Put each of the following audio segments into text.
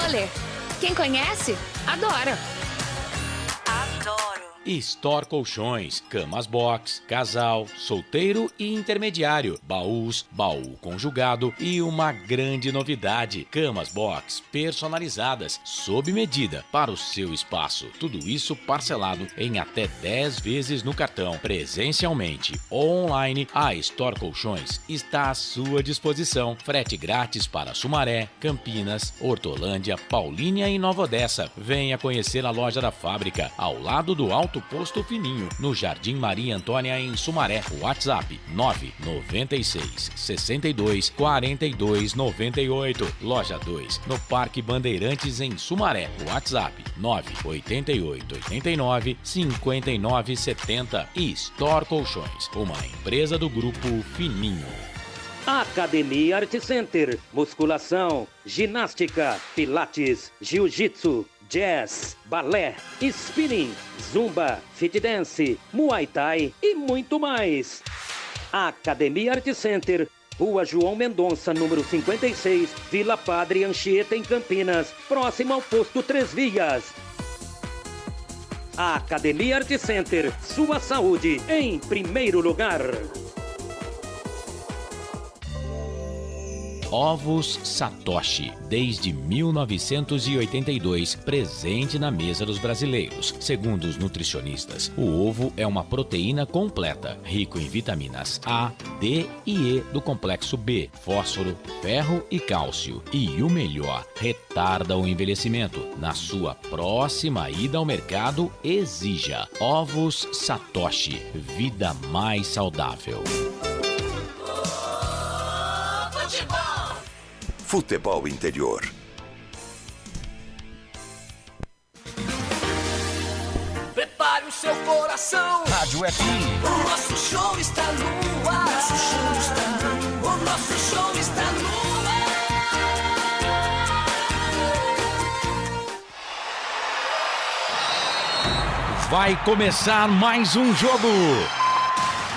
valer. Quem conhece, adora. Adoro. Store Colchões, camas box, casal, solteiro e intermediário, baús, baú conjugado e uma grande novidade, camas box personalizadas, sob medida, para o seu espaço. Tudo isso parcelado em até 10 vezes no cartão. Presencialmente ou online, a Store Colchões está à sua disposição. Frete grátis para Sumaré, Campinas, Hortolândia, Paulínia e Nova Odessa. Venha conhecer a loja da fábrica, ao lado do Alto Posto Fininho, no Jardim Maria Antônia, em Sumaré. WhatsApp 996 62 42 98. Loja 2, no Parque Bandeirantes, em Sumaré. WhatsApp 988 89 59 70. Store Colchões, uma empresa do Grupo Fininho. Academia Art Center, musculação, ginástica, pilates, jiu-jitsu, jazz, balé, spinning, zumba, fit dance, muay thai e muito mais. Academia Art Center, Rua João Mendonça, número 56, Vila Padre Anchieta, em Campinas, próximo ao posto Três Vias. Academia Art Center, sua saúde em primeiro lugar. Ovos Satoshi, desde 1982, presente na mesa dos brasileiros. Segundo os nutricionistas, o ovo é uma proteína completa, rico em vitaminas A, D e E do complexo B, fósforo, ferro e cálcio. E o melhor, retarda o envelhecimento. Na sua próxima ida ao mercado, exija Ovos Satoshi, vida mais saudável. Futebol Interior. Prepare o seu coração. Rádio FM. O nosso show está no ar. O nosso show está no ar. Vai começar mais um jogo.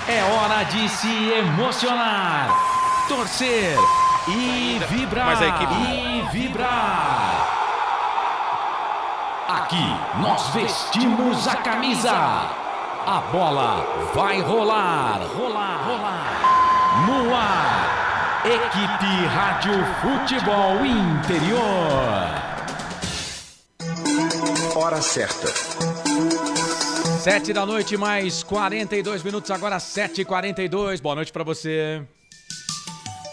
É hora de se emocionar, torcer e vibrar. Mas a equipe... E vibrar. Aqui nós vestimos a camisa. A bola vai rolar, rolar, rolar. No ar, Equipe Rádio Futebol Interior. Hora certa. 7 da noite, mais 42 minutos, agora 7h42. Boa noite pra você.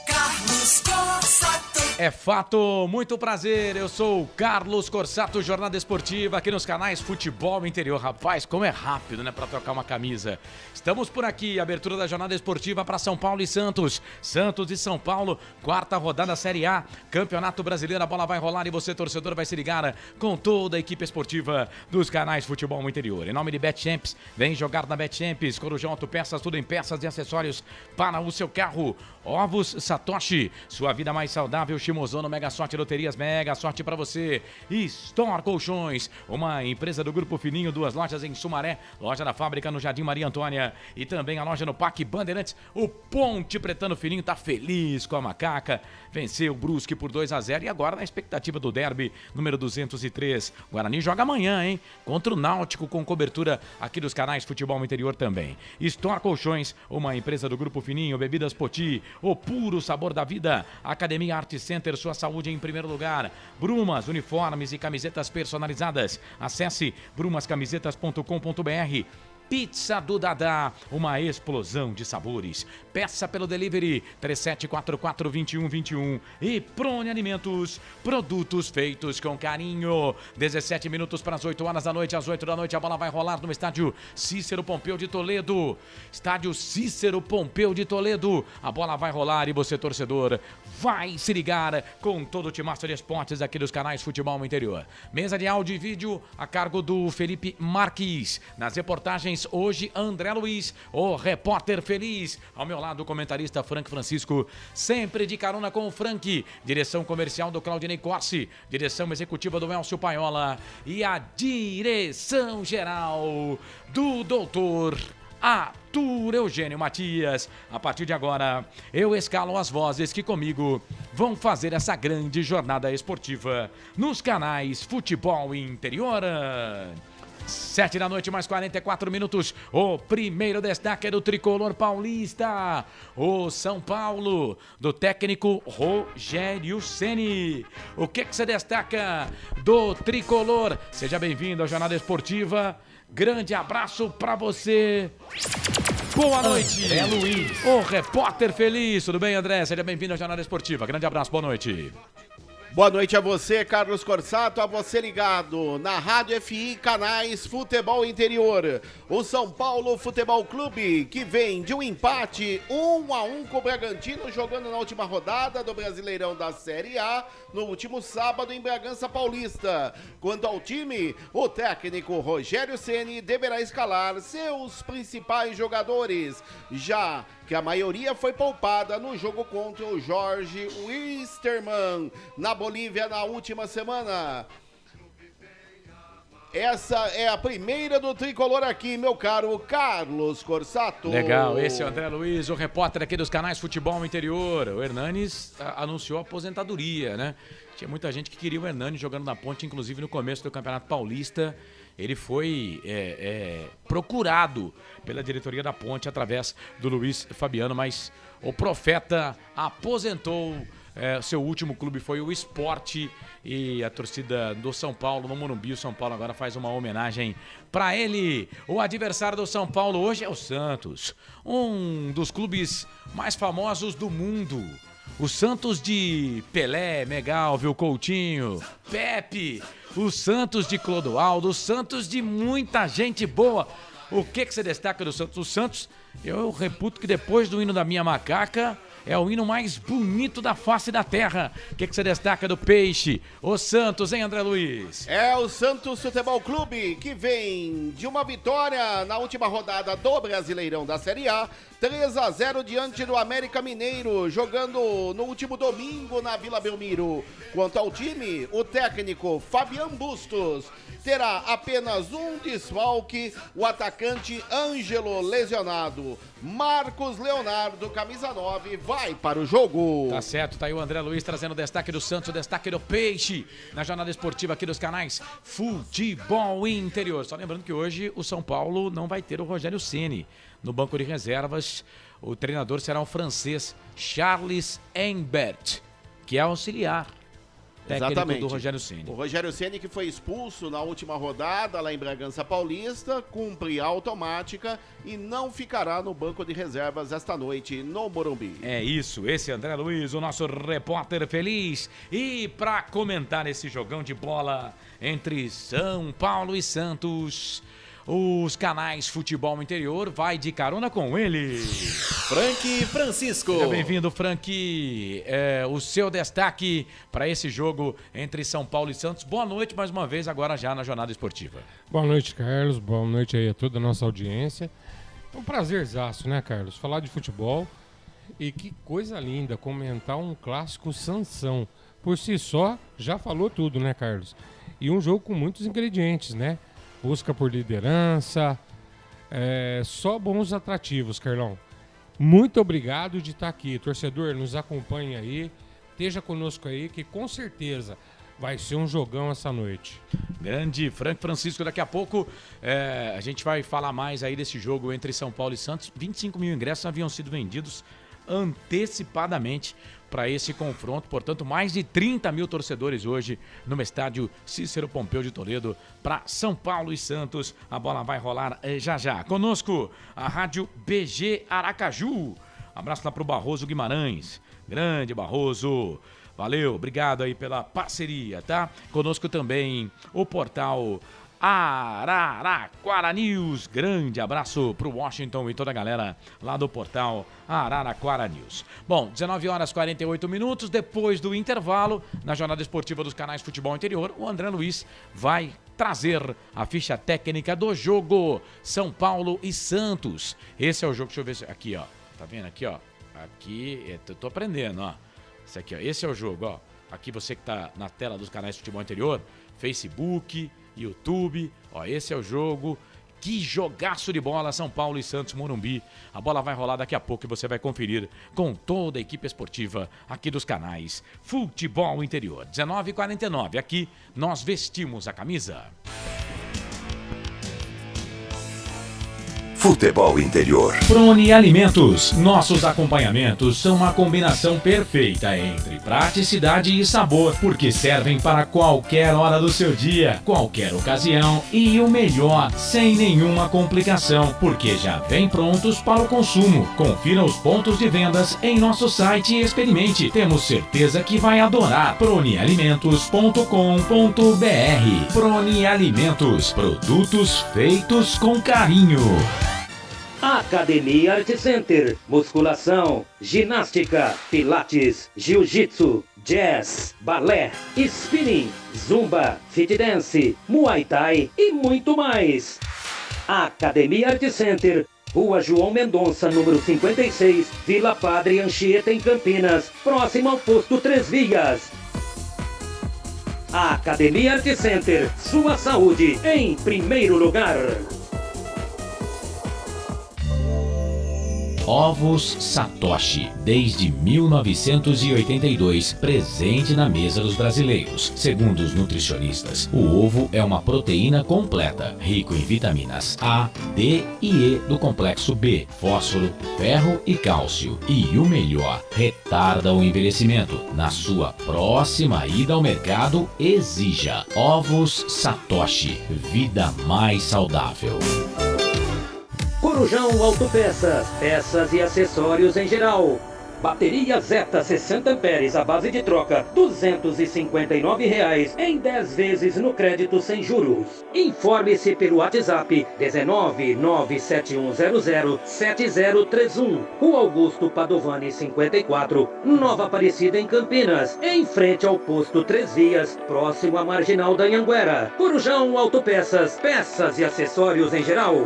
Carlos Corsato. É fato, muito prazer, eu sou o Carlos Corsato, Jornada Esportiva, aqui nos canais Futebol Interior. Rapaz, como é rápido, né, pra trocar uma camisa. Estamos por aqui, abertura da Jornada Esportiva para São Paulo e Santos. Santos e São Paulo, quarta rodada Série A, Campeonato Brasileiro, a bola vai rolar e você, torcedor, vai se ligar com toda a equipe esportiva dos canais Futebol Interior. Em nome de BetChamps, vem jogar na BetChamps, Corujão Autopeças, tudo em peças e acessórios para o seu carro. Ovos Satoshi, sua vida mais saudável. Shimozono, Mega Sorte Loterias, Mega Sorte para você. Store Colchões, uma empresa do Grupo Fininho, 2 lojas em Sumaré, loja da fábrica no Jardim Maria Antônia e também a loja no Parque Bandeirantes. O Ponte Pretano Fininho tá feliz com a macaca, venceu o Brusque por 2-0 e agora na expectativa do derby número 203. Guarani joga amanhã, hein? Contra o Náutico, com cobertura aqui dos canais Futebol Interior também. Store Colchões, uma empresa do Grupo Fininho, Bebidas Poti, o puro sabor da vida. Academia Art Center, sua saúde em primeiro lugar. Brumas, uniformes e camisetas personalizadas. Acesse brumascamisetas.com.br. Pizza do Dadá, uma explosão de sabores. Peça pelo delivery 3744-2121. E Prone Alimentos, produtos feitos com carinho. 17 minutos para as 8 horas da noite. Às 8 da noite a bola vai rolar no estádio Cícero Pompeu de Toledo. Estádio Cícero Pompeu de Toledo. A bola vai rolar e você, torcedor, vai se ligar com todo o timaço de esportes aqui dos canais Futebol Interior. Mesa de áudio e vídeo a cargo do Felipe Marques. Nas reportagens hoje, André Luiz, o repórter feliz. Ao meu lado, o comentarista Frank Francisco, sempre de carona com o Frank. Direção comercial do Claudinei Corsi, direção executiva do Elcio Paiola e a direção geral do doutor Arthur Eugênio Matias. A partir de agora, eu escalo as vozes que comigo vão fazer essa grande jornada esportiva nos canais Futebol Interior. 7 da noite, mais 44 minutos. O primeiro destaque é do tricolor paulista. O São Paulo, do técnico Rogério Ceni. O que você destaca do tricolor? Seja bem-vindo à Jornada Esportiva. Grande abraço pra você. Boa noite. André Luiz. O repórter feliz. Tudo bem, André? Seja bem-vindo à Jornada Esportiva. Grande abraço, boa noite. Boa noite a você, Carlos Corsato, a você ligado na Rádio FI Canais Futebol Interior. O São Paulo Futebol Clube, que vem de um empate 1-1 com o Bragantino, jogando na última rodada do Brasileirão da Série A, no último sábado em Bragança Paulista. Quanto ao time, o técnico Rogério Ceni deverá escalar seus principais jogadores, já que a maioria foi poupada no jogo contra o Jorge Wisterman, na Bolívia, na última semana. Essa é a primeira do tricolor aqui, meu caro Carlos Corsato. Legal, esse é o André Luiz, o repórter aqui dos canais Futebol Interior. O Hernanes anunciou a aposentadoria, né? Tinha muita gente que queria o Hernanes jogando na Ponte, inclusive no começo do Campeonato Paulista. Ele foi procurado pela diretoria da Ponte através do Luiz Fabiano, mas o Profeta aposentou. Seu último clube foi o Sport e a torcida do São Paulo no Morumbi. O São Paulo agora faz uma homenagem para ele. O adversário do São Paulo hoje é o Santos, um dos clubes mais famosos do mundo. O Santos de Pelé, Megalvio, Coutinho, Pepe, o Santos de Clodoaldo, o Santos de muita gente boa. O que você destaca do Santos? O Santos, eu reputo que depois do hino da minha macaca, é o hino mais bonito da face da terra. O que você destaca do Peixe? O Santos, hein, André Luiz? É o Santos Futebol Clube, que vem de uma vitória na última rodada do Brasileirão da Série A, 3-0 diante do América Mineiro, jogando no último domingo na Vila Belmiro. Quanto ao time, o técnico Fabian Bustos terá apenas um desfalque, o atacante Ângelo lesionado. Marcos Leonardo, camisa 9, vai para o jogo. Tá certo, tá aí o André Luiz trazendo o destaque do Santos, o destaque do Peixe, na jornada esportiva aqui dos canais Futebol Interior. Só lembrando que hoje o São Paulo não vai ter o Rogério Ceni no banco de reservas. O treinador será o francês Charles Embert, que é auxiliar técnico do Rogério Ceni. O Rogério Ceni, que foi expulso na última rodada lá em Bragança Paulista, cumpre a automática e não ficará no banco de reservas esta noite no Morumbi. É isso, esse é André Luiz, o nosso repórter feliz. E para comentar esse jogão de bola entre São Paulo e Santos, os canais Futebol Interior vai de carona com ele, Frank Francisco. Seja bem-vindo, Frank. O seu destaque para esse jogo entre São Paulo e Santos. Boa noite mais uma vez, agora já na Jornada Esportiva. Boa noite, Carlos. Boa noite aí a toda a nossa audiência. É um prazerzaço, né, Carlos? Falar de futebol. E que coisa linda comentar um clássico Sansão. Por si só, já falou tudo, né, Carlos? E um jogo com muitos ingredientes, né? Busca por liderança, só bons atrativos, Carlão. Muito obrigado de estar aqui. Torcedor, nos acompanhe aí, esteja conosco aí, que com certeza vai ser um jogão essa noite. Grande Frank Francisco, daqui a pouco a gente vai falar mais aí desse jogo entre São Paulo e Santos. 25 mil ingressos haviam sido vendidos antecipadamente para esse confronto, portanto mais de 30 mil torcedores hoje no estádio Cícero Pompeu de Toledo para São Paulo e Santos. A bola vai rolar já já. Conosco a Rádio BG Aracaju. Abraço lá pro Barroso Guimarães. Grande Barroso. Valeu, obrigado aí pela parceria, tá? Conosco também o portal Araraquara News. Grande abraço pro Washington e toda a galera lá do portal Araraquara News. Bom, 19 horas 48 minutos, depois do intervalo, na jornada esportiva dos canais Futebol Interior, o André Luiz vai trazer a ficha técnica do jogo São Paulo e Santos. Esse é o jogo, deixa eu ver se... Aqui, ó. Tá vendo aqui, ó? Aqui, eu tô aprendendo, ó. Esse aqui, ó. Esse é o jogo, ó. Aqui você que tá na tela dos canais Futebol Interior, Facebook, YouTube, ó, esse é o jogo Que jogaço de bola, São Paulo e Santos Morumbi. A bola vai rolar daqui a pouco e você vai conferir com toda a equipe esportiva aqui dos canais Futebol Interior. 19h49, aqui nós vestimos a camisa. Futebol Interior. Prone Alimentos. Nossos acompanhamentos são uma combinação perfeita entre praticidade e sabor, porque servem para qualquer hora do seu dia, qualquer ocasião e o melhor, sem nenhuma complicação, porque já vem prontos para o consumo. Confira os pontos de vendas em nosso site e experimente. Temos certeza que vai adorar. pronealimentos.com.br. Prone Alimentos. Produtos feitos com carinho. Academia Art Center, musculação, ginástica, pilates, jiu-jitsu, jazz, balé, spinning, zumba, fit dance, muay thai e muito mais. Academia Art Center, Rua João Mendonça, número 56, Vila Padre Anchieta, em Campinas, próximo ao posto 3 Vias. Academia Art Center, sua saúde em primeiro lugar. Ovos Satoshi, desde 1982, presente na mesa dos brasileiros. Segundo os nutricionistas, o ovo é uma proteína completa, rico em vitaminas A, D e E do complexo B, fósforo, ferro e cálcio. E o melhor, retarda o envelhecimento. Na sua próxima ida ao mercado, exija Ovos Satoshi, vida mais saudável. Corujão Autopeças, peças e acessórios em geral. Bateria Zeta 60 amperes à base de troca, R$ 259,00 em 10 vezes no crédito sem juros. Informe-se pelo WhatsApp 19971007031. Rua Augusto Padovani 54, Nova Aparecida, em Campinas, em frente ao posto 3 Vias, próximo à Marginal da Anhanguera. Corujão Autopeças, peças e acessórios em geral.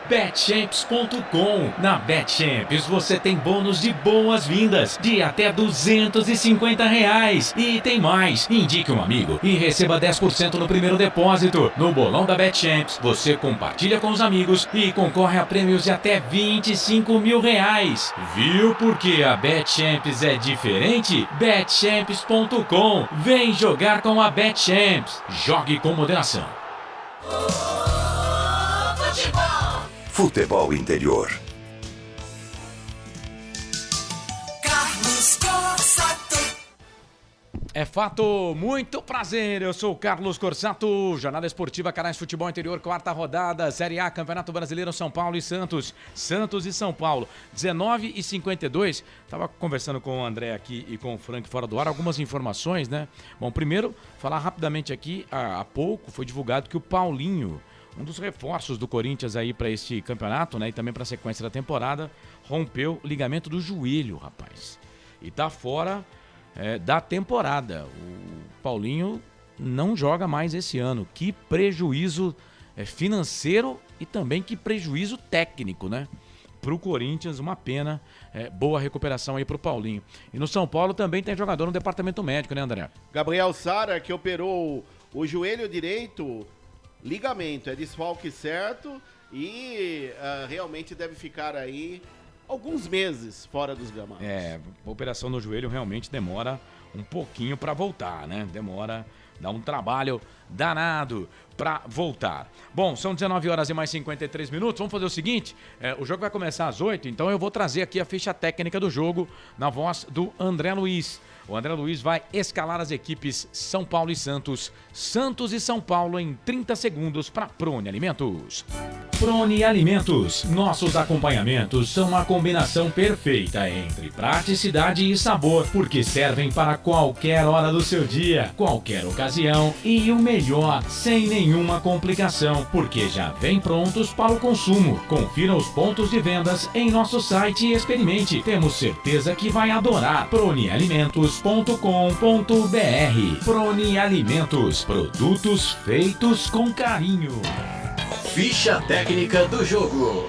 Betchamps.com. Na Betchamps você tem bônus de boas-vindas de até R$250. E tem mais. Indique um amigo e receba 10% no primeiro depósito. No bolão da Betchamps você compartilha com os amigos e concorre a prêmios de até R$25 mil. Viu porque a Betchamps é diferente? Betchamps.com. Vem jogar com a Betchamps. Jogue com moderação. Futebol Interior. Carlos Corsato. É fato, muito prazer, eu sou o Carlos Corsato, Jornada Esportiva Canais Futebol Interior, quarta rodada, Série A, Campeonato Brasileiro, São Paulo e Santos, Santos e São Paulo, 19h52, estava conversando com o André aqui e com o Frank fora do ar, algumas informações, né? Bom, primeiro, falar rapidamente aqui, há pouco foi divulgado que o Paulinho, um dos reforços do Corinthians aí para este campeonato, né, e também para a sequência da temporada, rompeu o ligamento do joelho, rapaz. E tá fora da temporada. O Paulinho não joga mais esse ano. Que prejuízo financeiro e também que prejuízo técnico, né? Pro Corinthians, uma pena. Boa recuperação aí pro Paulinho. E no São Paulo também tem jogador no departamento médico, né, André? Gabriel Sara, que operou o joelho direito, ligamento, é desfalque certo e realmente deve ficar aí alguns meses fora dos gramados. A operação no joelho realmente demora um pouquinho para voltar, né? Dá um trabalho danado para voltar. Bom, são 19h e mais 53 minutos. Vamos fazer o seguinte, o jogo vai começar às 8h, então eu vou trazer aqui a ficha técnica do jogo na voz do André Luiz. O André Luiz vai escalar as equipes São Paulo e Santos. Santos e São Paulo em 30 segundos para Prone Alimentos. Prone Alimentos. Nossos acompanhamentos são uma combinação perfeita entre praticidade e sabor, porque servem para qualquer hora do seu dia, qualquer ocasião e o melhor, sem nenhuma complicação, porque já vem prontos para o consumo. Confira os pontos de vendas em nosso site e experimente. Temos certeza que vai adorar. pronealimentos.com.br. Prone Alimentos, produtos feitos com carinho. Ficha técnica do jogo.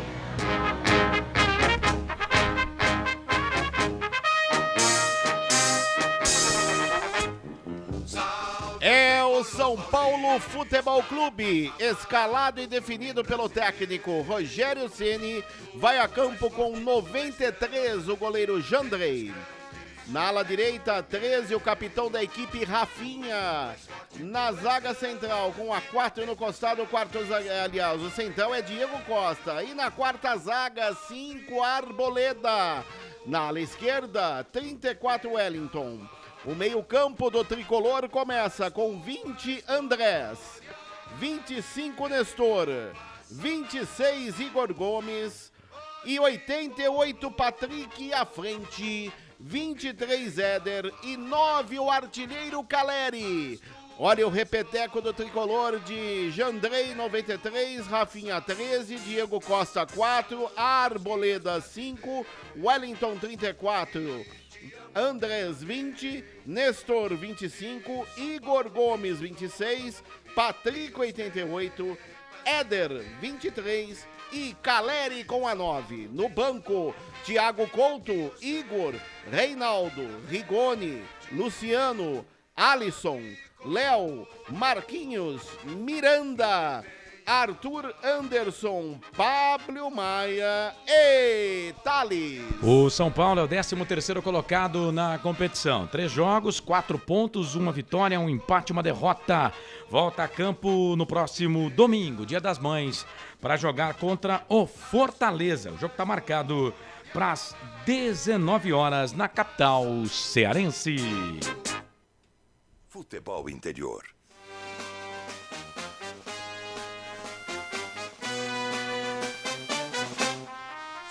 São Paulo Futebol Clube, escalado e definido pelo técnico Rogério Ceni, vai a campo com 93 o goleiro Jandrei. Na ala direita, 13, o capitão da equipe, Rafinha. Na zaga central, com a 4 no costado, o central é Diego Costa. E na quarta zaga, 5, Arboleda. Na ala esquerda, 34, Wellington. O meio-campo do tricolor começa com 20, Andrés. 25, Nestor. 26, Igor Gomes. E 88, Patrick à frente. 23, Éder, e 9, o artilheiro Caleri. Olha o repeteco do tricolor de Jandrei, 93, Rafinha, 13, Diego Costa, 4, Arboleda, 5, Wellington, 34, Andrés, 20, Nestor, 25, Igor Gomes, 26, Patrick, 88, Éder, 23 e Caleri com a 9. No banco, Thiago Couto, Igor, Reinaldo, Rigoni, Luciano, Alisson, Léo, Marquinhos, Miranda, Arthur Anderson, Pablo Maia e Thales. O São Paulo é o 13º colocado na competição. 3 jogos, 4 pontos, 1 vitória, 1 empate, 1 derrota. Volta a campo no próximo domingo, Dia das Mães, para jogar contra o Fortaleza. O jogo está marcado para as 19 horas na capital cearense. Futebol Interior.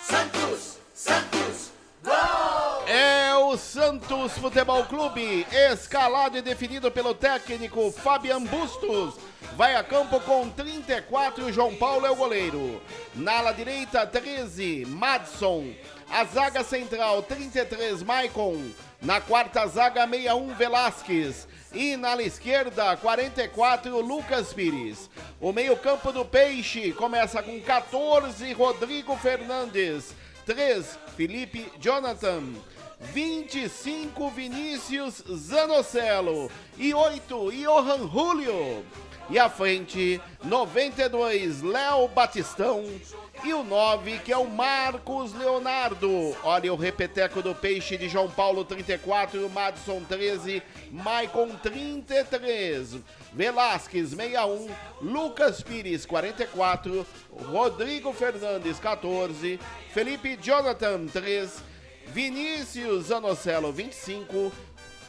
Santos, gol! É o Santos Futebol Clube, escalado e definido pelo técnico Fabian Bustos. Vai a campo com 34 e o João Paulo é o goleiro. Na ala direita, 13, Madson. A zaga central, 33, Maicon. Na quarta zaga, 61, Velasquez. E na ala esquerda, 44, Lucas Pires. O meio-campo do Peixe começa com 14, Rodrigo Fernandes. 3, Felipe Jonathan. 25, Vinícius Zanocelo. E 8, Johan Julio. E à frente, 92, Léo Batistão. E o 9, que é o Marcos Leonardo. Olha o repeteco do Peixe de João Paulo, 34, Madison, 13, Maicon, 33, Velasquez, 61, Lucas Pires, 44, Rodrigo Fernandes, 14, Felipe Jonathan, 3, Vinícius Zanocelo, 25,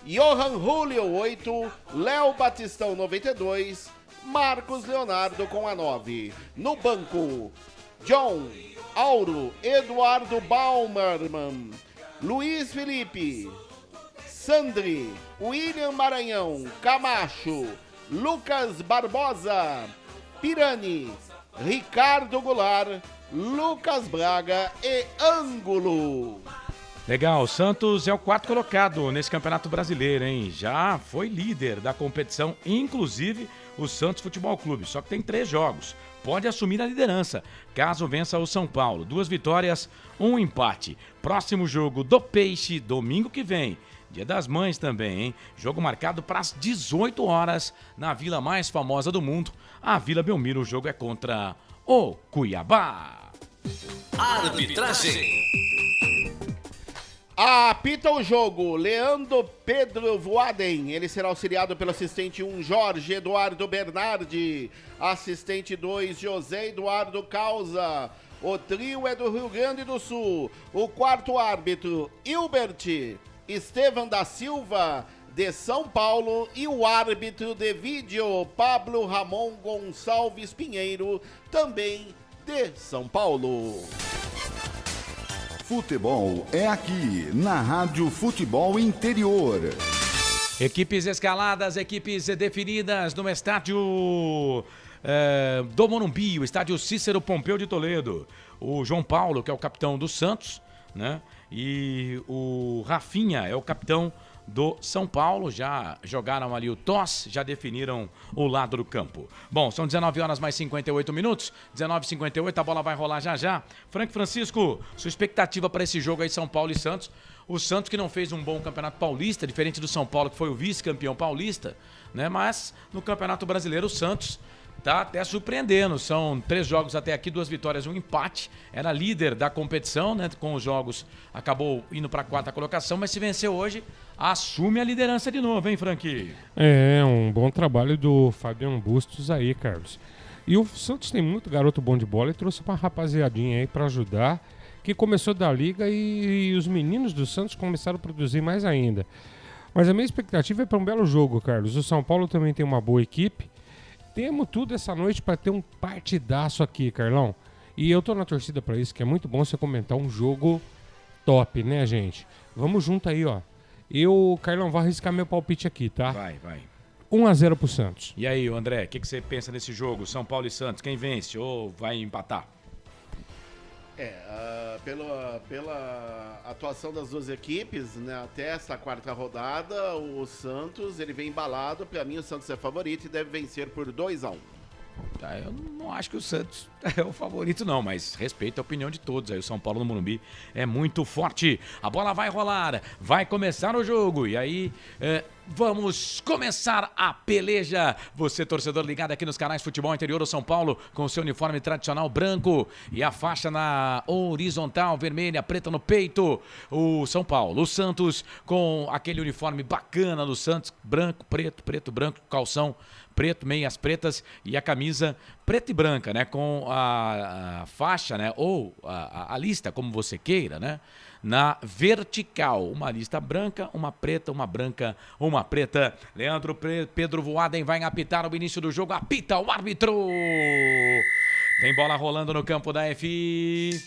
Johan Julio, 8, Léo Batistão, 92, Marcos Leonardo com a 9. No banco, John, Auro, Eduardo Baumerman, Luiz Felipe, Sandri, William Maranhão, Camacho, Lucas Barbosa, Pirani, Ricardo Goulart, Lucas Braga e Ângulo. Legal, o Santos é o 4º colocado nesse Campeonato Brasileiro, hein? Já foi líder da competição, inclusive o Santos Futebol Clube, só que tem 3 jogos. Pode assumir a liderança, caso vença o São Paulo. 2 vitórias, 1 empate. Próximo jogo do Peixe, domingo que vem. Dia das Mães também, hein? Jogo marcado para as 18 horas na vila mais famosa do mundo, a Vila Belmiro. O jogo é contra o Cuiabá. Arbitragem. Apita o jogo, Leandro Pedro Voaden. Ele será auxiliado pelo assistente 1, Jorge Eduardo Bernardi. Assistente 2, José Eduardo Causa. O trio é do Rio Grande do Sul. O quarto árbitro, Hilbert Estevam da Silva, de São Paulo. E o árbitro de vídeo, Pablo Ramon Gonçalves Pinheiro, também de São Paulo. Futebol é aqui, na Rádio Futebol Interior. Equipes escaladas, equipes definidas no estádio do Morumbi, o estádio Cícero Pompeu de Toledo. O João Paulo, que é o capitão do Santos, né? E o Rafinha é o capitão do São Paulo. Já jogaram ali o toss, já definiram o lado do campo. Bom, são 19 horas mais 58 minutos. 19h58, a bola vai rolar já já. Frank Francisco, sua expectativa para esse jogo aí, São Paulo e Santos. O Santos que não fez um bom campeonato paulista, diferente do São Paulo que foi o vice-campeão paulista, né? Mas no Campeonato Brasileiro o Santos tá até surpreendendo. São 3 jogos até aqui, 2 vitórias e 1 empate. Era líder da competição, né? Com os jogos acabou indo para a 4ª colocação, mas se venceu hoje, assume a liderança de novo, hein, Frank? É, um bom trabalho do Fabiano Bustos aí, Carlos. E o Santos tem muito garoto bom de bola e trouxe uma rapaziadinha aí para ajudar, que começou da liga e os meninos do Santos começaram a produzir mais ainda. Mas a minha expectativa é para um belo jogo, Carlos. O São Paulo também tem uma boa equipe. Temos tudo essa noite para ter um partidaço aqui, Carlão. E eu tô na torcida para isso, que é muito bom você comentar um jogo top, né, gente? Vamos junto aí, ó. Eu, Carlão, vou arriscar meu palpite aqui, tá? Vai. 1-0 pro Santos. E aí, André, o que você pensa nesse jogo? São Paulo e Santos, quem vence ou vai empatar? Pela atuação das duas equipes, né, até essa 4ª rodada, o Santos ele vem embalado. Para mim, o Santos é favorito e deve vencer por 2-1. Tá, eu não acho que o Santos é o favorito não, mas respeito a opinião de todos. Aí o São Paulo no Morumbi é muito forte. A bola vai rolar, vai começar o jogo. E aí, vamos começar a peleja. Você, torcedor ligado aqui nos canais Futebol Interior do São Paulo, com seu uniforme tradicional branco e a faixa na horizontal, vermelha, preta no peito. O São Paulo, o Santos com aquele uniforme bacana do Santos, branco, preto, branco, calção preto, meias pretas e a camisa preta e branca, né? Com a faixa, né? Ou a lista, como você queira, né? Na vertical, uma lista branca, uma preta, uma branca, uma preta. Leandro Pedro Voaden vai apitar o início do jogo, apita o árbitro. Tem bola rolando no campo da FI.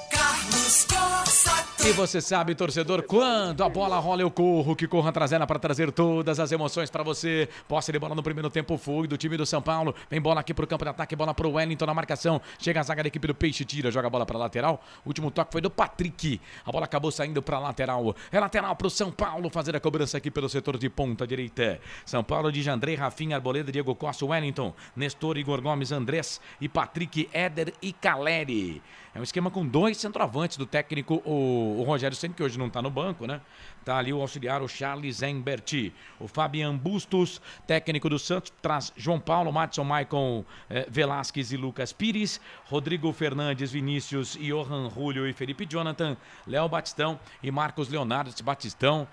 Carlos Corsa. E você sabe, torcedor, quando a bola rola eu corro, que corro atrás dela para trazer todas as emoções para você. Posse de bola no primeiro tempo foi do time do São Paulo. Vem bola aqui pro campo de ataque, bola pro Wellington na marcação. Chega a zaga da equipe do Peixe, tira, joga a bola para lateral. O último toque foi do Patrick. A bola acabou saindo para lateral. É lateral pro São Paulo fazer a cobrança aqui pelo setor de ponta direita. São Paulo de Jandrei, Rafinha, Arboleda, Diego Costa, Wellington, Nestor, Igor Gomes, Andrés e Patrick, Éder e Caleri. É um esquema com 2 centroavantes do técnico, o Rogério Ceni, que hoje não tá no banco, né? Tá ali o auxiliar, o Charles Emberti. O Fabian Bustos, técnico do Santos, traz João Paulo, Madison, Maicon Velasquez e Lucas Pires. Rodrigo Fernandes, Vinícius, Johan Julio e Felipe Jonathan. Léo Batistão e Marcos Leonardo. Esse Batistão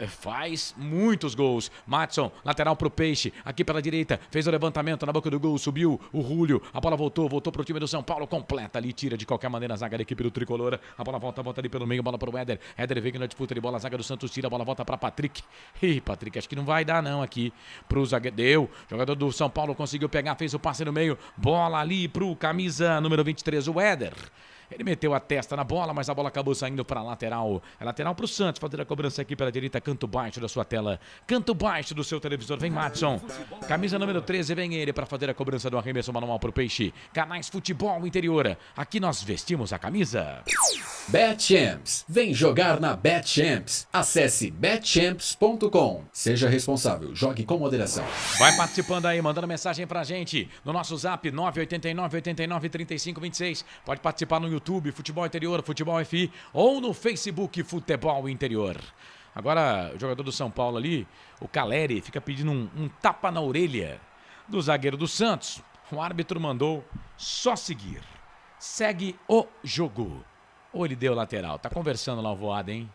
faz muitos gols. Madison, lateral pro Peixe, aqui pela direita, fez o levantamento na boca do gol, subiu o Julio, a bola voltou pro time do São Paulo, completa ali, tira de qualquer maneira a zaga da equipe do Tricolor, a bola volta ali pelo meio, bola pro Éder, Éder vem na disputa de bola, a zaga do Santos tira, a bola volta pra Patrick. Ih, Patrick, acho que não vai dar não aqui pro zagueiro, deu, jogador do São Paulo conseguiu pegar, fez o passe no meio, bola ali pro camisa número 23, o Éder. Ele meteu a testa na bola, mas a bola acabou saindo para a lateral. É lateral para o Santos, fazer a cobrança aqui pela direita, canto baixo da sua tela, canto baixo do seu televisor. Vem Madison, camisa número 13, vem ele para fazer a cobrança do arremesso manual para o Peixe. Canais Futebol Interior, aqui nós vestimos a camisa. BetChamps, vem jogar na BetChamps. Acesse betchamps.com. Seja responsável, jogue com moderação. Vai participando aí, mandando mensagem pra gente no nosso zap 989-89-35-26. Pode participar no YouTube, Futebol Interior, Futebol FI, ou no Facebook, Futebol Interior. Agora, o jogador do São Paulo ali, o Caleri, fica pedindo um tapa na orelha do zagueiro do Santos. O árbitro mandou só seguir. Segue o jogo. Ou ele deu lateral? Tá conversando lá o Voada, hein?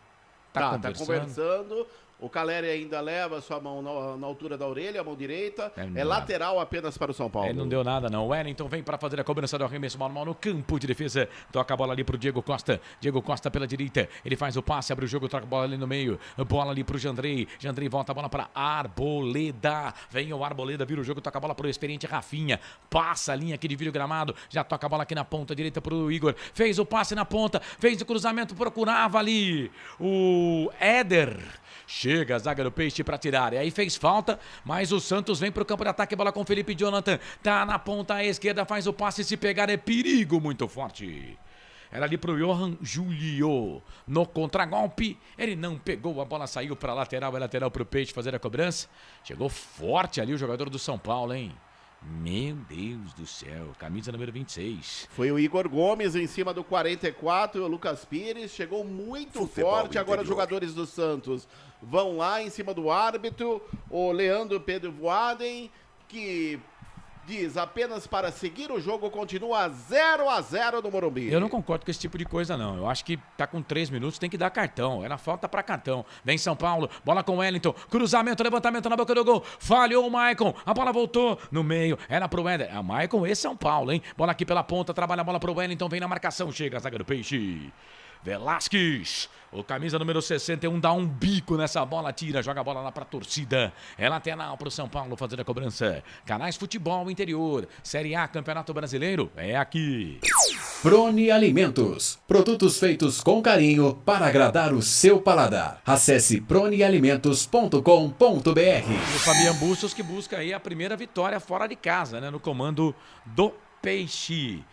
Tá conversando. O Caleri ainda leva a sua mão na altura da orelha, a mão direita. É lateral apenas para o São Paulo. Ele não deu nada, não. O Wellington vem para fazer a cobrança do arremesso manual no campo de defesa. Toca a bola ali pro Diego Costa. Diego Costa pela direita. Ele faz o passe, abre o jogo, troca a bola ali no meio. Bola ali pro Jandrei. Jandrei volta a bola para Arboleda. Vem o Arboleda, vira o jogo, toca a bola pro experiente Rafinha. Passa a linha aqui de vídeo gramado. Já toca a bola aqui na ponta direita pro Igor. Fez o passe na ponta. Fez o cruzamento, procurava ali o Éder. Chega a zaga do Peixe para tirar. E aí fez falta, mas o Santos vem para o campo de ataque. Bola com o Felipe Jonathan. Tá na ponta à esquerda, faz o passe. Se pegar é perigo muito forte. Era ali pro Johan Julio. No contragolpe, ele não pegou, a bola saiu pra lateral, é lateral pro Peixe fazer a cobrança. Chegou forte ali o jogador do São Paulo, hein? Meu Deus do céu, camisa número 26. Foi o Igor Gomes em cima do 44 e o Lucas Pires chegou muito Futebol forte. interior. Agora os jogadores do Santos vão lá em cima do árbitro, o Leandro Pedro Voaden, que diz apenas para seguir o jogo, continua 0-0 no Morumbi. Eu não concordo com esse tipo de coisa, não. Eu acho que tá com 3 minutos, tem que dar cartão. Era falta pra cartão. Vem São Paulo, bola com Wellington, cruzamento, levantamento na boca do gol. Falhou o Maicon, a bola voltou no meio, era pro Éder. A Maicon e São Paulo, hein? Bola aqui pela ponta, trabalha a bola pro Wellington, vem na marcação, chega a zaga do Peixe. Velasquez, o camisa número 61, dá um bico nessa bola, tira, joga a bola lá pra torcida. É lateral pro São Paulo fazer a cobrança. Canais Futebol Interior, Série A, Campeonato Brasileiro, é aqui. Prone Alimentos. Produtos feitos com carinho para agradar o seu paladar. Acesse pronealimentos.com.br. O Fabian Bustos que busca aí a primeira vitória fora de casa, né? No comando do Peixe.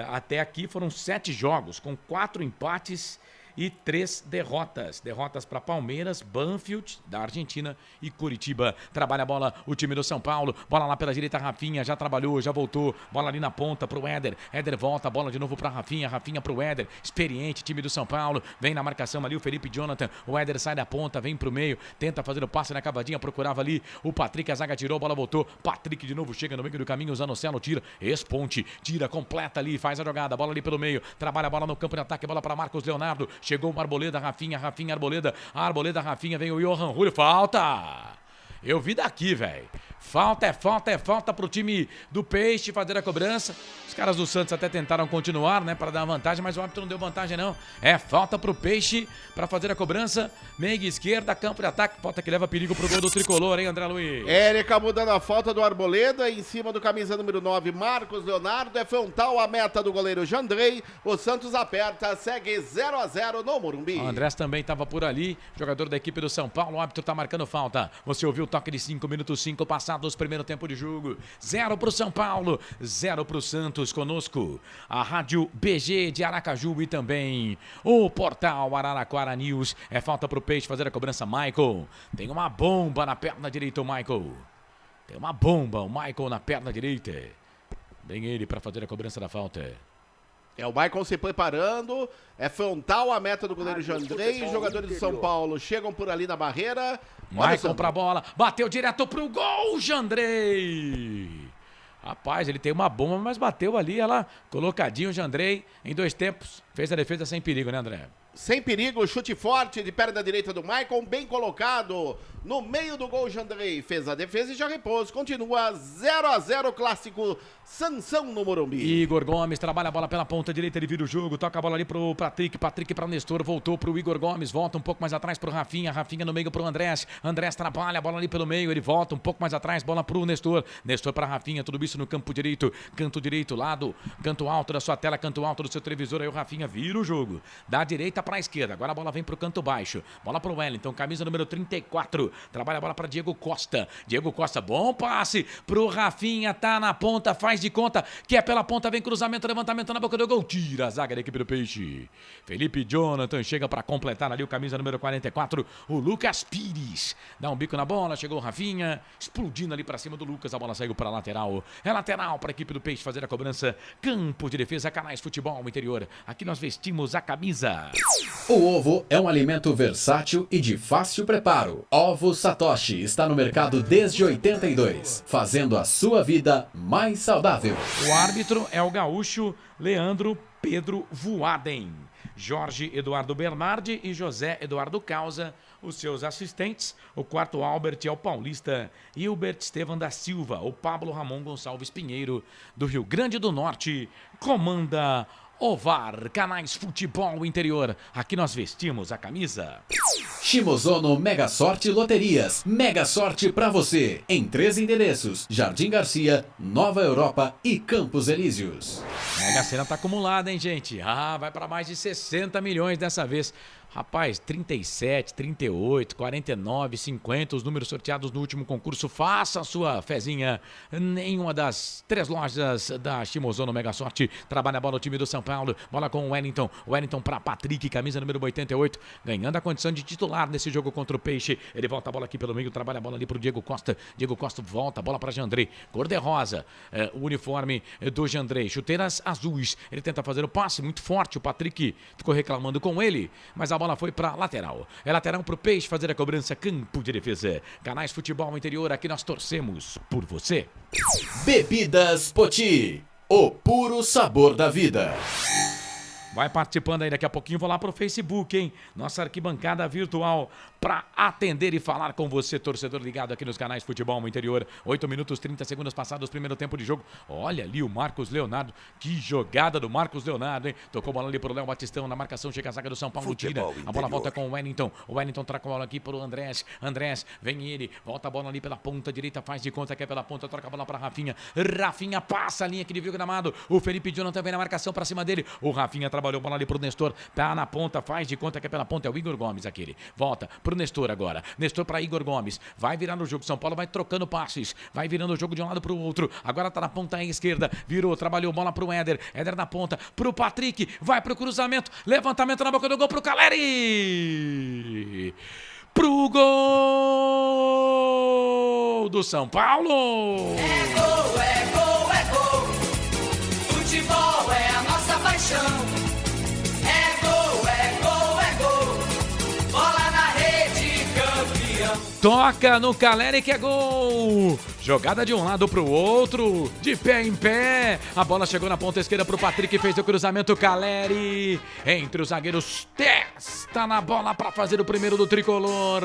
Até aqui foram 7 jogos, com 4 empates e 3 derrotas. Derrotas para Palmeiras, Banfield, da Argentina e Curitiba. Trabalha a bola o time do São Paulo. Bola lá pela direita, Rafinha, já trabalhou, já voltou. Bola ali na ponta pro Éder. Éder volta, bola de novo para Rafinha. Rafinha pro Éder. Experiente, time do São Paulo. Vem na marcação ali o Felipe Jonathan. O Éder sai da ponta, vem pro meio. Tenta fazer o passe na cavadinha, procurava ali o Patrick. A zaga tirou, a bola voltou. Patrick de novo chega no meio do caminho, usando o Celo, tira. Esponte, tira, completa ali, faz a jogada. Bola ali pelo meio. Trabalha a bola no campo de ataque. Bola para Marcos Leonardo. Chegou o Arboleda, Rafinha, Arboleda. Arboleda, Rafinha, vem o Johan Julio. Falta! Eu vi daqui, velho. Falta pro time do Peixe fazer a cobrança. Os caras do Santos até tentaram continuar, né, para dar vantagem, mas o árbitro não deu vantagem, não. É falta pro Peixe para fazer a cobrança. Meia esquerda, campo de ataque. Falta que leva perigo pro gol do tricolor, hein, André Luiz? Ele acabou dando a falta do Arboleda em cima do camisa número 9, Marcos Leonardo. É frontal a meta do goleiro Jandrei. O Santos aperta, segue 0-0 no Morumbi. O Andrés também estava por ali, jogador da equipe do São Paulo. O árbitro tá marcando falta. Você ouviu o toque de 5 minutos, 5 passados, primeiro tempo de jogo. 0 pro São Paulo, 0 pro Santos. Conosco a Rádio BG de Aracaju e também o portal Araraquara News. É falta pro Peixe fazer a cobrança. Michael, tem uma bomba na perna direita, o Michael. Tem uma bomba, o Michael na perna direita. Vem ele para fazer a cobrança da falta. É o Michael se preparando, é frontal a meta do goleiro Jandrei. Os jogadores de São Paulo chegam por ali na barreira. Michael pra bola, bateu direto pro gol, Jandrei. Rapaz, ele tem uma bomba, mas bateu ali, ela colocadinho, o Jandrei, em 2 tempos. Fez a defesa sem perigo, né, André? Sem perigo, chute forte de perna direita do Michael, bem colocado no meio do gol. Jandrei fez a defesa e já repôs. Continua 0-0 clássico Sansão no Morumbi. Igor Gomes trabalha a bola pela ponta direita, ele vira o jogo, toca a bola ali pro Patrick, Patrick para Nestor, voltou pro Igor Gomes, volta um pouco mais atrás pro Rafinha, Rafinha no meio pro Andrés, Andrés trabalha a bola ali pelo meio, ele volta um pouco mais atrás, bola pro Nestor, Nestor para Rafinha, tudo isso no campo direito, canto direito, lado, canto alto da sua tela, canto alto do seu televisor, aí o Rafinha vira o jogo, da direita para a esquerda, agora a bola vem pro canto baixo, bola pro Wellington, camisa número 34, trabalha a bola para Diego Costa, bom passe pro Rafinha, tá na ponta, faz de conta que é pela ponta, vem cruzamento, levantamento na boca do gol, tira a zaga da equipe do Peixe. Felipe Jonathan chega para completar ali o camisa número 44, o Lucas Pires, dá um bico na bola, chegou o Rafinha, explodindo ali para cima do Lucas, a bola saiu para lateral, é lateral para a equipe do Peixe fazer a cobrança, campo de defesa, Canais Futebol Interior, aqui nós vestimos a camisa. O ovo é um alimento versátil e de fácil preparo. Ovo Satoshi está no mercado desde 82, fazendo a sua vida mais saudável. O árbitro é o gaúcho Leandro Pedro Voaden. Jorge Eduardo Bernardi e José Eduardo Causa, os seus assistentes. O quarto Albert é o paulista Hilbert Estevam da Silva. O Pablo Ramon Gonçalves Pinheiro, do Rio Grande do Norte, comanda o VAR. Canais Futebol Interior. Aqui nós vestimos a camisa. Shimozono Mega Sorte Loterias. Mega Sorte pra você. Em 3 endereços: Jardim Garcia, Nova Europa e Campos Elíseos. Mega Sena tá acumulada, hein, gente? Vai para mais de 60 milhões dessa vez. Rapaz, 37, 38, 49, 50, os números sorteados no último concurso. Faça a sua fezinha em uma das 3 lojas da Shimozono Mega Sorte. Trabalha a bola o time do São Paulo. Bola com o Wellington. Wellington para Patrick, camisa número 88. Ganhando a condição de titular nesse jogo contra o Peixe. Ele volta a bola aqui pelo meio. Trabalha a bola ali pro Diego Costa. Diego Costa volta a bola para Jandrei. Cor de rosa. O uniforme do Jandrei. Chuteiras azuis. Ele tenta fazer o passe muito forte. O Patrick ficou reclamando com ele. Mas a bola foi para lateral. É lateral pro Peixe fazer a cobrança. Campo de defesa. Canais Futebol Interior. Aqui nós torcemos por você. Bebidas Poti. O puro sabor da vida. Vai participando aí, daqui a pouquinho vou lá pro Facebook, hein? Nossa arquibancada virtual para atender e falar com você, torcedor ligado aqui nos canais Futebol Interior. 8 minutos, 30 segundos passados, primeiro tempo de jogo. Olha ali o Marcos Leonardo, que jogada do Marcos Leonardo, hein? Tocou a bola ali pro Léo Batistão, na marcação chega a zaga do São Paulo, tira. A bola volta com o Wellington. O Wellington troca a bola aqui pro Andrés. Andrés, vem ele, volta a bola ali pela ponta direita, faz de conta que é pela ponta, troca a bola pra Rafinha. Rafinha passa a linha que ele viu gramado. O Felipe Jonathan também na marcação pra cima dele. O Rafinha trabalhou a bola ali pro Nestor, tá na ponta, faz de conta que é pela ponta, é o Igor Gomes aquele. Volta pro Nestor agora. Nestor pra Igor Gomes. Vai virar no jogo. São Paulo vai trocando passes. Vai virando o jogo de um lado pro outro. Agora tá na ponta esquerda. Virou, trabalhou bola pro Éder. Éder na ponta pro Patrick. Vai pro cruzamento. Levantamento na boca do gol pro Caleri. Pro gol do São Paulo. É gol, é gol, é gol. Futebol é a nossa paixão. Toca no Caleri que é gol. Jogada de um lado pro outro, de pé em pé. A bola chegou na ponta esquerda pro Patrick, fez o cruzamento. Caleri entre os zagueiros, testa na bola para fazer o primeiro do tricolor.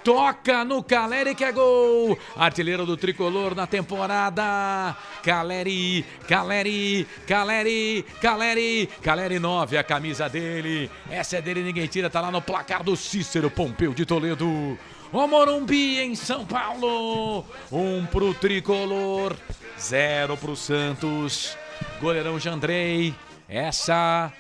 Toca no Caleri que é gol. Artilheiro do tricolor na temporada. Caleri, Caleri, Caleri, Caleri. Caleri 9, a camisa dele. Essa é dele, ninguém tira, tá lá no placar do Cícero Pompeu de Toledo. O Morumbi em São Paulo. 1 pro tricolor, 0 pro Santos. Goleirão Jandrei. Essa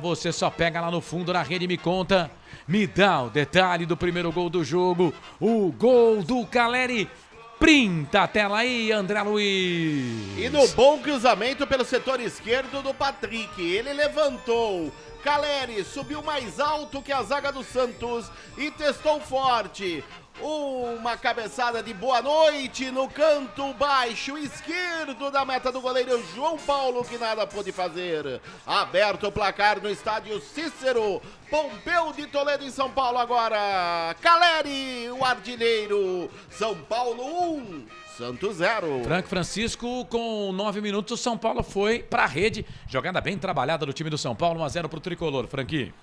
você só pega lá no fundo da rede e me conta. Me dá o detalhe do primeiro gol do jogo. O gol do Caleri. Printa a tela aí, André Luiz. E no bom cruzamento pelo setor esquerdo do Patrick. Ele levantou. Caleri subiu mais alto que a zaga do Santos e testou forte. Uma cabeçada de boa noite no canto baixo esquerdo da meta do goleiro João Paulo, que nada pôde fazer. Aberto o placar no estádio Cícero Pompeu de Toledo, em São Paulo agora. Caleri, o artilheiro. São Paulo 1, Santos 0. Franco Francisco com 9 minutos, São Paulo foi pra rede. Jogada bem trabalhada do time do São Paulo, 1-0 pro tricolor, Franqui.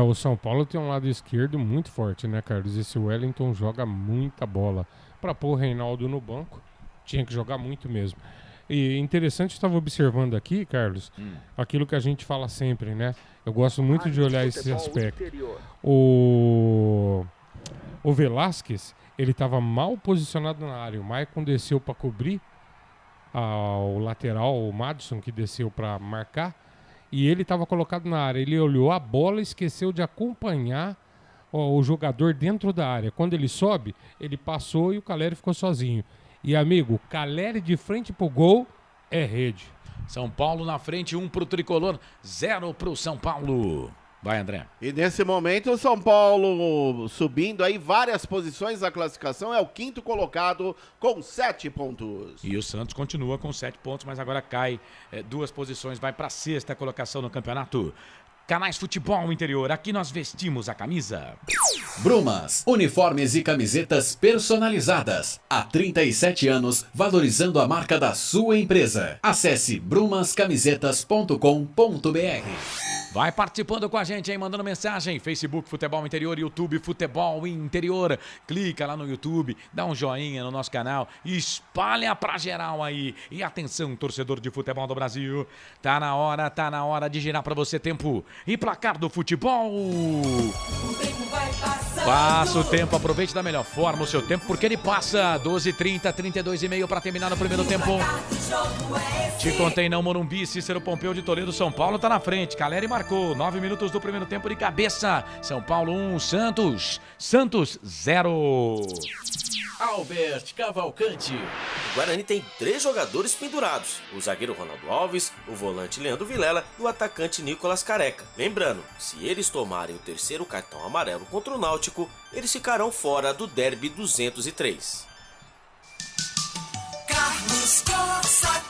O São Paulo tem um lado esquerdo muito forte, né, Carlos? Esse Wellington joga muita bola. Pra pôr o Reinaldo no banco, tinha que jogar muito mesmo. E interessante, eu estava observando aqui, Carlos, aquilo que a gente fala sempre, né? Eu gosto muito de olhar esse aspecto. O Velasquez, ele estava mal posicionado na área. O Maicon desceu para cobrir o lateral, o Madison, que desceu para marcar. E ele estava colocado na área. Ele olhou a bola e esqueceu de acompanhar o jogador dentro da área. Quando ele sobe, ele passou e o Caleri ficou sozinho. E, amigo, Caleri de frente pro gol é rede. São Paulo na frente, 1 pro tricolor, 0 pro São Paulo. Vai, André. E nesse momento o São Paulo subindo aí várias posições da classificação, é o 5º colocado com 7 pontos. E o Santos continua com 7 pontos, mas agora cai 2 posições, vai para a 6ª colocação no campeonato. Canais Futebol Interior, aqui nós vestimos a camisa. Brumas, uniformes e camisetas personalizadas. Há 37 anos, valorizando a marca da sua empresa. Acesse brumascamisetas.com.br. Vai participando com a gente, hein? Mandando mensagem. Facebook Futebol Interior, YouTube Futebol Interior. Clica lá no YouTube, dá um joinha no nosso canal, espalha pra geral aí. E atenção, torcedor de futebol do Brasil. Tá na hora de girar pra você tempo. E placar do futebol. O tempo vai Passa o tempo, aproveite da melhor forma o seu tempo, porque ele passa 12h30, 32,5 para terminar no primeiro tempo. Te contei não, Morumbi, Cícero Pompeu de Toledo, São Paulo tá na frente. Caleri marcou, 9 minutos do primeiro tempo de cabeça. São Paulo 1, Santos 0. Albert Cavalcante. O Guarani tem 3 jogadores pendurados: o zagueiro Ronaldo Alves, o volante Leandro Vilela e o atacante Nicolas Careca. Lembrando, se eles tomarem o terceiro cartão amarelo contra o Náutico, eles ficarão fora do Derby 203.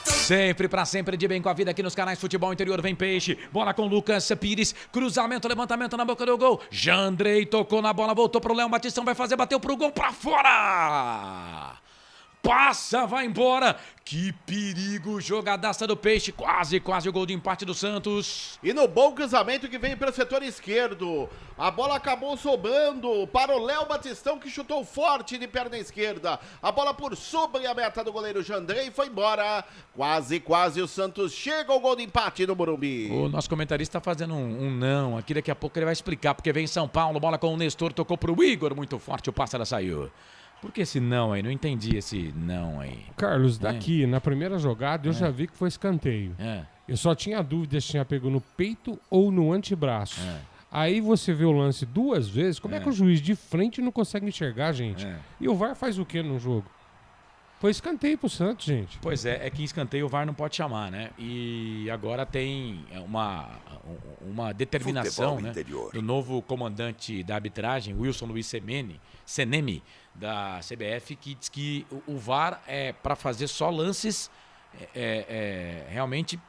Sempre pra sempre de bem com a vida aqui nos canais Futebol Interior. Vem Peixe, bola com Lucas Pires, cruzamento, levantamento na boca do gol. Jandrei tocou na bola, voltou pro Léo Batistão, vai fazer, bateu pro gol, pra fora! Passa, vai embora. Que perigo, jogadaça do Peixe. Quase o gol de empate do Santos. E no bom cruzamento que vem para o setor esquerdo. A bola acabou sobrando para o Léo Batistão, que chutou forte de perna esquerda. A bola por sobre a meta do goleiro Jandrei foi embora. Quase o Santos chega ao gol de empate no Morumbi. O nosso comentarista tá fazendo um não aqui. Daqui a pouco ele vai explicar, porque vem São Paulo. Bola com o Nestor, tocou pro Igor. Muito forte, o pássaro saiu. Por que esse não aí? Não entendi esse não aí. Carlos, daqui, na primeira jogada, eu já vi que foi escanteio. Eu só tinha dúvida se tinha pego no peito ou no antebraço. Aí você vê o lance 2 vezes, como é que o juiz de frente não consegue enxergar, gente? E o VAR faz o que no jogo? Foi escanteio pro Santos, gente. Pois é que escanteio o VAR não pode chamar, né? E agora tem uma determinação, né, do novo comandante da arbitragem, Wilson Luiz Seneme, da CBF, que diz que o VAR é para fazer só lances realmente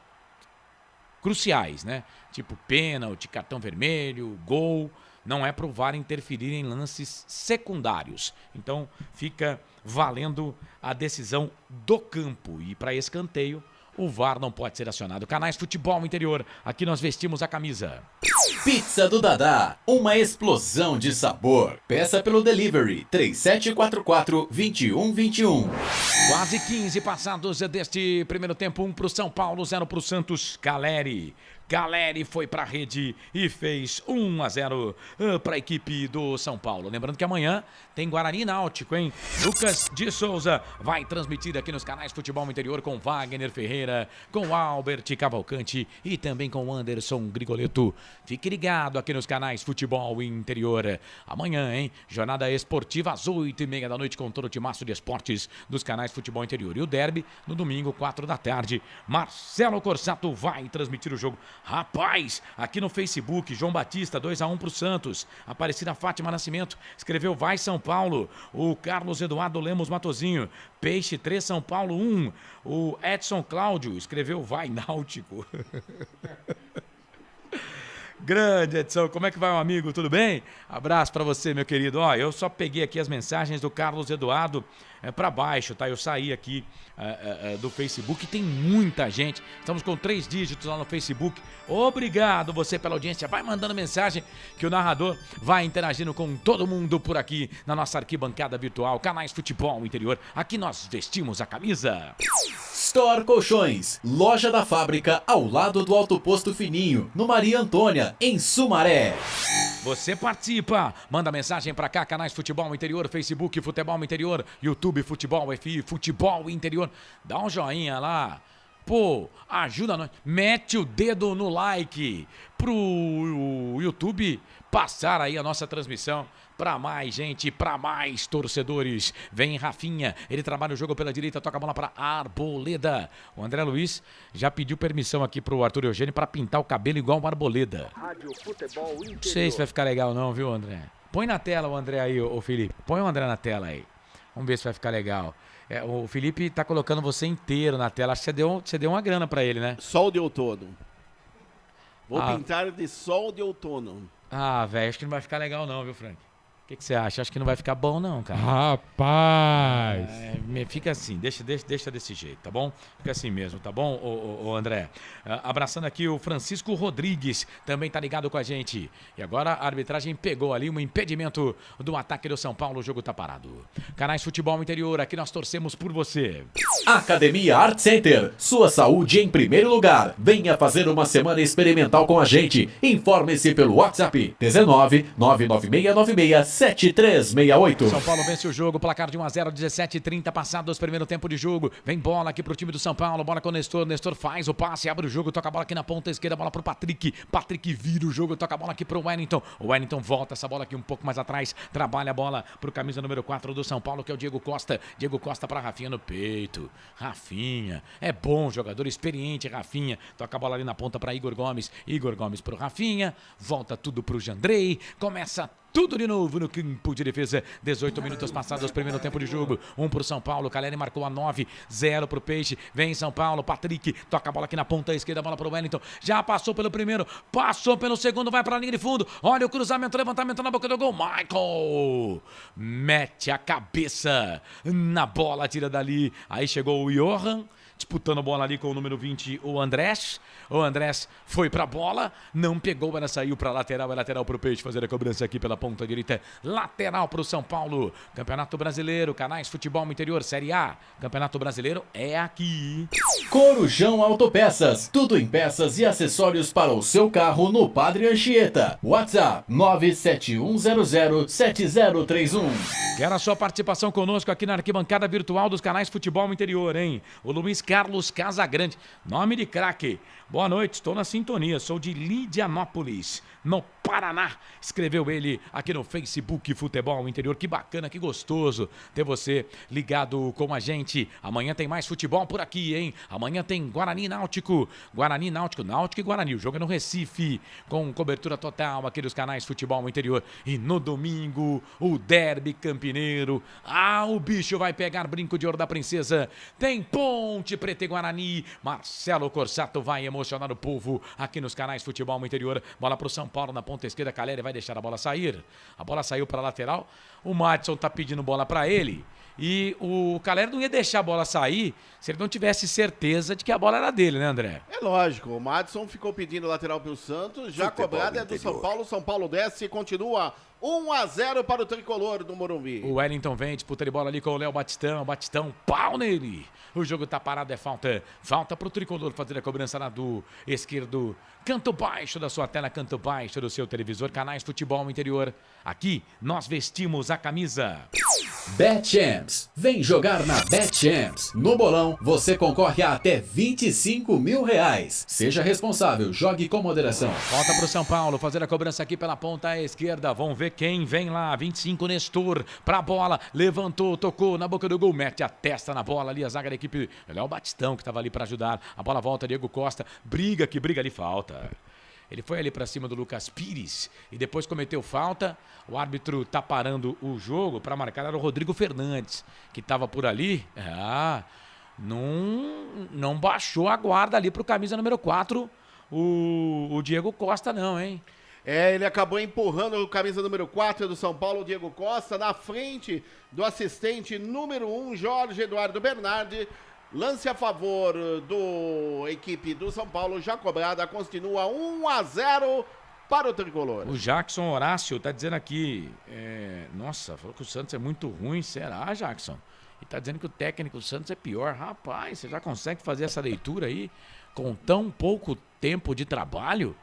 cruciais, né? Tipo pênalti, cartão vermelho, gol. Não é para o VAR interferir em lances secundários. Então fica valendo a decisão do campo. E para escanteio, o VAR não pode ser acionado. Canais Futebol Interior, aqui nós vestimos a camisa. Pizza do Dadá, uma explosão de sabor. Peça pelo delivery 3744-2121. Quase 15 passados deste primeiro tempo, 1 para o São Paulo, 0 para o Santos. Caleri foi para a rede e fez 1-0 para a equipe do São Paulo. Lembrando que amanhã tem Guarani e Náutico, hein? Lucas de Souza vai transmitir aqui nos canais Futebol Interior com Wagner Ferreira, com Albert Cavalcante e também com Anderson Grigoleto. Fique ligado aqui nos canais Futebol Interior. Amanhã, hein? Jornada esportiva às 8h30 da noite com todo o timaço de esportes dos canais Futebol Interior. E o derby no domingo, 4 da tarde. Marcelo Corsato vai transmitir o jogo. Rapaz, aqui no Facebook, João Batista, 2-1 pro Santos. Aparecida Fátima Nascimento, escreveu vai São Paulo. O Carlos Eduardo Lemos Matozinho, Peixe 3, São Paulo 1. O Edson Cláudio escreveu vai Náutico. Grande, Edson, como é que vai, meu amigo? Tudo bem? Abraço pra você, meu querido. Ó, eu só peguei aqui as mensagens do Carlos Eduardo pra baixo, tá? Eu saí aqui do Facebook, tem muita gente. Estamos com 3 dígitos lá no Facebook. Obrigado você pela audiência. Vai mandando mensagem que o narrador vai interagindo com todo mundo por aqui na nossa arquibancada virtual. Canais Futebol Interior. Aqui nós vestimos a camisa. Store Colchões, loja da fábrica ao lado do Alto Posto Fininho, no Maria Antônia, em Sumaré. Você participa, manda mensagem pra cá, canais Futebol Interior, Facebook Futebol Interior, YouTube Futebol FI, Futebol Interior. Dá um joinha lá. Pô, ajuda nós. Mete o dedo no like pro YouTube passar aí a nossa transmissão para mais gente, para mais torcedores. Vem Rafinha, ele trabalha o jogo pela direita, toca a bola para Arboleda. O André Luiz já pediu permissão aqui pro Arthur Eugênio para pintar o cabelo igual o Arboleda. Rádio Futebol Interior. Não sei se vai ficar legal não, viu, André? Põe na tela o André aí, ô Felipe. Põe o André na tela aí. Vamos ver se vai ficar legal. O Felipe tá colocando você inteiro na tela. Acho que você deu uma grana para ele, né? Sol de outono. Vou pintar de sol de outono. Ah, velho, acho que não vai ficar legal não, viu, Frank? O que você acha? Acho que não vai ficar bom, não, cara. Rapaz! Fica assim, deixa desse jeito, tá bom? Fica assim mesmo, tá bom, ô André? Abraçando aqui o Francisco Rodrigues, também tá ligado com a gente. E agora a arbitragem pegou ali um impedimento do ataque do São Paulo, o jogo tá parado. Canais Futebol Interior, aqui nós torcemos por você. Academia Art Center, sua saúde em primeiro lugar. Venha fazer uma semana experimental com a gente. Informe-se pelo WhatsApp 19 99696 7368. São Paulo vence o jogo, placar de 1-0, 17h30 passados, primeiro tempo de jogo. Vem bola aqui pro time do São Paulo, bola com o Nestor. Nestor faz o passe, abre o jogo, toca a bola aqui na ponta esquerda, bola pro Patrick. Patrick vira o jogo, toca a bola aqui pro Wellington. O Wellington volta essa bola aqui um pouco mais atrás, trabalha a bola pro camisa número 4 do São Paulo, que é o Diego Costa. Diego Costa pra Rafinha no peito. Rafinha, é bom jogador, experiente, Rafinha. Toca a bola ali na ponta pra Igor Gomes. Igor Gomes pro Rafinha, volta tudo pro Jandrei. Começa tudo de novo no campo de defesa. 18 minutos passados, primeiro tempo de jogo. 1 pro São Paulo, Caleri marcou a 9, 0 pro Peixe. Vem São Paulo, Patrick, toca a bola aqui na ponta esquerda, bola pro Wellington. Já passou pelo primeiro, passou pelo segundo, vai pra linha de fundo. Olha o cruzamento, levantamento na boca do gol. Michael mete a cabeça na bola, tira dali. Aí chegou o Johan, disputando a bola ali com o número 20, o Andrés. O Andrés foi pra bola, não pegou, ela saiu pra lateral. É lateral pro Peixe fazer a cobrança aqui pela ponta direita. Lateral pro São Paulo. Campeonato Brasileiro, Canais Futebol Interior, Série A. Campeonato Brasileiro é aqui. Corujão Autopeças, tudo em peças e acessórios para o seu carro no Padre Anchieta. WhatsApp 971007031. Quero a sua participação conosco aqui na arquibancada virtual dos Canais Futebol Interior, hein? O Luiz Carlos Casagrande, nome de craque. Boa noite, estou na sintonia, sou de Lidianópolis, no Paraná. Escreveu ele aqui no Facebook Futebol Interior. Que bacana, que gostoso ter você ligado com a gente. Amanhã tem mais futebol por aqui, hein? Amanhã tem Guarani Náutico. Guarani Náutico, Náutico e Guarani. O jogo é no Recife, com cobertura total aqui dos Canais Futebol Interior. E no domingo, o Derby Campineiro. O bicho vai pegar brinco de ouro da princesa. Tem Ponte Preta e Guarani. Marcelo Corsato vai emocionar o povo aqui nos Canais Futebol Interior. Bola pro São Paulo na ponta esquerda. Caleri vai deixar a bola sair. A bola saiu para lateral. O Madison tá pedindo bola para ele. E o Caleri não ia deixar a bola sair se ele não tivesse certeza de que a bola era dele, né, André? É lógico, o Madison ficou pedindo lateral pro Santos, já cobrada é do São Paulo. São Paulo desce e continua 1-0 para o tricolor do Morumbi. O Wellington vem, disputa de bola ali com o Léo Batistão. Batistão, pau nele. O jogo tá parado, é falta. Falta pro tricolor fazer a cobrança lá do esquerdo. Canto baixo da sua tela, canto baixo do seu televisor. Canais Futebol Interior. Aqui nós vestimos a camisa. BetChamps, vem jogar na BetChamps. No bolão, você concorre a até R$25 mil. Seja responsável, jogue com moderação. Volta pro São Paulo, fazer a cobrança aqui pela ponta esquerda. Vamos ver quem vem lá. 25, Nestor, pra bola. Levantou, tocou na boca do gol. Mete a testa na bola ali, a zaga da equipe. É o Batistão que tava ali pra ajudar. A bola volta, Diego Costa. Briga ali, falta. Ele foi ali pra cima do Lucas Pires e depois cometeu falta. O árbitro tá parando o jogo pra marcar. Era o Rodrigo Fernandes, que tava por ali. Não baixou a guarda ali pro camisa número 4, o Diego Costa não, hein? Ele acabou empurrando o camisa número 4 do São Paulo, o Diego Costa, na frente do assistente número 1, Jorge Eduardo Bernardi. Lance a favor do equipe do São Paulo, já cobrada, continua 1-0 para o tricolor. O Jackson Horácio tá dizendo aqui, nossa, falou que o Santos é muito ruim, será, Jackson? E tá dizendo que o técnico do Santos é pior. Rapaz, você já consegue fazer essa leitura aí com tão pouco tempo de trabalho?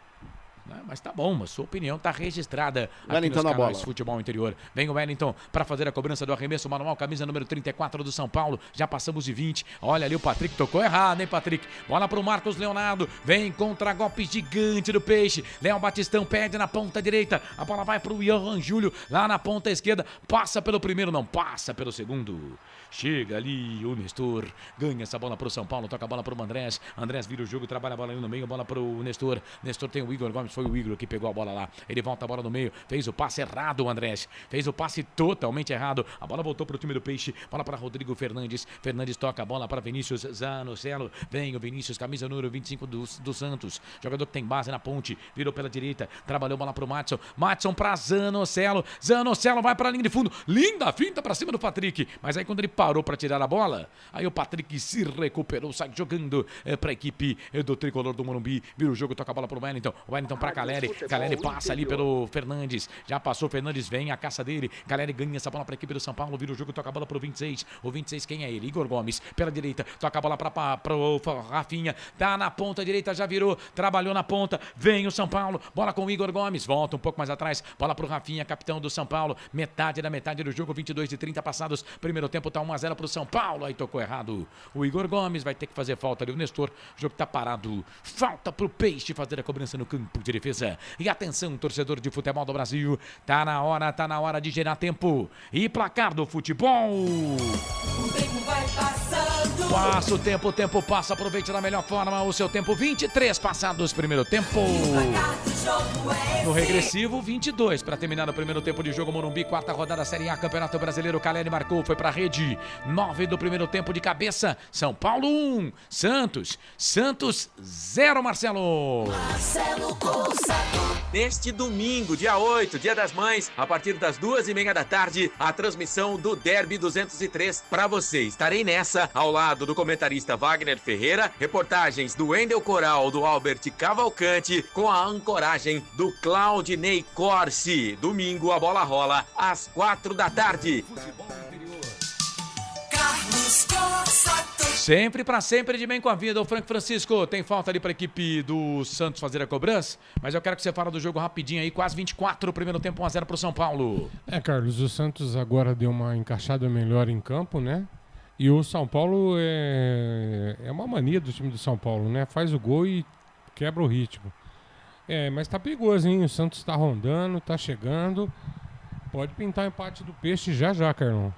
Mas tá bom, a sua opinião tá registrada aqui nos Canais Futebol Interior. Vem o Wellington para fazer a cobrança do arremesso manual, camisa número 34 do São Paulo. Já passamos de 20. Olha ali o Patrick, tocou errado, hein, Patrick? Bola pro Marcos Leonardo. Vem contra-golpe gigante do Peixe. Léo Batistão pede na ponta direita. A bola vai pro Johan Júlio lá na ponta esquerda. Passa pelo primeiro, não passa pelo segundo. Chega ali o Nestor, ganha essa bola pro São Paulo, toca a bola pro Andrés. Andrés vira o jogo, trabalha a bola ali no meio, bola pro Nestor. Nestor tem o Igor Gomes, foi o Igor que pegou a bola lá. Ele volta a bola no meio, fez o passe errado, o Andrés. Fez o passe totalmente errado. A bola voltou pro time do Peixe. Bola para Rodrigo Fernandes. Fernandes toca a bola para Vinícius Zanocelo. Vem o Vinícius, camisa número 25 do Santos. Jogador que tem base na ponte. Virou pela direita. Trabalhou bola pro Madson. Madson pra Zanocelo. Zanocelo vai pra linha de fundo. Linda finta pra cima do Patrick. Mas aí quando ele parou pra tirar a bola, aí o Patrick se recuperou, sai jogando pra equipe do tricolor do Morumbi. Vira o jogo, toca a bola pro Wellington. Wellington pra Caleri. Caleri passa ali pelo Fernandes. Já passou, Fernandes vem a caça dele. Caleri ganha essa bola pra equipe do São Paulo. Vira o jogo, toca a bola pro 26. O 26 quem é ele? Igor Gomes pela direita. Toca a bola pro Rafinha. Tá na ponta direita, já virou. Trabalhou na ponta. Vem o São Paulo. Bola com o Igor Gomes. Volta um pouco mais atrás. Bola pro Rafinha, capitão do São Paulo. Metade da metade do jogo. 22 e 30 passados. Primeiro tempo tá 1-0 pro São Paulo. Aí tocou errado. O Igor Gomes vai ter que fazer falta ali. O Nestor. O jogo tá parado. Falta pro Peixe fazer a cobrança no campo de defesa. E atenção, torcedor de futebol do Brasil. Tá na hora de gerar tempo. E placar do futebol. O tempo vai passando. Passa o tempo passa. Aproveite da melhor forma o seu tempo. 23 passados primeiro tempo. No regressivo, 22 para terminar o primeiro tempo de jogo. Morumbi, quarta rodada Série A, Campeonato Brasileiro. Caleri marcou, foi pra rede. 9 do primeiro tempo de cabeça. São Paulo 1, Santos 0, Marcelo. Neste domingo, dia 8, dia das mães, a partir das 2:30 da tarde, a transmissão do Derby 203 para você. Estarei nessa, ao lado do comentarista Wagner Ferreira, reportagens do Wendel Coral, do Albert Cavalcante, com a ancoragem do Claudinei Corsi. Domingo, a bola rola às 4 da tarde. Sempre pra sempre de bem com a vida. O Franco Francisco, tem falta ali pra equipe do Santos fazer a cobrança, mas eu quero que você fale do jogo rapidinho aí, quase 24, primeiro tempo 1-0 pro São Paulo. Carlos, o Santos agora deu uma encaixada melhor em campo, né? E o São Paulo é uma mania do time do São Paulo, né? Faz o gol e quebra o ritmo. Mas tá perigoso, hein? O Santos tá rondando, tá chegando. Pode pintar o empate do Peixe já, Carlão.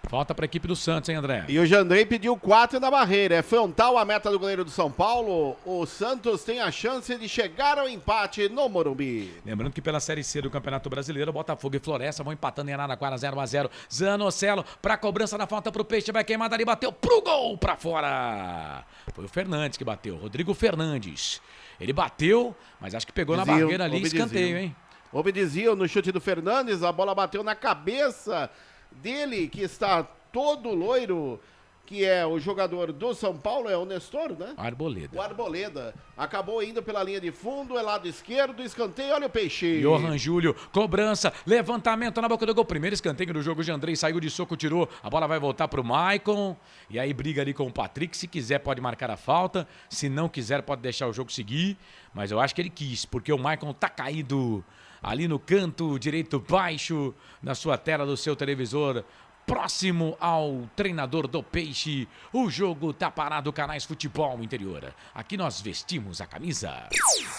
Falta para a equipe do Santos, hein, André? E o Jandrei pediu 4 na barreira. É frontal a meta do goleiro do São Paulo. O Santos tem a chance de chegar ao empate no Morumbi. Lembrando que pela Série C do Campeonato Brasileiro, Botafogo e Floresta vão empatando em Araraquara 0-0. Zanocelo para cobrança na falta pro Peixe. Vai queimar dali, bateu pro gol para fora. Foi o Fernandes que bateu. Rodrigo Fernandes. Ele bateu, mas acho que pegou na barreira ali, escanteio, hein? Obediziam no chute do Fernandes. A bola bateu na cabeça dele, que está todo loiro, que é o jogador do São Paulo, é o Nestor, né? Arboleda. O Arboleda. Acabou indo pela linha de fundo, é lado esquerdo, escanteio, olha o Peixe. Johan Júlio, cobrança, levantamento na boca do gol. Primeiro escanteio do jogo, o Jandrei saiu de soco, tirou. A bola vai voltar pro Maicon. E aí briga ali com o Patrick. Se quiser pode marcar a falta. Se não quiser pode deixar o jogo seguir. Mas eu acho que ele quis, porque o Maicon tá caído ali no canto direito baixo na sua tela do seu televisor, próximo ao treinador do Peixe. O jogo tá parado, Canais Futebol Interior. Aqui nós vestimos a camisa.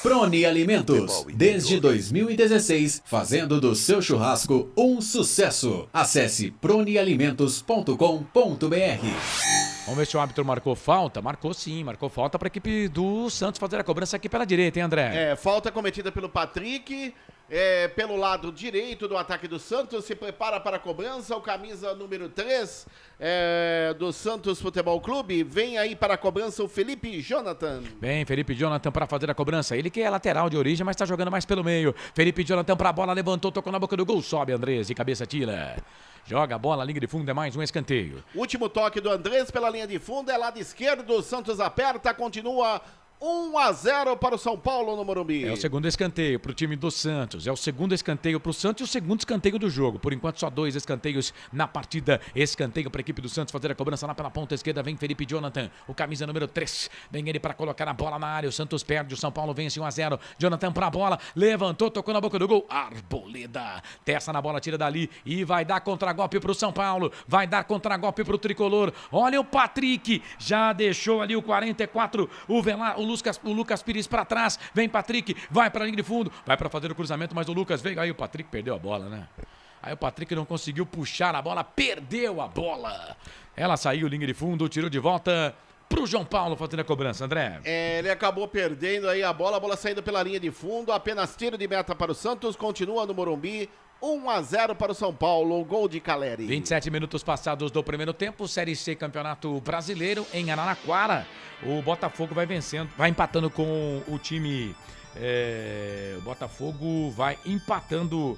Proni Alimentos, desde 2016, fazendo do seu churrasco um sucesso. Acesse pronialimentos.com.br. Vamos ver se o árbitro marcou falta. Marcou sim, marcou falta para a equipe do Santos fazer a cobrança aqui pela direita, hein, André? Falta cometida pelo Patrick. Pelo lado direito do ataque do Santos, se prepara para a cobrança, o camisa número 3 do Santos Futebol Clube, vem aí para a cobrança o Felipe Jonathan. Vem, Felipe Jonathan para fazer a cobrança, ele que é lateral de origem, mas está jogando mais pelo meio. Felipe Jonathan para a bola, levantou, tocou na boca do gol, sobe Andrés, de cabeça tira. Joga a bola, linha de fundo, é mais um escanteio. Último toque do Andrés pela linha de fundo, é lado esquerdo, o Santos aperta, continua 1-0 para o São Paulo no Morumbi. É o segundo escanteio para o time do Santos. É o segundo escanteio para o Santos e o segundo escanteio do jogo. Por enquanto, só 2 escanteios na partida. Escanteio para a equipe do Santos fazer a cobrança lá pela ponta esquerda. Vem Felipe Jonathan, o camisa número 3. Vem ele para colocar a bola na área. O Santos perde, o São Paulo vence 1-0. Jonathan para a bola, levantou, tocou na boca do gol. Arboleda, testa na bola, tira dali e vai dar contragolpe para o São Paulo. Vai dar contragolpe para o Tricolor. Olha o Patrick, já deixou ali o 44, o Lucas Pires para trás, vem Patrick, vai para a linha de fundo, vai para fazer o cruzamento, mas o Lucas veio, aí o Patrick perdeu a bola, né? Aí o Patrick não conseguiu puxar a bola, perdeu a bola. Ela saiu, linha de fundo, tirou de volta pro João Paulo fazendo a cobrança, André. Ele acabou perdendo aí a bola saindo pela linha de fundo, apenas tiro de meta para o Santos, continua no Morumbi. 1-0 para o São Paulo, gol de Caleri. 27 minutos passados do primeiro tempo, Série C Campeonato Brasileiro em Araraquara. O Botafogo vai vencendo, vai empatando com o time. O Botafogo vai empatando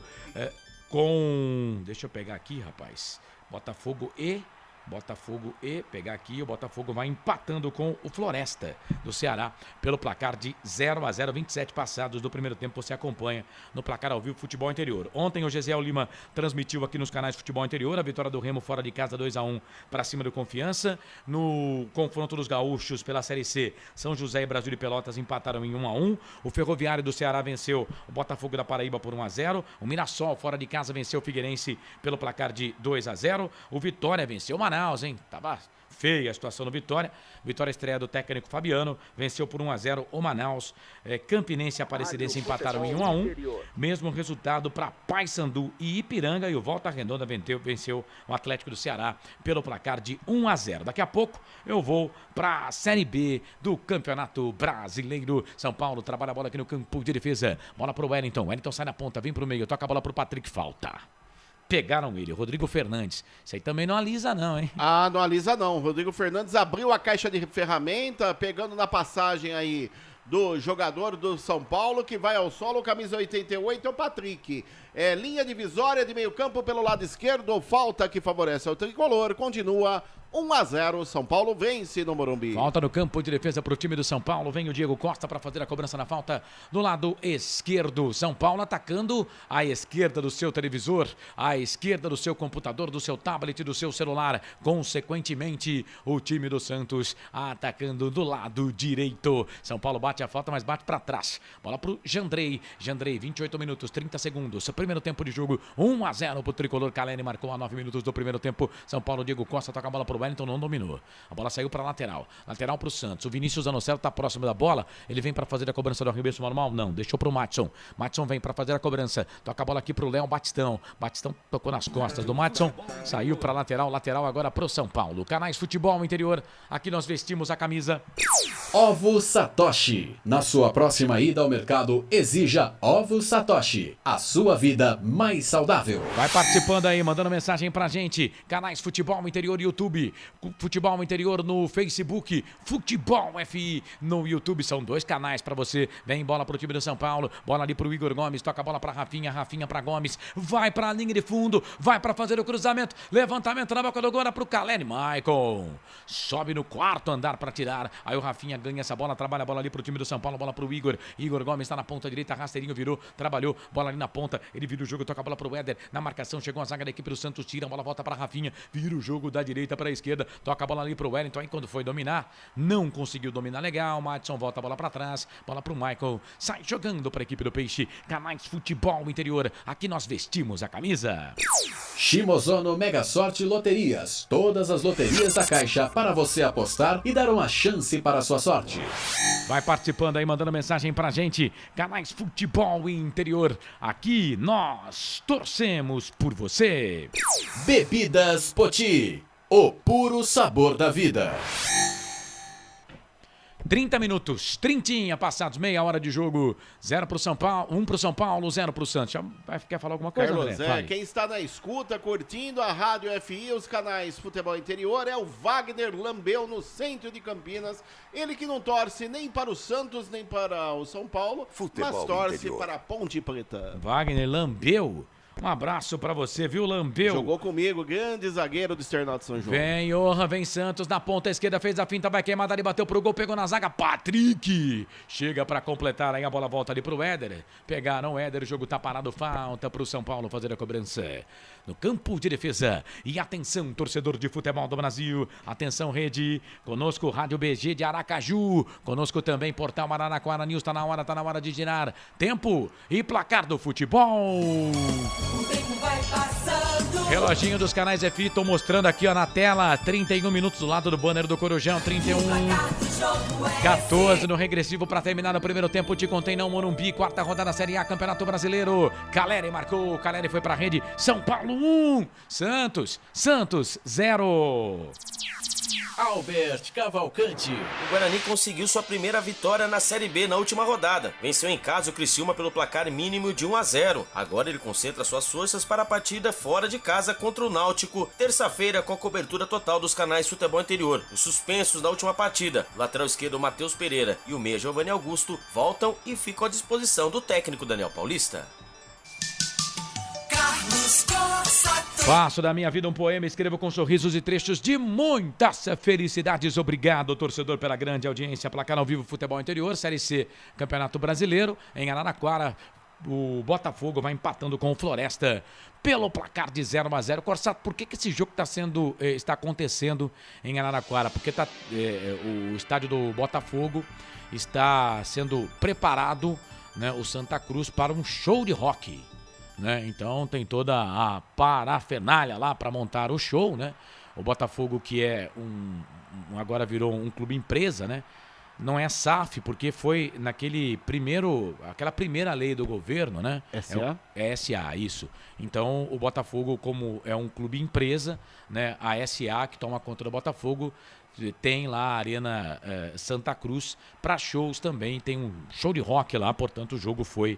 com. Deixa eu pegar aqui, rapaz. Botafogo e, pegar aqui, o Botafogo vai empatando com o Floresta do Ceará pelo placar de 0-0, 27 passados do primeiro tempo, você acompanha no placar ao vivo Futebol Interior. Ontem o Gesiel Lima transmitiu aqui nos canais Futebol Interior a vitória do Remo fora de casa 2-1 para cima do Confiança. No confronto dos gaúchos pela Série C, São José e Brasil de Pelotas empataram em 1-1. O Ferroviário do Ceará venceu o Botafogo da Paraíba por 1-0. O Mirassol fora de casa venceu o Figueirense pelo placar de 2-0. O Vitória venceu o Manaus, hein? Tava feia a situação no Vitória. Vitória estreia do técnico Fabiano, venceu por 1-0 o Manaus. Campinense e Aparecidense empataram em 1-1. Mesmo resultado para Paysandu e Ipiranga, e o Volta Redonda venceu o Atlético do Ceará pelo placar de 1-0. Daqui a pouco eu vou para a Série B do Campeonato Brasileiro. São Paulo trabalha a bola aqui no campo de defesa. Bola para o Wellington. Wellington sai na ponta, vem para o meio, toca a bola para o Patrick, falta. Pegaram ele, Rodrigo Fernandes. Isso aí também não alisa não, hein? Não alisa não. Rodrigo Fernandes abriu a caixa de ferramenta, pegando na passagem aí do jogador do São Paulo, que vai ao solo, camisa 88, é o Patrick. Linha divisória de meio campo pelo lado esquerdo, falta que favorece o tricolor, continua 1-0, São Paulo vence no Morumbi. Falta no campo de defesa para o time do São Paulo, vem o Diego Costa para fazer a cobrança na falta do lado esquerdo. São Paulo atacando à esquerda do seu televisor, à esquerda do seu computador, do seu tablet, do seu celular. Consequentemente, o time do Santos atacando do lado direito. São Paulo bate a falta, mas bate para trás. Bola para o Jandrei. Jandrei, 28 minutos, 30 segundos. Primeiro tempo de jogo, 1-0 para o tricolor. Caleri marcou a 9 minutos do primeiro tempo. São Paulo, Diego Costa toca a bola para o Wellington, não dominou. A bola saiu para lateral. Lateral para o Santos. O Vinícius Anocelo está próximo da bola. Ele vem para fazer a cobrança do arremesso normal? Não. Deixou para o Matson. Matson vem para fazer a cobrança. Toca a bola aqui para o Léo Batistão. Batistão tocou nas costas do Matson. Saiu para lateral. Lateral agora para o São Paulo. Canais Futebol Interior. Aqui nós vestimos a camisa. Ovos Satoshi. Na sua próxima ida ao mercado, exija Ovos Satoshi. A sua vida mais saudável. Vai participando aí, mandando mensagem pra gente. Canais Futebol Interior YouTube. Futebol Interior no Facebook. Futebol FI no YouTube. São dois canais pra você. Vem bola pro time do São Paulo. Bola ali pro Igor Gomes. Toca a bola pra Rafinha. Rafinha pra Gomes. Vai pra linha de fundo. Vai pra fazer o cruzamento. Levantamento na boca do gol pro Caleri. Maicon. Sobe no quarto andar pra tirar. Aí o Rafinha ganha essa bola. Trabalha a bola ali pro time do São Paulo. Bola pro Igor. Igor Gomes tá na ponta direita. Rasteirinho virou. Trabalhou. Bola ali na ponta. Ele vira o jogo. Toca a bola pro Éder. Na marcação chegou a zaga da equipe do Santos. Tira a bola. Volta pra Rafinha. Vira o jogo da direita pra esquerda. Toca a bola ali pro Wellington. Aí quando foi dominar, não conseguiu dominar legal. Madison volta a bola pra trás. Bola pro Michael. Sai jogando pra equipe do Peixe. Canais Futebol Interior. Aqui nós vestimos a camisa. Shimozono Mega Sorte Loterias. Todas as loterias da Caixa para você apostar e dar uma chance para a sua sorte. Vai participando aí, mandando mensagem pra gente. Canais Futebol Interior. Aqui nós torcemos por você. Bebidas Poti. O puro sabor da vida. 30 minutos, trintinha passados, meia hora de jogo. 0 pro São Paulo, 1 pro São Paulo, 0 pro Santos. Quer falar alguma coisa, Carlos, André? quem está na escuta, curtindo a Rádio FI, os canais Futebol Interior, é o Wagner Lambeu, no centro de Campinas. Ele que não torce nem para o Santos, nem para o São Paulo, mas torce interior para a Ponte Preta. Wagner Lambeu. Um abraço pra você, viu, Lambeu? Jogou comigo, grande zagueiro do External de São João. Vem Santos na ponta esquerda, fez a finta, vai queimada ali, bateu pro gol, pegou na zaga, Patrick! Chega pra completar, aí a bola volta ali pro Éder. Pegaram o Éder, o jogo tá parado, falta pro São Paulo fazer a cobrança. No campo de defesa. E atenção, torcedor de futebol do Brasil. Atenção, rede. Conosco, Rádio BG de Aracaju. Conosco também, Portal Araraquara News. Tá na hora de girar. Tempo e placar do futebol. O tempo vai passando. Reloginho dos canais FI, tô mostrando aqui ó, na tela, 31 minutos do lado do banner do Corujão, 31-14 no regressivo para terminar o primeiro tempo. Te contém não Morumbi, quarta rodada Série A, Campeonato Brasileiro. Caleri marcou, Caleri foi pra rede. São Paulo 1, Santos 0. Albert Cavalcante. O Guarani conseguiu sua primeira vitória na Série B na última rodada. Venceu em casa o Criciúma pelo placar mínimo de 1-0. Agora ele concentra suas forças para a partida fora de casa contra o Náutico, terça-feira, com a cobertura total dos canais Futebol Interior. Os suspensos da última partida, o lateral esquerdo Matheus Pereira e o meia Giovanni Augusto, voltam e ficam à disposição do técnico Daniel Paulista. Faço da minha vida um poema, escrevo com sorrisos e trechos de muitas felicidades. Obrigado, torcedor, pela grande audiência. Placar ao vivo Futebol Interior, Série C, Campeonato Brasileiro. Em Araraquara, o Botafogo vai empatando com o Floresta pelo placar de 0-0. Corsato, por que esse jogo está acontecendo em Araraquara? Porque o estádio do Botafogo está sendo preparado, né, o Santa Cruz, para um show de rock. Né? Então tem toda a parafernália lá para montar o show, né? O Botafogo, que é agora virou um clube empresa, né? Não é SAF, porque foi aquela primeira lei do governo, né? SA? É SA, isso. Então o Botafogo, como é um clube empresa, né? A SA, que toma conta do Botafogo, tem lá a Arena Santa Cruz para shows também. Tem um show de rock lá, portanto o jogo foi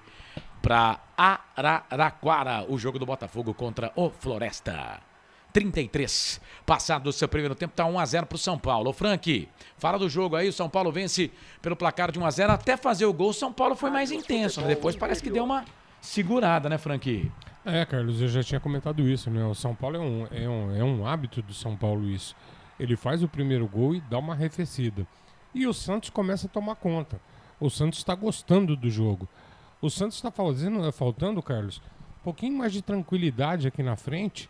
para Araraquara, o jogo do Botafogo contra o Floresta. 33, passado o seu primeiro tempo, tá 1-0 pro São Paulo. Ô Frank, fala do jogo aí, o São Paulo vence pelo placar de 1-0, até fazer o gol, o São Paulo foi mais intenso, né? Depois parece que deu uma segurada, né, Frank? Carlos, eu já tinha comentado isso, né? O São Paulo é um hábito do São Paulo isso. Ele faz o primeiro gol e dá uma arrefecida. E o Santos começa a tomar conta. O Santos está gostando do jogo. O Santos está faltando, Carlos, um pouquinho mais de tranquilidade aqui na frente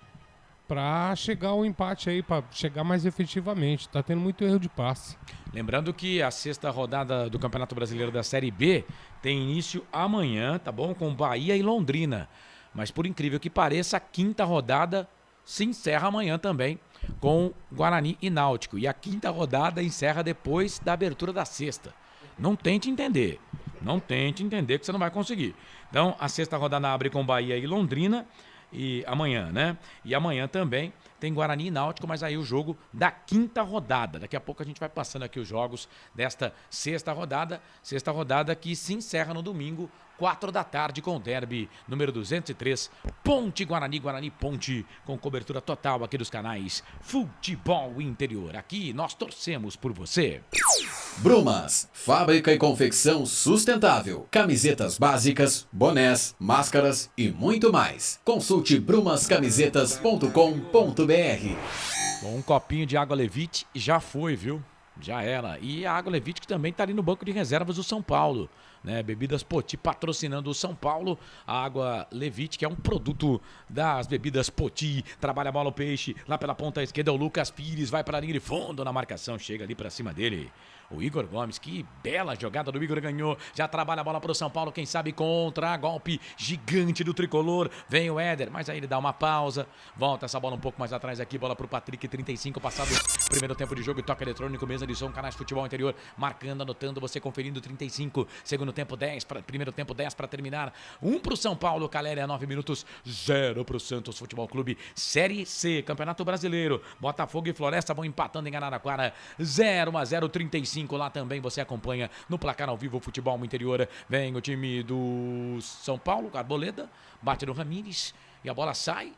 para chegar ao empate aí, para chegar mais efetivamente. Tá tendo muito erro de passe. Lembrando que a sexta rodada do Campeonato Brasileiro da Série B tem início amanhã, tá bom? Com Bahia e Londrina. Mas por incrível que pareça, a quinta rodada se encerra amanhã também com Guarani e Náutico. E a quinta rodada encerra depois da abertura da sexta. Não tente entender. Não tente entender que você não vai conseguir. Então, a sexta rodada abre com Bahia e Londrina e amanhã, né? E amanhã também tem Guarani e Náutico, mas aí o jogo da quinta rodada. Daqui a pouco a gente vai passando aqui os jogos desta sexta rodada que se encerra no domingo, 4 da tarde, com o derby número 203, Ponte Guarani, Guarani Ponte, com cobertura total aqui dos canais Futebol Interior. Aqui nós torcemos por você. Brumas, fábrica e confecção sustentável, camisetas básicas, bonés, máscaras e muito mais. Consulte brumascamisetas.com.br. Bom, um copinho de água Levite já foi, viu? Já era. E a água Levite que também está ali no banco de reservas do São Paulo, né? Bebidas Poti patrocinando o São Paulo. A água Levite, que é um produto das bebidas Poti. Trabalha a bola o peixe. Lá pela ponta esquerda o Lucas Pires. Vai para a linha de fundo na marcação. Chega ali para cima dele o Igor Gomes. Que bela jogada do Igor, ganhou. Já trabalha a bola para o São Paulo. Quem sabe contra golpe gigante do tricolor. Vem o Éder, mas aí ele dá uma pausa. Volta essa bola um pouco mais atrás aqui. Bola para o Patrick, 35, passado primeiro tempo de jogo. Toque eletrônico, mesa de som, canais Futebol Interior. Marcando, anotando, você conferindo. 35, segundo tempo 10, primeiro tempo 10 para terminar. 1 para o São Paulo, Caléria, 9 minutos, 0 para o Santos Futebol Clube. Série C, Campeonato Brasileiro. Botafogo e Floresta vão empatando em Araraquara. 0-0, 35. Lá também você acompanha no placar ao vivo Futebol Interior. Vem o time do São Paulo, Arboleda, bate no Ramires e a bola sai.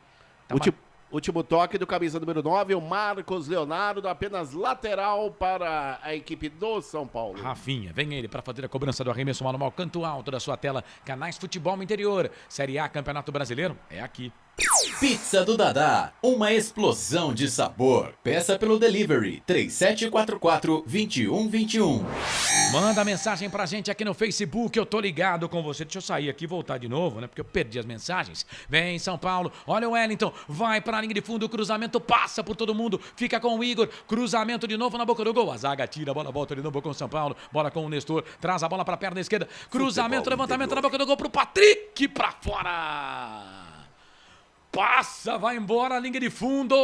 Último toque do camisa número 9, o Marcos Leonardo, apenas lateral para a equipe do São Paulo. Rafinha, vem ele para fazer a cobrança do arremesso manual, canto alto da sua tela, canais Futebol Interior, Série A, Campeonato Brasileiro, é aqui. Pizza do Dadá, uma explosão de sabor. Peça pelo delivery 3744-2121. Manda mensagem pra gente aqui no Facebook, eu tô ligado com você. Deixa eu sair aqui e voltar de novo, né? Porque eu perdi as mensagens. Vem São Paulo, olha o Wellington, vai pra linha de fundo, o cruzamento passa por todo mundo, fica com o Igor, cruzamento de novo na boca do gol. A zaga tira, a bola volta de novo com o São Paulo, bola com o Nestor, traz a bola pra perna esquerda, cruzamento, Futebol levantamento interior. Na boca do gol pro Patrick, pra fora. Passa, vai embora a linha de fundo.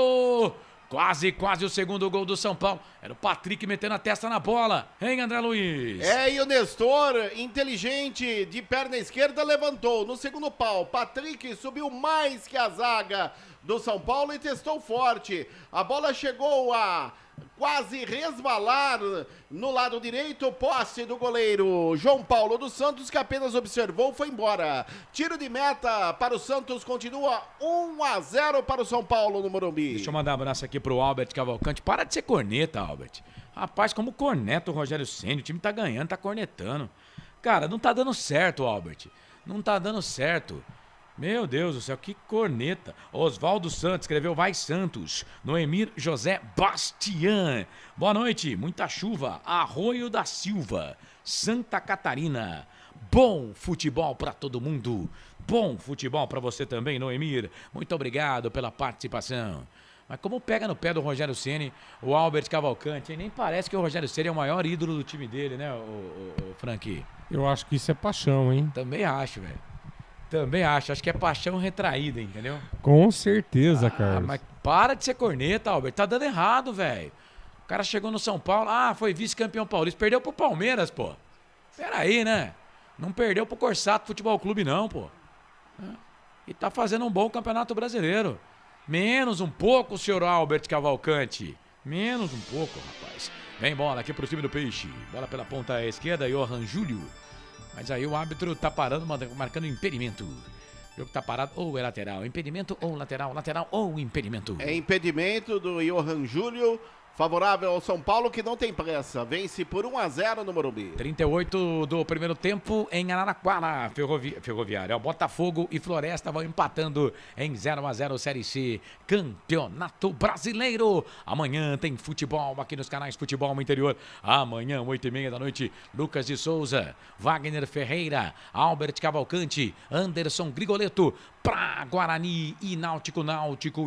Quase o segundo gol do São Paulo. Era o Patrick metendo a testa na bola, hein, André Luiz? E o Nestor, inteligente, de perna esquerda, levantou. No segundo pau, Patrick subiu mais que a zaga do São Paulo e testou forte. A bola chegou a quase resvalar no lado direito, posse do goleiro João Paulo dos Santos, que apenas observou, foi embora. Tiro de meta para o Santos, continua 1-0 para o São Paulo no Morumbi. Deixa eu mandar um abraço aqui pro Albert Cavalcante. Para de ser corneta, Albert. Rapaz, como corneta o Rogério Ceni, o time tá ganhando, tá cornetando. Cara, não tá dando certo, Albert. Não tá dando certo. Meu Deus do céu, que corneta. Oswaldo Santos escreveu Vai Santos. Noemir José Bastian. Boa noite, muita chuva. Arroio da Silva, Santa Catarina. Bom futebol pra todo mundo. Bom futebol pra você também, Noemir. Muito obrigado pela participação. Mas como pega no pé do Rogério Ceni, o Albert Cavalcante, hein? Nem parece que o Rogério Ceni é o maior ídolo do time dele, né, o Frank? Eu acho que isso é paixão, hein? Também acho, velho. Também acho que é paixão retraída, entendeu? Com certeza, Carlos. Mas para de ser corneta, Albert. Tá dando errado, velho. O cara chegou no São Paulo, foi vice-campeão paulista. Perdeu pro Palmeiras, pô. Pera aí, né? Não perdeu pro Corsato Futebol Clube, não, pô. E tá fazendo um bom campeonato brasileiro. Menos um pouco, senhor Albert Cavalcante. Menos um pouco, rapaz. Vem bola aqui pro time do Peixe. Bola pela ponta esquerda, Johan Júlio. Mas aí o árbitro tá parando, marcando impedimento. O jogo tá parado, ou é lateral. Impedimento ou lateral, lateral ou impedimento. É impedimento do Johan Júlio, favorável ao São Paulo, que não tem pressa. Vence por 1-0 no Morumbi. 38 do primeiro tempo em Araraquara, Ferroviária. O Botafogo e Floresta vão empatando em 0-0 Série C, Campeonato Brasileiro. Amanhã tem futebol aqui nos canais Futebol Interior. Amanhã, 8h30 da noite, Lucas de Souza, Wagner Ferreira, Albert Cavalcante, Anderson Grigoleto, pra Guarani e Náutico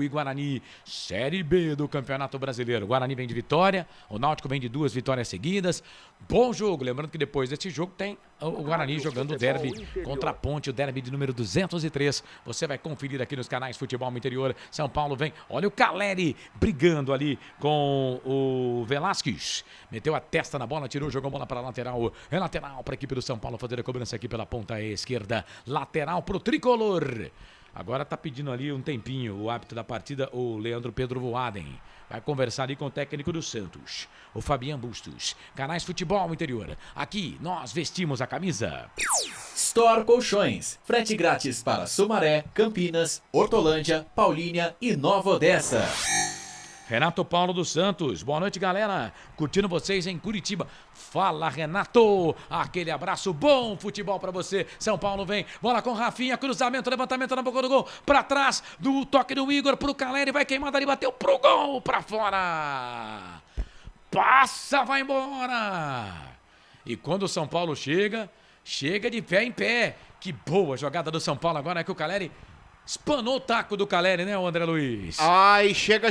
e Guarani. Série B do Campeonato Brasileiro. Guarani vem de vitória, o Náutico vem de 2 vitórias seguidas. Bom jogo, lembrando que depois desse jogo tem o Guarani jogando o derby contra a Ponte, o derby de número 203. Você vai conferir aqui nos canais Futebol Interior. São Paulo vem, olha o Caleri brigando ali com o Velasquez. Meteu a testa na bola, tirou, jogou a bola para a lateral. É lateral para a equipe do São Paulo fazer a cobrança aqui pela ponta esquerda. Lateral pro tricolor. Agora tá pedindo ali um tempinho o árbitro da partida, o Leandro Pedro Voaden. Vai conversar ali com o técnico do Santos, o Fabian Bustos. Canais Futebol Interior. Aqui nós vestimos a camisa. Store Colchões. Frete grátis para Sumaré, Campinas, Hortolândia, Paulínia e Nova Odessa. Renato Paulo dos Santos, boa noite, galera. Curtindo vocês em Curitiba. Fala, Renato. Aquele abraço, bom futebol pra você. São Paulo vem, bola com Rafinha, cruzamento, levantamento na boca do gol. Pra trás do toque do Igor pro Caleri, vai queimada ali, bateu pro gol, pra fora. Passa, vai embora. E quando o São Paulo chega de pé em pé. Que boa jogada do São Paulo agora, é que o Caleri espanou o taco do Caleri, né, André Luiz?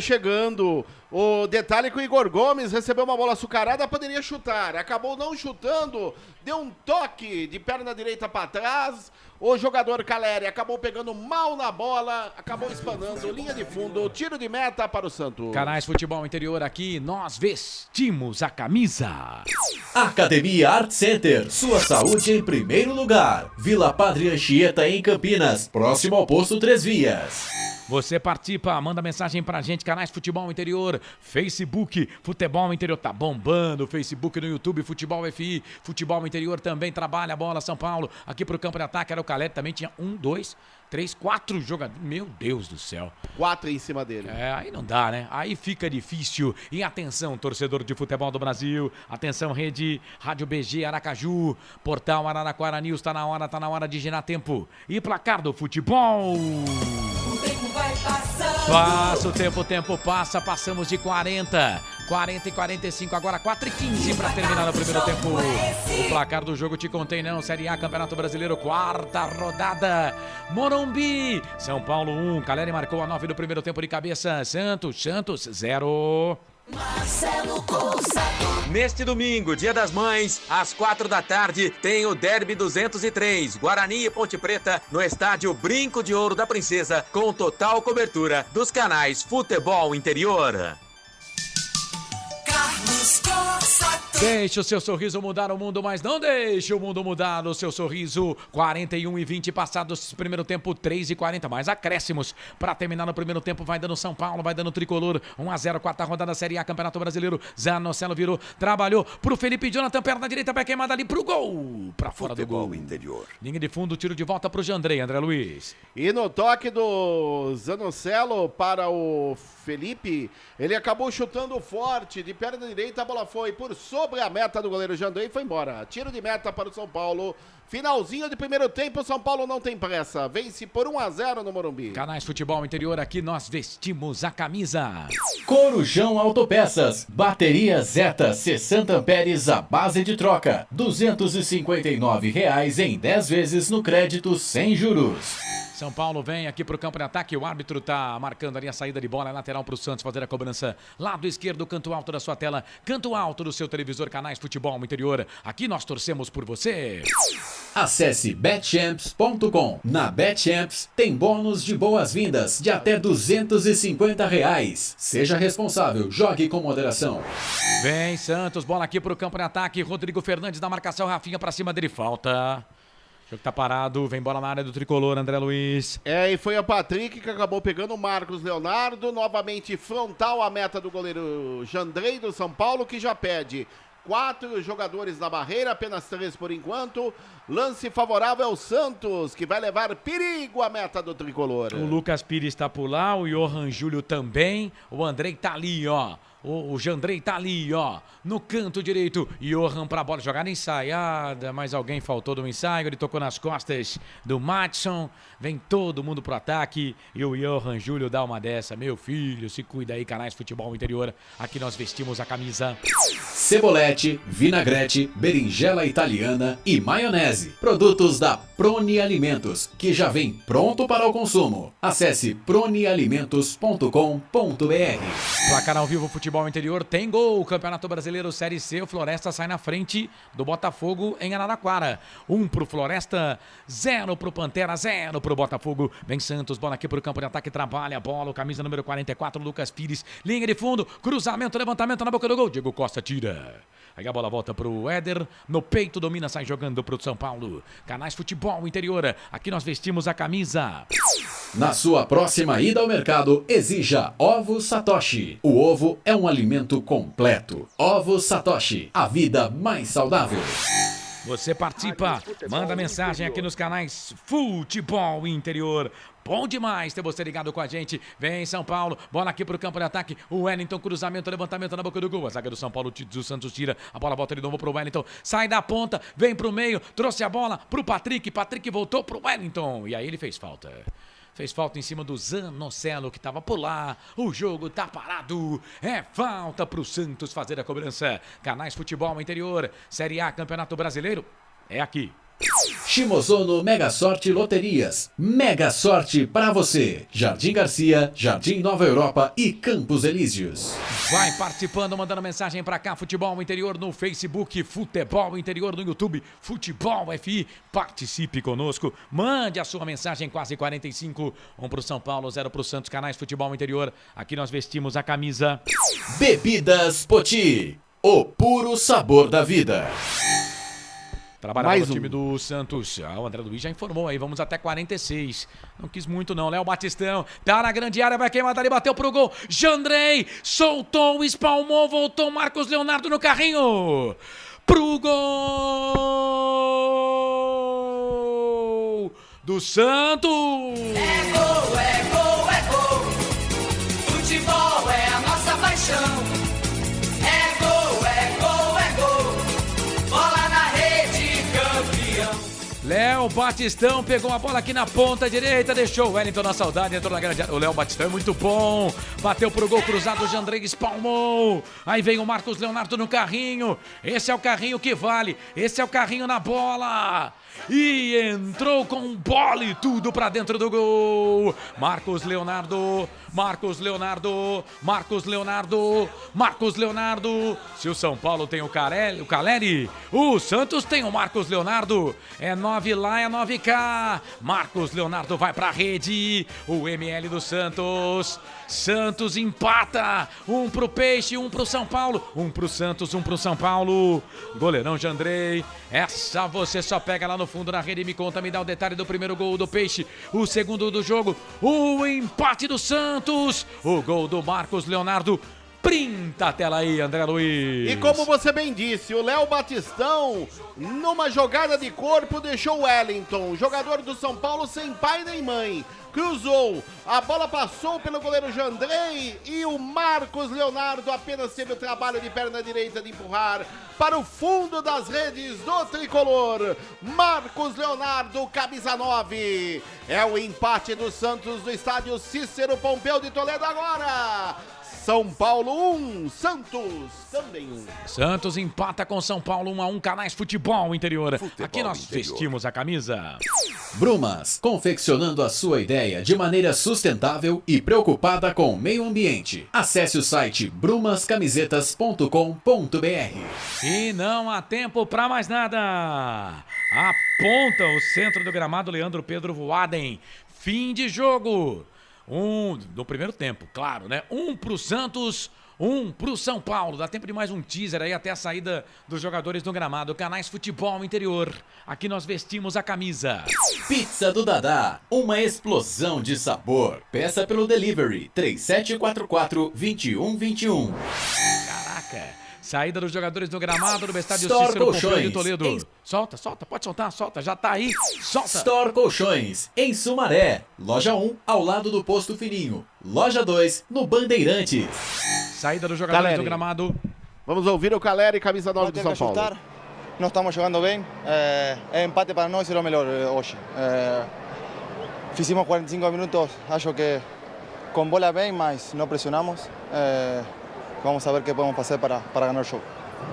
Chegando. O detalhe é que o Igor Gomes recebeu uma bola açucarada, poderia chutar. Acabou não chutando, deu um toque de perna direita para trás. O jogador Caleri acabou pegando mal na bola, acabou espanando, linha de fundo, tiro de meta para o Santos. Canais Futebol Interior aqui, nós vestimos a camisa. Academia Art Center, sua saúde em primeiro lugar. Vila Padre Anchieta em Campinas, próximo ao posto 3 Vias. Você participa, manda mensagem pra gente, canais Futebol Interior, Facebook, Futebol Interior tá bombando, Facebook no YouTube, Futebol FI, Futebol Interior também trabalha a bola, São Paulo, aqui pro campo de ataque, era o Caleri, também tinha 1, 2, 3, 4 jogadores, meu Deus do céu. 4 em cima dele. Aí não dá, né? Aí fica difícil. E atenção, torcedor de futebol do Brasil, atenção, rede, Rádio BG Aracaju, Portal Araraquara News, tá na hora de girar tempo. E placar do futebol. O tempo vai passando. Passa o tempo passa, passamos de 40 e 45, agora 4h15 para terminar o primeiro tempo. O placar do jogo te contém não, Série A, Campeonato Brasileiro, 4ª rodada. Morumbi, São Paulo 1, Caleri marcou a 9 do primeiro tempo de cabeça, Santos 0. Marcelo Colsato. Neste domingo, Dia das Mães, às 4 da tarde, tem o Derby 203, Guarani e Ponte Preta, no estádio Brinco de Ouro da Princesa, com total cobertura dos canais Futebol Interior. Carlos Deixe o seu sorriso mudar o mundo, mas não deixe o mundo mudar o seu sorriso. 41:20 passados primeiro tempo, 3:40, mais acréscimos para terminar no primeiro tempo. Vai dando São Paulo, vai dando Tricolor. 1-0, quarta rodada da Série A, Campeonato Brasileiro. Zanocelo virou, trabalhou pro Felipe Jonathan, perna direita, vai queimada ali pro gol. Pra fora Futebol do gol. Interior. Linha de fundo, tiro de volta pro Jandrei, André Luiz. E no toque do Zanocelo para o Felipe, ele acabou chutando forte, de perna direita, a bola foi por sobre a meta do goleiro Jandrei e foi embora. Tiro de meta para o São Paulo. Finalzinho de primeiro tempo, o São Paulo não tem pressa. Vence por 1-0 no Morumbi. Canais Futebol Interior, aqui nós vestimos a camisa. Corujão Autopeças, bateria Zeta 60 amperes à base de troca, R$ 259 em 10 vezes no crédito sem juros. São Paulo vem aqui pro campo de ataque, o árbitro tá marcando ali a saída de bola, é lateral pro Santos fazer a cobrança. Lado esquerdo, canto alto da sua tela, canto alto do seu televisor, Canais Futebol Interior. Aqui nós torcemos por você. Acesse betchamps.com. Na Betchamps tem bônus de boas-vindas de até R$ 250. Seja responsável, jogue com moderação. Vem Santos, bola aqui pro campo de ataque, Rodrigo Fernandes na marcação, Rafinha pra cima dele, falta. O jogo tá parado, vem bola na área do Tricolor, André Luiz. E foi o Patrick que acabou pegando o Marcos Leonardo, novamente frontal à meta do goleiro Jandrei do São Paulo, que já pede 4 jogadores na barreira, apenas 3 por enquanto. Lance favorável ao Santos, que vai levar perigo à meta do Tricolor. O Lucas Pires tá por lá, o Johan Júlio também, o Andrei tá ali, ó. O Jandrei tá ali, ó, no canto direito. Johan pra bola, jogada ensaiada, mas alguém faltou do ensaio, ele tocou nas costas do Matson. Vem todo mundo pro ataque e o Johan Júlio dá uma dessa. Meu filho, se cuida aí, Canais Futebol Interior. Aqui nós vestimos a camisa. Cebolete, vinagrete, berinjela italiana e maionese. Produtos da Proni Alimentos, que já vem pronto para o consumo. Acesse pronialimentos.com.br. Placar ao vivo, Futebol Interior tem gol. Campeonato Brasileiro Série C, o Floresta sai na frente do Botafogo em Araraquara. 1 pro Floresta, 0 pro Pantera, 0 pro Botafogo. Vem Santos, bola aqui pro campo de ataque, trabalha a bola, camisa número 44, Lucas Pires, linha de fundo, cruzamento, levantamento na boca do gol, Diego Costa tira. Aí a bola volta pro Éder, no peito, domina, sai jogando pro São Paulo. Canais Futebol Interior, aqui nós vestimos a camisa. Na sua próxima ida ao mercado, exija Ovo Satoshi. O ovo é um alimento completo. Ovo Satoshi, a vida mais saudável. Você participa, manda mensagem aqui nos canais Futebol Interior. Bom demais ter você ligado com a gente. Vem São Paulo, bola aqui pro campo de ataque. O Wellington, cruzamento, levantamento na boca do gol. A zaga do São Paulo, o Santos tira. A bola volta de novo pro Wellington. Sai da ponta, vem pro meio, trouxe a bola pro Patrick. Patrick voltou pro Wellington. E aí ele fez falta. Fez falta em cima do Zanocelo, que estava por lá. O jogo tá parado. É falta pro Santos fazer a cobrança. Canais Futebol Interior, Série A, Campeonato Brasileiro, é aqui. Shimozono Mega Sorte Loterias. Mega Sorte pra você. Jardim Garcia, Jardim Nova Europa e Campos Elíseos. Vai participando, mandando mensagem pra cá. Futebol Interior no Facebook, Futebol Interior no YouTube, Futebol FI. Participe conosco. Mande a sua mensagem, quase 45. 1 pro São Paulo, 0 pro Santos. Canais Futebol Interior. Aqui nós vestimos a camisa. Bebidas Poti. O puro sabor da vida. Trabalha no time do Santos. O André Luiz já informou aí. Vamos até 46. Não quis muito não. Léo Batistão. Tá na grande área. Vai queimar dali. Bateu pro gol. Jandrei. Soltou. Espalmou. Voltou. Marcos Leonardo no carrinho. Pro gol do Santos. É gol, é gol, é gol. Futebol é a nossa paixão. Léo Batistão pegou a bola aqui na ponta direita, deixou o Wellington na saudade, entrou na grande área. O Léo Batistão é muito bom, bateu pro gol cruzado, o Jandrei espalmou. Aí vem o Marcos Leonardo no carrinho, esse é o carrinho que vale, esse é o carrinho na bola. E entrou com bola e tudo pra dentro do gol. Marcos Leonardo, Marcos Leonardo, Marcos Leonardo, Marcos Leonardo. Se o São Paulo tem o Caleri, o Santos tem o Marcos Leonardo. É 9 lá, Sumaré 9K. Marcos Leonardo vai pra rede. O ML do Santos. Santos empata. 1 pro Peixe, 1 pro São Paulo. 1 pro Santos, 1 pro São Paulo. Goleirão Jandrei. Essa você só pega lá no fundo na rede e me conta, me dá o detalhe do primeiro gol do Peixe. O segundo do jogo. O empate do Santos. O gol do Marcos Leonardo. Printa a tela aí, André Luiz. E como você bem disse, o Léo Batistão, numa jogada de corpo, deixou o Wellington, jogador do São Paulo, sem pai nem mãe. Cruzou, a bola passou pelo goleiro Jandrei e o Marcos Leonardo apenas teve o trabalho de perna direita de empurrar para o fundo das redes do tricolor. Marcos Leonardo, camisa 9. É o empate do Santos do estádio Cícero Pompeu de Toledo agora. São Paulo 1, Santos também 1. Santos empata com São Paulo 1-1, Canais Futebol Interior. Futebol Aqui nós Interior. vestimos a camisa. Brumas, confeccionando a sua ideia de maneira sustentável e preocupada com o meio ambiente. Acesse o site brumascamisetas.com.br. E não há tempo para mais nada. Aponta o centro do gramado Leandro Pedro Voaden. Fim de jogo. No primeiro tempo, claro, né? 1 pro Santos, 1 pro São Paulo. Dá tempo de mais um teaser aí até a saída dos jogadores no gramado. Canais Futebol Interior. Aqui nós vestimos a camisa. Pizza do Dadá, uma explosão de sabor. Peça pelo delivery 3744-2121. Caraca. Saída dos jogadores no gramado do estádio Store Cícero Pompeu de Colchões. Toledo. Solta, pode soltar, solta. Já tá aí, solta. Store Colchões, em Sumaré. Loja 1, ao lado do Posto Fininho. Loja 2, no Bandeirantes. Saída dos jogadores Caleri. do gramado. Vamos ouvir o Caleri, camisa 9 do São Paulo. Não estamos jogando bem. Empate para nós é o melhor hoje. Fizemos 45 minutos, acho que com bola bem, mas não pressionamos. Vamos ver o que podemos fazer para ganhar o jogo.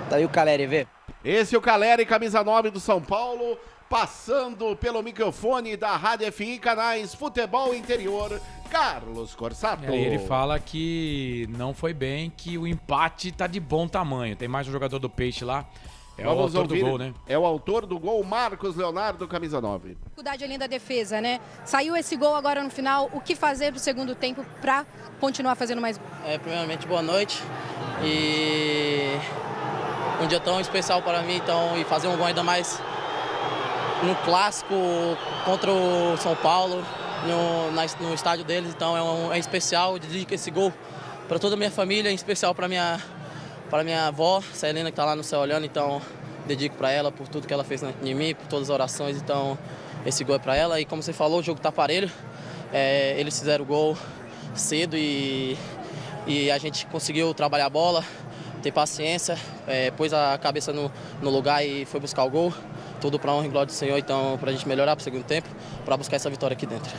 Tá aí o Caleri, vê? Esse é o Caleri, camisa 9 do São Paulo, passando pelo microfone da Rádio FI Canais Futebol Interior, Carlos Corsato. Aí ele fala que não foi bem, que o empate tá de bom tamanho. Tem mais um jogador do Peixe lá. É o autor do gol, né? É o autor do gol, Marcos Leonardo, camisa 9. Dificuldade ali da defesa, né? Saiu esse gol agora no final. O que fazer pro segundo tempo para continuar fazendo mais gol? Primeiramente, boa noite. E um dia tão especial para mim, então, e fazer um gol ainda mais no clássico contra o São Paulo, no estádio deles. Então é especial. Eu dedico esse gol para toda a minha família, em especial para minha avó, Celina, que está lá no céu olhando, então dedico para ela por tudo que ela fez em mim, por todas as orações, então esse gol é para ela. E como você falou, o jogo está parelho, eles fizeram o gol cedo e a gente conseguiu trabalhar a bola, ter paciência, pôs a cabeça no lugar e foi buscar o gol, tudo para honra e glória do Senhor, então para a gente melhorar para o segundo tempo, para buscar essa vitória aqui dentro.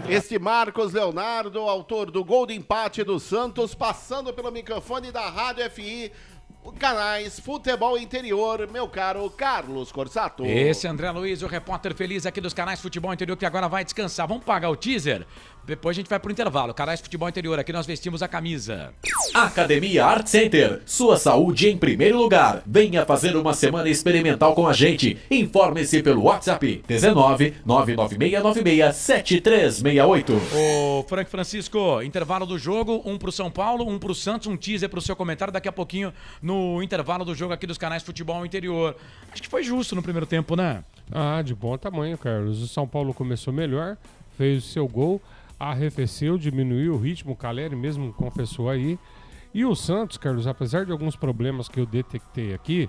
Este Marcos Leonardo, autor do gol de empate do Santos, passando pelo microfone da Rádio FI, Canais Futebol Interior, meu caro Carlos Corsato. Esse é André Luiz, o repórter feliz aqui dos Canais Futebol Interior, que agora vai descansar. Vamos pagar o teaser? Depois a gente vai pro intervalo. Canais Futebol Interior, aqui nós vestimos a camisa. Academia Art Center, sua saúde em primeiro lugar. Venha fazer uma semana experimental com a gente. Informe-se pelo WhatsApp 19 99696 7368. Ô Frank Francisco, intervalo do jogo, 1 pro São Paulo, 1 pro Santos, um teaser pro seu comentário daqui a pouquinho no intervalo do jogo aqui dos Canais Futebol Interior. Acho que foi justo no primeiro tempo, né? De bom tamanho, Carlos. O São Paulo começou melhor, fez o seu gol, arrefeceu, diminuiu o ritmo, o Caleri mesmo confessou aí. E o Santos, Carlos, apesar de alguns problemas que eu detectei aqui,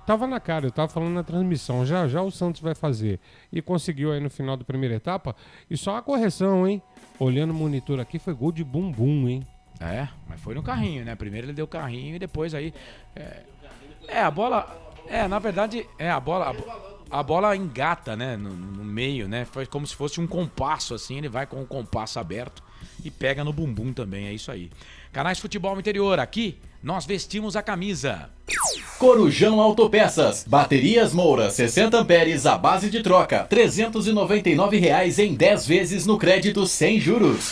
tava na cara, eu tava falando na transmissão, já o Santos vai fazer. E conseguiu aí no final da primeira etapa. E só a correção, hein? Olhando o monitor aqui, foi gol de bumbum, hein? Mas foi no carrinho, né? Primeiro ele deu o carrinho e depois aí... a bola... na verdade, a bola engata, né? No meio, né? Foi como se fosse um compasso, assim. Ele vai com o compasso aberto e pega no bumbum também, é isso aí. Canais Futebol Interior, aqui nós vestimos a camisa. Corujão Autopeças, baterias Moura, 60 amperes à base de troca, R$ 399 em 10 vezes no crédito sem juros.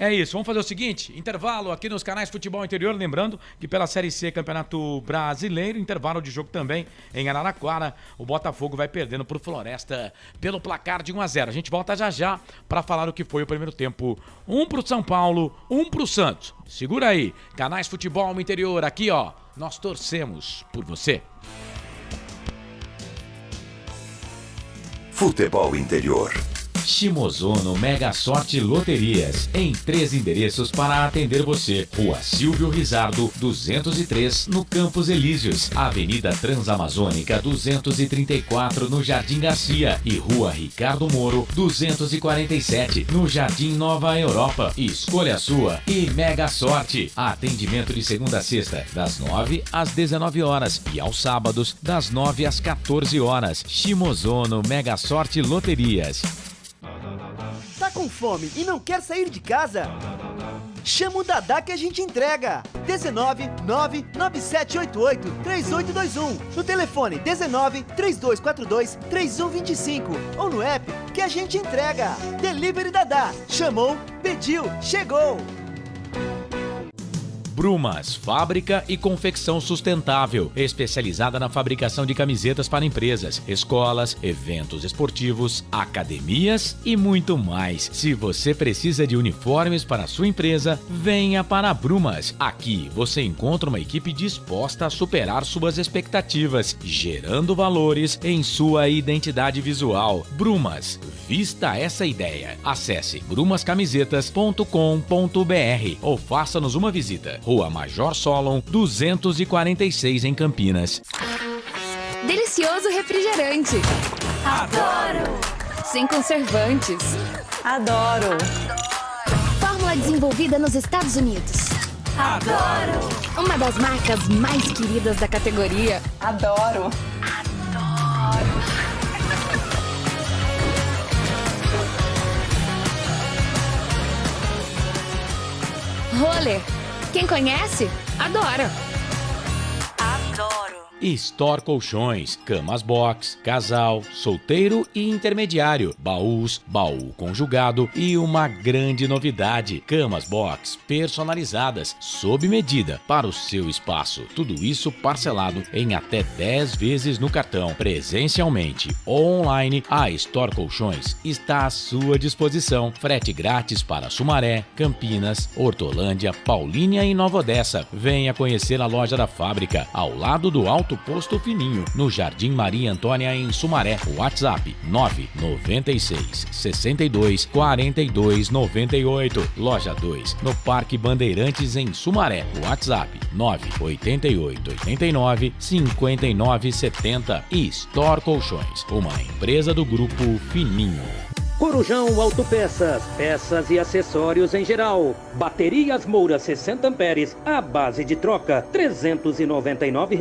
É isso, vamos fazer o seguinte, intervalo aqui nos canais Futebol Interior, lembrando que pela Série C Campeonato Brasileiro, intervalo de jogo também em Araraquara, o Botafogo vai perdendo pro Floresta pelo placar de 1-0. A gente volta já para falar o que foi o primeiro tempo. 1 pro São Paulo, 1 pro Santos. Segura aí, canais Futebol Interior, aqui ó, nós torcemos por você. Futebol Interior. Shimozono Mega Sorte Loterias, em 3 endereços para atender você. Rua Silvio Rizardo, 203, no Campos Elíseos. Avenida Transamazônica, 234, no Jardim Garcia. E Rua Ricardo Moro, 247, no Jardim Nova Europa. Escolha a sua e Mega Sorte. Atendimento de segunda a sexta, das 9 às 19 horas. E aos sábados, das 9 às 14 horas. Shimozono Mega Sorte Loterias. Tá com fome e não quer sair de casa? Chama o Dadá que a gente entrega. 19 99788 3821. No telefone 19 3242 3125 ou no app que a gente entrega. Delivery Dadá. Chamou, pediu, chegou. Brumas, fábrica e confecção sustentável, especializada na fabricação de camisetas para empresas, escolas, eventos esportivos, academias e muito mais. Se você precisa de uniformes para a sua empresa, venha para a Brumas. Aqui você encontra uma equipe disposta a superar suas expectativas, gerando valores em sua identidade visual. Brumas, vista essa ideia. Acesse brumascamisetas.com.br ou faça-nos uma visita. Rua Major Solon, 246 em Campinas. Delicioso refrigerante. Adoro! Sem conservantes. Adoro! Fórmula desenvolvida nos Estados Unidos. Adoro! Uma das marcas mais queridas da categoria. Adoro! Roller. Quem conhece, adora. Adoro. Store Colchões, camas box, casal, solteiro e intermediário, baús, baú conjugado e uma grande novidade, camas box personalizadas, sob medida para o seu espaço. Tudo isso parcelado em até 10 vezes no cartão. Presencialmente ou online, a Store Colchões está à sua disposição. Frete grátis para Sumaré, Campinas, Hortolândia, Paulínia e Nova Odessa. Venha conhecer a loja da fábrica, ao lado do Alto Posto Fininho, no Jardim Maria Antônia, em Sumaré. WhatsApp 996 62 42 98. Loja 2, no Parque Bandeirantes, em Sumaré. WhatsApp 988 89 59 70. E Store Colchões, uma empresa do Grupo Fininho. Corujão Autopeças, peças e acessórios em geral. Baterias Moura 60 amperes, à base de troca, R$ 399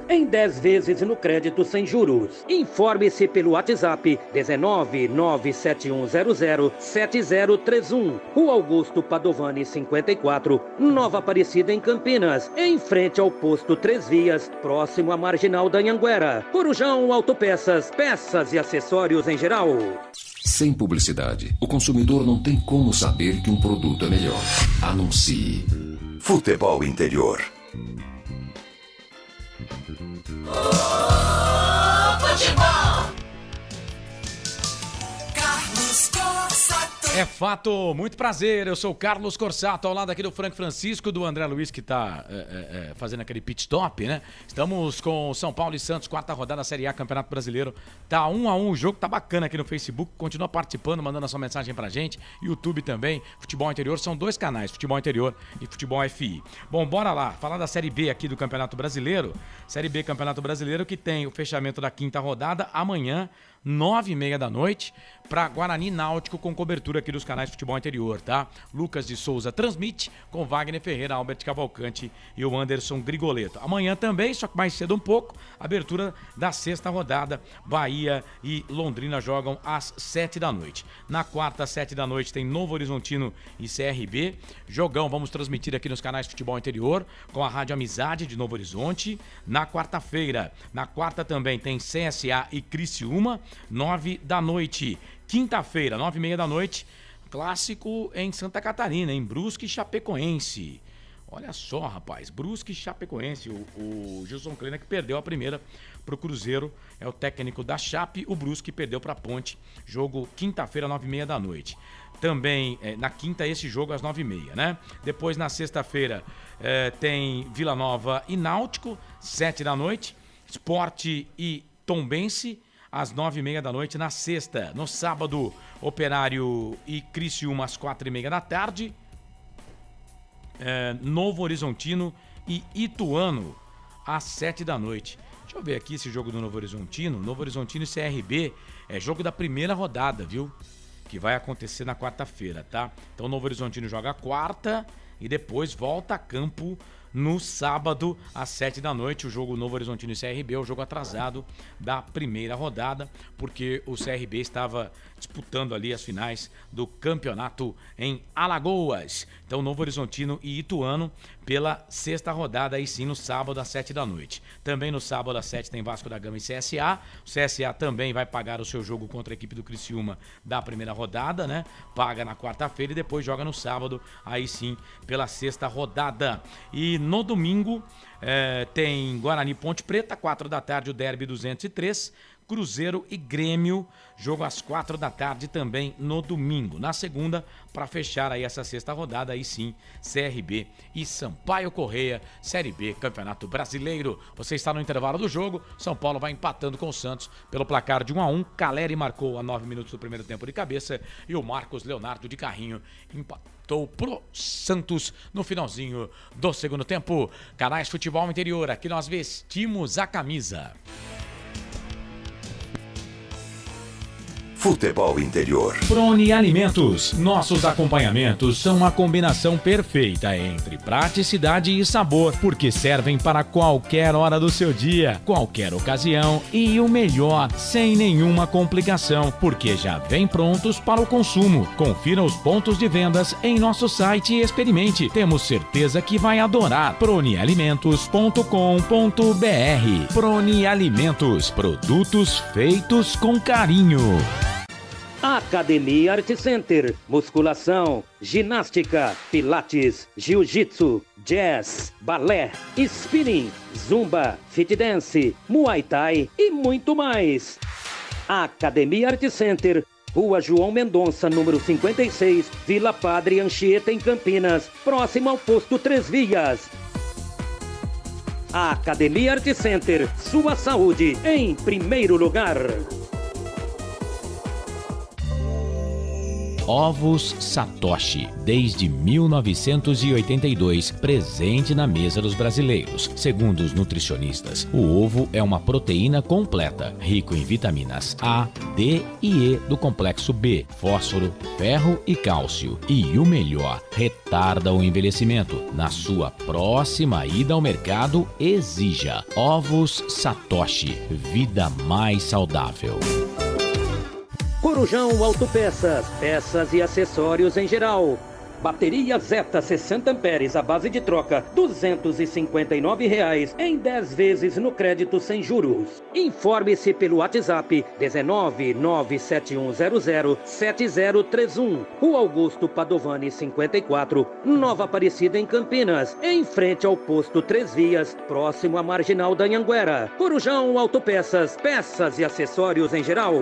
em 10 vezes no crédito sem juros. Informe-se pelo WhatsApp 19 97100 7031. Rua Augusto Padovani 54, Nova Aparecida, em Campinas, em frente ao posto 3 Vias, próximo à Marginal da Anhanguera. Corujão Autopeças, peças e acessórios em geral. Sem publicidade, o consumidor não tem como saber que um produto é melhor. Anuncie. Futebol Interior. Futebol. Carlos Corsato. É fato, muito prazer, eu sou o Carlos Corsato, ao lado aqui do Frank Francisco, do André Luiz, que está fazendo aquele pit stop, né? Estamos com São Paulo e Santos, quarta rodada da Série A, Campeonato Brasileiro. Tá 1-1 o jogo, tá bacana aqui no Facebook, continua participando, mandando a sua mensagem pra gente, YouTube também, Futebol Interior, são 2 canais, Futebol Interior e Futebol FI. Bom, bora lá, falar da Série B aqui do Campeonato Brasileiro, Série B Campeonato Brasileiro, que tem o fechamento da quinta rodada amanhã, 9h30 da noite, para Guarani Náutico, com cobertura aqui dos canais Futebol Interior, tá? Lucas de Souza transmite com Wagner Ferreira, Albert Cavalcante e o Anderson Grigoleto. Amanhã também, só que mais cedo um pouco, abertura da sexta rodada, Bahia e Londrina jogam às 7 da noite. Na quarta, às 7 da noite, tem Novo Horizontino e CRB. Jogão, vamos transmitir aqui nos canais Futebol Interior, com a Rádio Amizade de Novo Horizonte. Na quarta-feira, na quarta também tem CSA e Criciúma, 9 da noite. Quinta-feira, 9h30 da noite, Clássico em Santa Catarina, em Brusque e Chapecoense. Olha só, rapaz, Brusque e Chapecoense. O Gilson Kleina que perdeu a primeira pro Cruzeiro, é o técnico da Chape. O Brusque perdeu pra Ponte. Jogo quinta-feira, 9h30 da noite. Também, na quinta, esse jogo às 9h30, né? Depois, na sexta-feira, tem Vila Nova e Náutico, 7 da noite. Sport e Tombense, às 9h30 da noite. Na sexta, no sábado, Operário e Criciúma, às 4h30 da tarde. Novo Horizontino e Ituano, às 7 da noite. Deixa eu ver aqui esse jogo do Novo Horizontino. Novo Horizontino e CRB é jogo da primeira rodada, viu? Que vai acontecer na quarta-feira, tá? Então o Novo Horizontino joga quarta e depois volta a campo no sábado, às 7 da noite. O jogo Novo Horizontino e CRB é o jogo atrasado da primeira rodada, porque o CRB estava disputando ali as finais do campeonato em Alagoas. Então Novo Horizontino e Ituano pela sexta rodada, aí sim no sábado às 7 da noite. Também no sábado às 7 tem Vasco da Gama e CSA. O CSA também vai pagar o seu jogo contra a equipe do Criciúma da primeira rodada, né? Paga na quarta-feira e depois joga no sábado, aí sim pela sexta rodada. E no domingo tem Guarani Ponte Preta, 4 da tarde, o Derby 203. Cruzeiro e Grêmio, jogo às 4 da tarde também no domingo. Na segunda, para fechar aí essa sexta rodada, aí sim, CRB e Sampaio Corrêa, Série B, Campeonato Brasileiro. Você está no intervalo do jogo, São Paulo vai empatando com o Santos pelo placar de 1-1. Caleri marcou a 9 minutos do primeiro tempo de cabeça e o Marcos Leonardo de carrinho empatou pro Santos no finalzinho do segundo tempo. Canais Futebol Interior, aqui nós vestimos a camisa. Futebol Interior. Prone Alimentos. Nossos acompanhamentos são uma combinação perfeita entre praticidade e sabor, porque servem para qualquer hora do seu dia, qualquer ocasião e o melhor, sem nenhuma complicação, porque já vem prontos para o consumo. Confira os pontos de vendas em nosso site e experimente. Temos certeza que vai adorar. pronealimentos.com.br. Prone Alimentos. Produtos feitos com carinho. Academia Art Center, musculação, ginástica, pilates, jiu-jitsu, jazz, balé, spinning, zumba, fit dance, muay thai e muito mais. Academia Art Center, Rua João Mendonça, número 56, Vila Padre Anchieta, em Campinas, próximo ao posto 3 Vias. Academia Art Center, sua saúde em primeiro lugar. Ovos Satoshi, desde 1982, presente na mesa dos brasileiros. Segundo os nutricionistas, o ovo é uma proteína completa, rico em vitaminas A, D e E do complexo B, fósforo, ferro e cálcio. E o melhor, retarda o envelhecimento. Na sua próxima ida ao mercado, exija Ovos Satoshi, vida mais saudável. Corujão Autopeças, peças e acessórios em geral. Bateria Zeta 60 amperes à base de troca, R$ 259,00 em 10 vezes no crédito sem juros. Informe-se pelo WhatsApp 19971007031. Rua Augusto Padovani 54, Nova Aparecida, em Campinas, em frente ao posto 3 Vias, próximo à Marginal da Anhanguera. Corujão Autopeças, peças e acessórios em geral.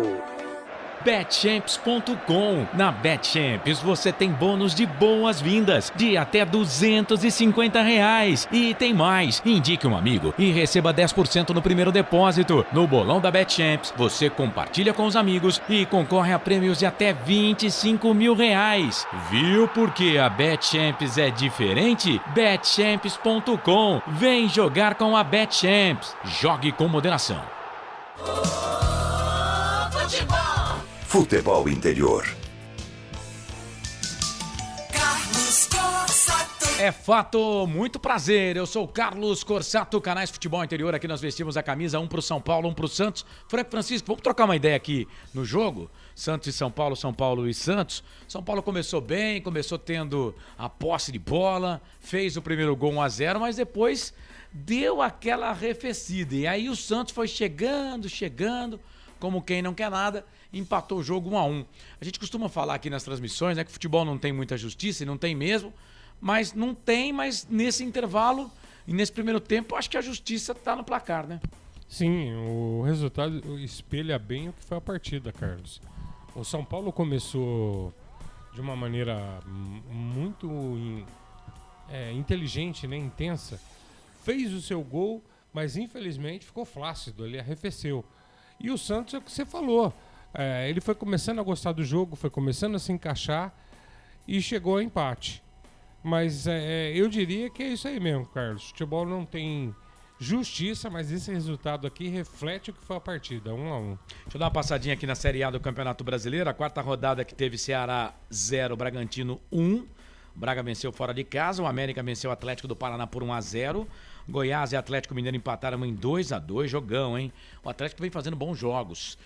Betchamps.com. Na Betchamps você tem bônus de boas-vindas de até R$ 250,00. E tem mais, indique um amigo e receba 10% no primeiro depósito. No bolão da Betchamps você compartilha com os amigos e concorre a prêmios de até R$ 25.000. Viu porque a Betchamps é diferente? Betchamps.com. Vem jogar com a Betchamps. Jogue com moderação. Futebol Interior. Carlos Corsato. É fato, muito prazer. Eu sou o Carlos Corsato, Canais Futebol Interior. Aqui nós vestimos a camisa, um pro São Paulo, um pro Santos. Franco Francisco, vamos trocar uma ideia aqui no jogo? Santos e São Paulo e Santos. São Paulo começou bem, começou tendo a posse de bola, fez o primeiro gol 1-0, mas depois deu aquela arrefecida. E aí o Santos foi chegando, como quem não quer nada, empatou o jogo 1-1. A gente costuma falar aqui nas transmissões, né, que o futebol não tem muita justiça, e não tem mesmo, mas nesse intervalo e nesse primeiro tempo, acho que a justiça está no placar, né? Sim, o resultado espelha bem o que foi a partida, Carlos. O São Paulo começou de uma maneira muito inteligente, né, intensa, fez o seu gol, mas infelizmente ficou flácido, ele arrefeceu. E o Santos é o que você falou, ele foi começando a gostar do jogo, foi começando a se encaixar e chegou ao empate. Mas eu diria que é isso aí mesmo, Carlos. O futebol não tem justiça, mas esse resultado aqui reflete o que foi a partida, 1-1. Deixa eu dar uma passadinha aqui na Série A do Campeonato Brasileiro. A quarta rodada que teve Ceará 0, Bragantino 1. Braga venceu fora de casa. O América venceu o Atlético do Paraná por 1-0. Goiás e Atlético Mineiro empataram em 2-2. Jogão, hein? O Atlético vem fazendo bons jogos.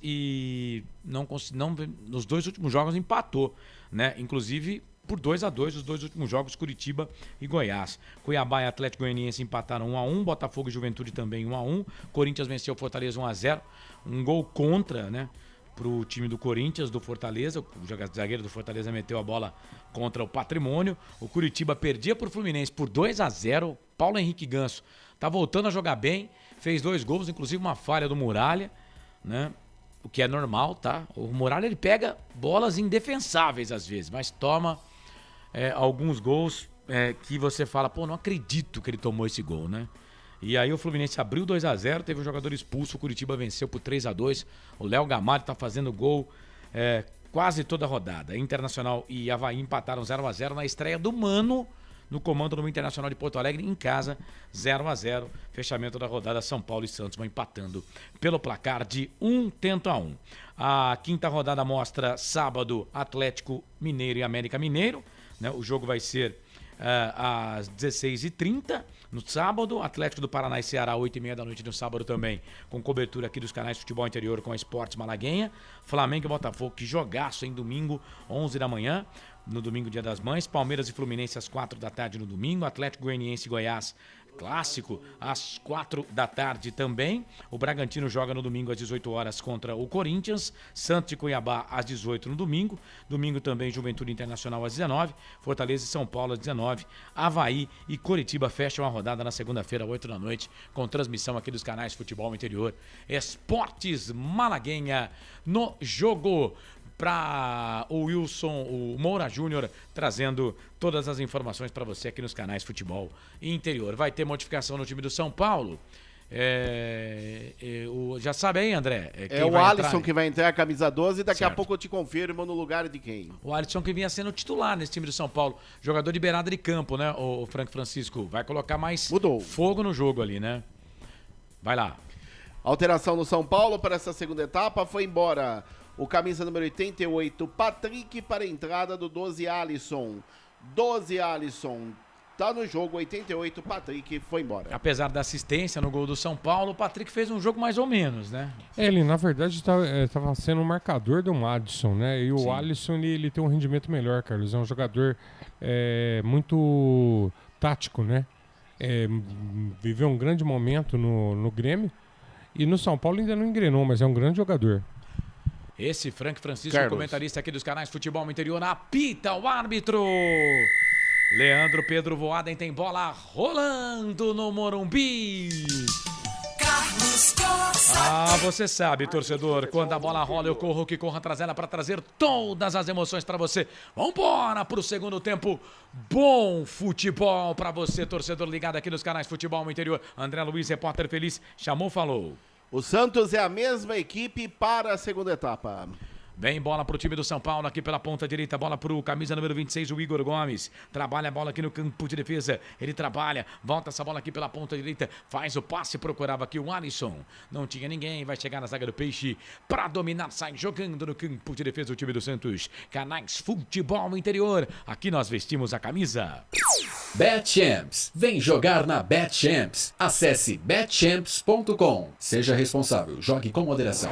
E nos 2 últimos jogos empatou, né? Inclusive por 2-2 os 2 últimos jogos, Curitiba e Goiás. Cuiabá e Atlético Goianiense empataram 1-1, Botafogo e Juventude também 1-1, Corinthians venceu o Fortaleza 1-0, um gol contra, né, pro time do Corinthians, do Fortaleza, o zagueiro do Fortaleza meteu a bola contra o Patrimônio, o Curitiba perdia pro Fluminense por 2-0, Paulo Henrique Ganso tá voltando a jogar bem, fez 2 gols, inclusive uma falha do Muralha, né? O que é normal, tá? O Muralha, ele pega bolas indefensáveis às vezes, mas toma alguns gols que você fala, pô, não acredito que ele tomou esse gol, né? E aí o Fluminense abriu 2-0, teve um jogador expulso, o Curitiba venceu por 3-2. O Léo Gamalho tá fazendo gol quase toda a rodada. Internacional e Avaí empataram 0-0 na estreia do Mano, no comando do Internacional de Porto Alegre, em casa, 0-0. Fechamento da rodada, São Paulo e Santos vão empatando pelo placar de 1-1. A quinta rodada mostra sábado Atlético Mineiro e América Mineiro, né? O jogo vai ser às 16h30 no sábado, Atlético do Paraná e Ceará 8h30 da noite no sábado também, com cobertura aqui dos canais Futebol Interior com a Esportes Malaguenha. Flamengo e Botafogo, que jogaço em domingo, 11 da manhã, no domingo Dia das Mães. Palmeiras e Fluminense às 4 da tarde no domingo, Atlético Goianiense e Goiás clássico às 4 da tarde também. O Bragantino joga no domingo às 18 horas contra o Corinthians. Santos e Cuiabá às 18 no domingo. Domingo também Juventude Internacional às 19. Fortaleza e São Paulo às 19. Avaí e Coritiba fecham a rodada na segunda-feira, 8 da noite, com transmissão aqui dos canais Futebol Interior. Esportes Malaguenha no jogo. Para o Wilson, o Moura Júnior, trazendo todas as informações para você aqui nos canais Futebol Interior. Vai ter modificação no time do São Paulo. Já sabe aí, André? O Alisson que vai entrar, a camisa 12, e daqui a pouco eu te confirmo no lugar de quem. O Alisson que vinha sendo titular nesse time do São Paulo. Jogador de beirada de campo, né? O Frank Francisco vai colocar mais fogo no jogo ali, né? Vai lá. Alteração no São Paulo para essa segunda etapa, foi embora o camisa número 88, Patrick, para a entrada do 12, Alisson. 12, Alisson tá no jogo, 88, Patrick foi embora. Apesar da assistência no gol do São Paulo, o Patrick fez um jogo mais ou menos, né? Ele, na verdade, estava sendo o marcador do Madison, né? E o Alisson, ele tem um rendimento melhor, Carlos. É um jogador muito tático, né? Viveu um grande momento no Grêmio. E no São Paulo ainda não engrenou, mas é um grande jogador. Esse Frank Francisco, comentarista aqui dos canais Futebol Interior, apita o árbitro. Leandro Pedro Voaden tem bola rolando no Morumbi. Carlos Costa. Você sabe, torcedor, quando a bola rola eu corro que corro atrás dela para trazer todas as emoções para você. Vambora pro segundo tempo. Bom futebol para você, torcedor ligado aqui nos canais Futebol Interior. André Luiz, repórter feliz, chamou, falou. O Santos é a mesma equipe para a segunda etapa. Vem bola pro time do São Paulo aqui pela ponta direita, bola pro camisa número 26, o Igor Gomes. Trabalha a bola aqui no campo de defesa, ele trabalha, volta essa bola aqui pela ponta direita, faz o passe, procurava aqui o Alisson. Não tinha ninguém, vai chegar na zaga do Peixe para dominar, sai jogando no campo de defesa o time do Santos. Canais Futebol Interior, aqui nós vestimos a camisa. BetChamps, vem jogar na BetChamps. Acesse betchamps.com. Seja responsável, jogue com moderação.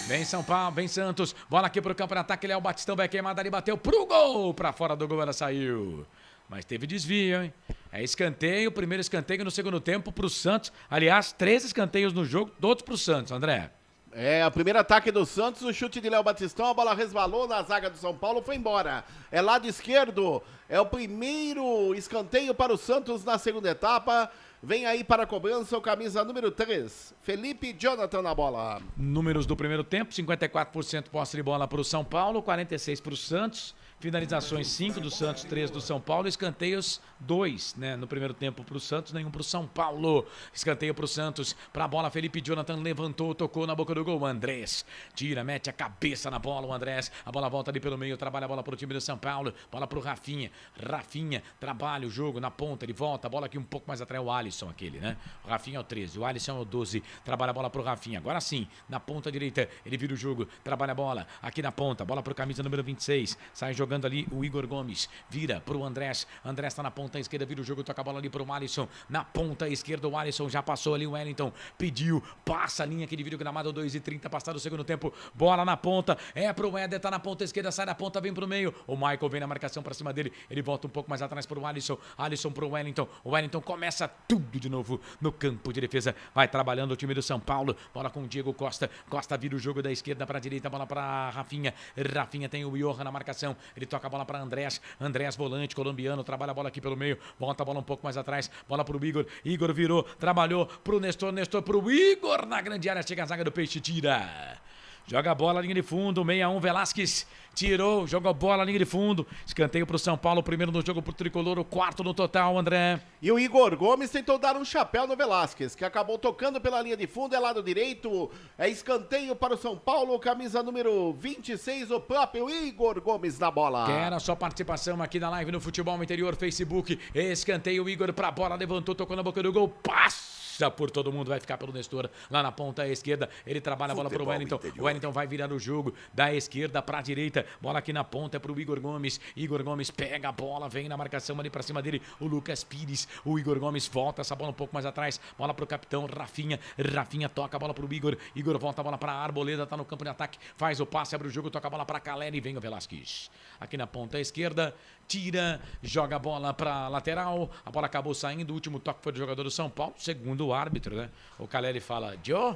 Vem São Paulo, vem Santos. Bola aqui pro campo de ataque, Léo Batistão vai queimar, ali bateu pro gol, pra fora do gol ela saiu. Mas teve desvio, hein? É escanteio, primeiro escanteio no segundo tempo pro Santos. Aliás, 3 escanteios no jogo, todos pro Santos, André. É, o primeiro ataque do Santos, o chute de Léo Batistão, a bola resvalou na zaga do São Paulo, foi embora. É lado esquerdo, é o primeiro escanteio para o Santos na segunda etapa. Vem aí para a cobrança o camisa número 3, Felipe Jonathan na bola. Números do primeiro tempo, 54% posse de bola para o São Paulo, 46% para o Santos. Finalizações 5 do Santos, 3 do São Paulo. Escanteios 2, né? No primeiro tempo para o Santos, nenhum para o São Paulo. Escanteio para o Santos, para a bola. Felipe Jonathan levantou, tocou na boca do gol. Andrés tira, mete a cabeça na bola. O Andrés, a bola volta ali pelo meio, trabalha a bola para o time do São Paulo. Bola para o Rafinha. Rafinha trabalha o jogo na ponta, ele volta. A bola aqui um pouco mais atrás, o Alisson, aquele, né? O Rafinha é o 13, o Alisson é o 12. Trabalha a bola para o Rafinha. Agora sim, na ponta direita, ele vira o jogo, trabalha a bola aqui na ponta. Bola para o camisa número 26. Sai jogando ali o Igor Gomes, vira pro Andrés. Andrés tá na ponta esquerda, vira o jogo, toca a bola ali pro Alisson. Na ponta esquerda, o Alisson já passou ali, o Wellington pediu, passa a linha que divide o gramado, 2:30, passado o segundo tempo. Bola na ponta, é pro Éder, tá na ponta esquerda, sai da ponta, vem pro meio. O Michael vem na marcação pra cima dele, ele volta um pouco mais atrás pro Alisson. Alisson pro Wellington. O Wellington começa tudo de novo no campo de defesa. Vai trabalhando o time do São Paulo. Bola com o Diego Costa. Costa vira o jogo da esquerda pra direita, bola pra Rafinha. Rafinha tem o Johan na marcação. Ele toca a bola para Andrés. Andrés, volante colombiano, trabalha a bola aqui pelo meio, volta a bola um pouco mais atrás, bola pro Igor. Igor virou, trabalhou pro Nestor, Nestor pro Igor na grande área, chega a zaga do Peixe, tira. Joga a bola, linha de fundo, 61, Velasquez tirou, joga a bola, linha de fundo. Escanteio pro São Paulo, primeiro no jogo pro Tricolor, o quarto no total, André. E o Igor Gomes tentou dar um chapéu no Velasquez, que acabou tocando pela linha de fundo, é lado direito. É escanteio para o São Paulo, camisa número 26, o próprio Igor Gomes na bola. Quero a sua participação aqui na live no Futebol Interior, Facebook. Escanteio, o Igor pra bola, levantou, tocou na boca do gol, passa por todo mundo, vai ficar pelo Nestor lá na ponta esquerda, ele trabalha a bola pro Wellington, o Wellington vai virar o jogo da esquerda pra direita, bola aqui na ponta é pro Igor Gomes. Igor Gomes pega a bola, vem na marcação ali pra cima dele, o Lucas Pires. O Igor Gomes volta essa bola um pouco mais atrás, bola pro capitão Rafinha. Rafinha toca a bola pro Igor. Igor volta a bola pra Arboleda, tá no campo de ataque, faz o passe, abre o jogo, toca a bola pra Caleri, vem o Velasquez aqui na ponta esquerda, tira, joga a bola pra lateral, a bola acabou saindo, o último toque foi do jogador do São Paulo, segundo o árbitro, né? O Caleri fala, Joe?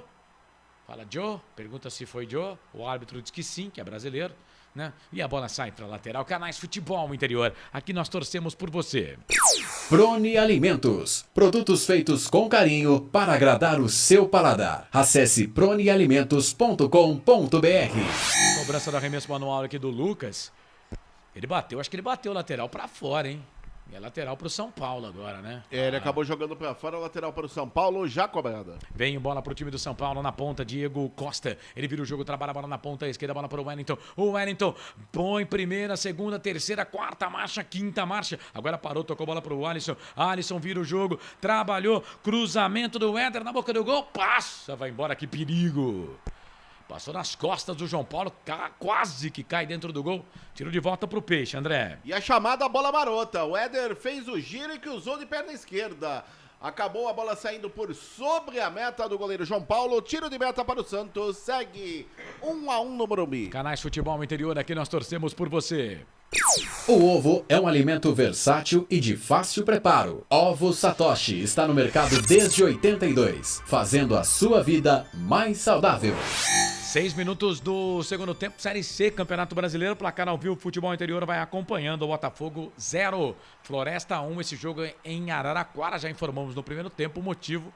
Fala, Joe? Pergunta se foi Joe, o árbitro diz que sim, que é brasileiro, né? E a bola sai pra lateral. Canais Futebol Interior, aqui nós torcemos por você. Prone Alimentos, produtos feitos com carinho para agradar o seu paladar. Acesse pronealimentos.com.br. Cobrança do arremesso manual aqui do Lucas. Ele bateu, acho que ele bateu o lateral pra fora, hein? E é lateral pro São Paulo agora, né? É, ele acabou jogando pra fora, lateral para o São Paulo, já cobrada. Vem bola pro time do São Paulo na ponta, Diego Costa. Ele vira o jogo, trabalha a bola na ponta esquerda, bola pro Wellington. O Wellington põe primeira, segunda, terceira, quarta marcha, quinta marcha. Agora parou, tocou bola pro Alisson. Alisson vira o jogo, trabalhou, cruzamento do Éder na boca do gol, passa, vai embora, que perigo. Passou nas costas do João Paulo, quase que cai dentro do gol. Tiro de volta pro Peixe, André. E a chamada bola marota. O Éder fez o giro e que usou de perna esquerda. Acabou a bola saindo por sobre a meta do goleiro João Paulo. Tiro de meta para o Santos. Segue 1-1 no Morumbi. Canais Futebol Interior, aqui nós torcemos por você. O ovo é um alimento versátil e de fácil preparo. Ovo Satoshi está no mercado desde 82, fazendo a sua vida mais saudável. 6 minutos do segundo tempo, Série C, Campeonato Brasileiro, placar ao vivo, Futebol Interior vai acompanhando, o Botafogo 0, Floresta 1, esse jogo em Araraquara, já informamos no primeiro tempo, o motivo,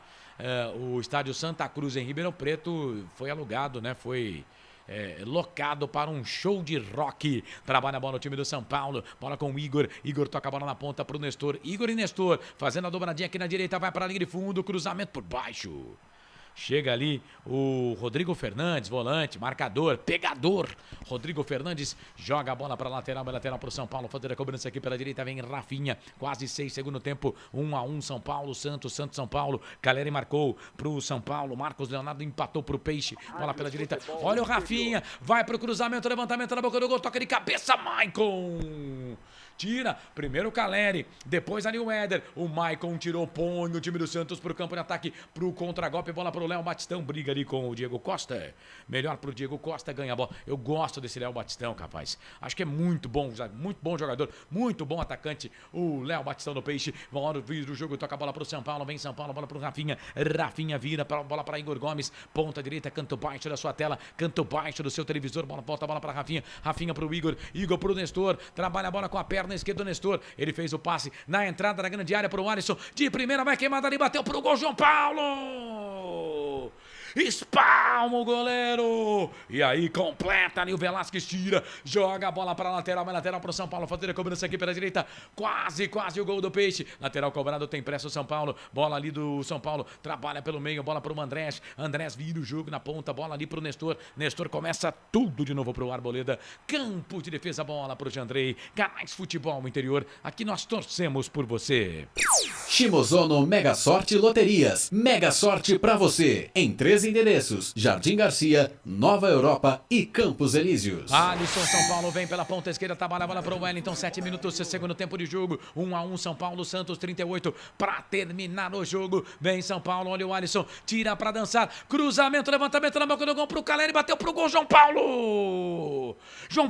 o estádio Santa Cruz em Ribeirão Preto foi alugado, né, foi locado para um show de rock. Trabalha a bola no time do São Paulo, bola com o Igor, Igor toca a bola na ponta pro Nestor, Igor e Nestor, fazendo a dobradinha aqui na direita, vai para a linha de fundo, cruzamento por baixo. Chega ali o Rodrigo Fernandes, volante, marcador, pegador. Rodrigo Fernandes joga a bola para lateral, lateral para o São Paulo. Fazer a cobrança aqui pela direita, vem Rafinha. Quase 6 segundo tempo, 1-1 São Paulo, Santos, São Paulo. Caleri marcou pro São Paulo. Marcos Leonardo empatou pro Peixe. Bola pela direita. Olha o Rafinha, vai pro cruzamento, levantamento na boca do gol, toca de cabeça, Maicon. Tira, primeiro o Caleri, depois ali o Éder. O Maicon tirou, põe o time do Santos pro campo de ataque, pro contragolpe, bola pro Léo Batistão, briga ali com o Diego Costa. Melhor pro Diego Costa, ganha a bola. Eu gosto desse Léo Batistão, rapaz. Acho que é muito bom jogador, muito bom atacante, o Léo Batistão do Peixe. Bora vir o jogo, toca a bola pro São Paulo, vem São Paulo, bola pro Rafinha. Rafinha vira, bola pra Igor Gomes, ponta direita, canto baixo da sua tela, canto baixo do seu televisor, volta a bola pra Rafinha, Rafinha pro Igor, Igor pro Nestor, trabalha a bola com a perna esquerda do Nestor, ele fez o passe na entrada da grande área pro Alisson, de primeira vai queimada ali, bateu pro gol, João Paulo! Espalma o goleiro. E aí completa ali o Velasquez, tira, joga a bola para a lateral, vai lateral para o São Paulo, fazer a cobrança aqui pela direita, quase o gol do Peixe, lateral cobrado, tem pressa o São Paulo, bola ali do São Paulo, trabalha pelo meio, bola para o Andrés vira o jogo na ponta, bola ali para o Nestor começa tudo de novo para o Arboleda, campo de defesa, bola para o Jandrei, Canais Futebol Interior, aqui nós torcemos por você. Shimozono Mega Sorte Loterias, Mega Sorte pra você, em 3 endereços, Jardim Garcia, Nova Europa e Campos Elíseos. Alisson, São Paulo vem pela ponta esquerda, trabalha a bola para o Wellington, 7 minutos, segundo tempo de jogo, 1-1, São Paulo, Santos, 38, para terminar o jogo, vem São Paulo, olha o Alisson, tira para dançar, cruzamento, levantamento na boca do gol pro Caleri, bateu pro gol, João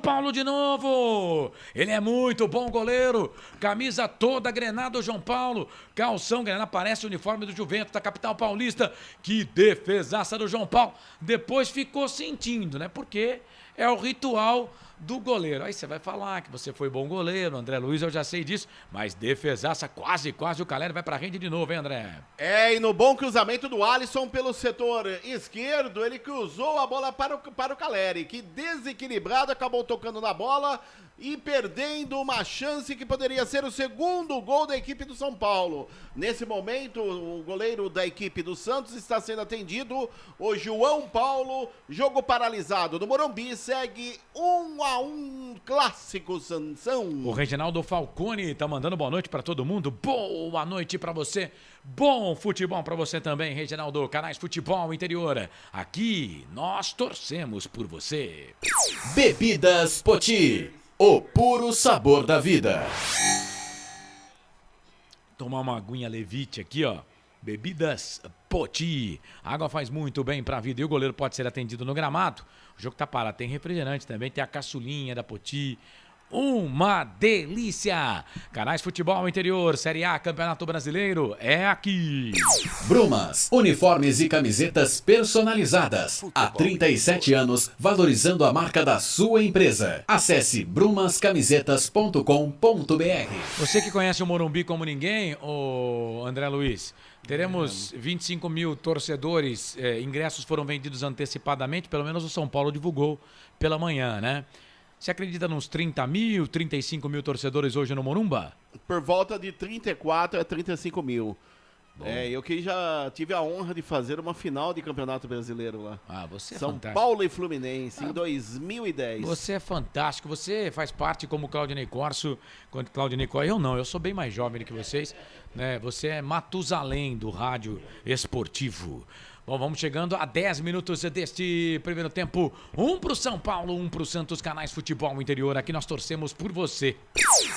Paulo de novo, ele é muito bom goleiro, camisa toda grenada, o João Paulo, calção grenada, parece o uniforme do Juventus, da capital paulista, que defesaça do João Paulo, depois ficou sentindo, né, porque é o ritual do goleiro. Aí você vai falar que você foi bom goleiro, André Luiz, eu já sei disso, mas defesaça, quase o Caleri vai pra rede de novo, hein, André? E no bom cruzamento do Alisson pelo setor esquerdo, ele cruzou a bola para o Caleri, que desequilibrado acabou tocando na bola e perdendo uma chance que poderia ser o segundo gol da equipe do São Paulo. Nesse momento, o goleiro da equipe do Santos está sendo atendido, o João Paulo, jogo paralisado no Morumbi, segue 1-1, clássico Sansão. O Reginaldo Falcone tá mandando boa noite pra todo mundo, boa noite pra você, bom futebol pra você também, Reginaldo, Canais Futebol Interior, aqui nós torcemos por você. Bebidas Poti, o puro sabor da vida. Tomar uma aguinha Levite aqui, ó. Bebidas Poti. A água faz muito bem pra vida e o goleiro pode ser atendido no gramado. O jogo tá parado. Tem refrigerante também, tem a caçulinha da Poti. Uma delícia! Canais Futebol Interior, Série A, Campeonato Brasileiro, é aqui. Brumas, uniformes e camisetas personalizadas. Há 37 anos, valorizando a marca da sua empresa. Acesse brumascamisetas.com.br. Você que conhece o Morumbi como ninguém, ô André Luiz, teremos 25 mil torcedores, ingressos foram vendidos antecipadamente, pelo menos o São Paulo divulgou pela manhã, né? Você acredita nos 30 mil, 35 mil torcedores hoje no Morumba? Por volta de 34 a 35 mil. Eu que já tive a honra de fazer uma final de Campeonato Brasileiro lá. Ah, você é São fantástico. Paulo e Fluminense, em 2010. Você é fantástico, você faz parte como Claudinei Corso, Claudinei Corso, eu não, eu sou bem mais jovem do que vocês, né? Você é Matusalém do rádio esportivo. Bom, vamos chegando a 10 minutos deste primeiro tempo. 1 pro São Paulo, 1 pro Santos, Canais Futebol Interior. Aqui nós torcemos por você.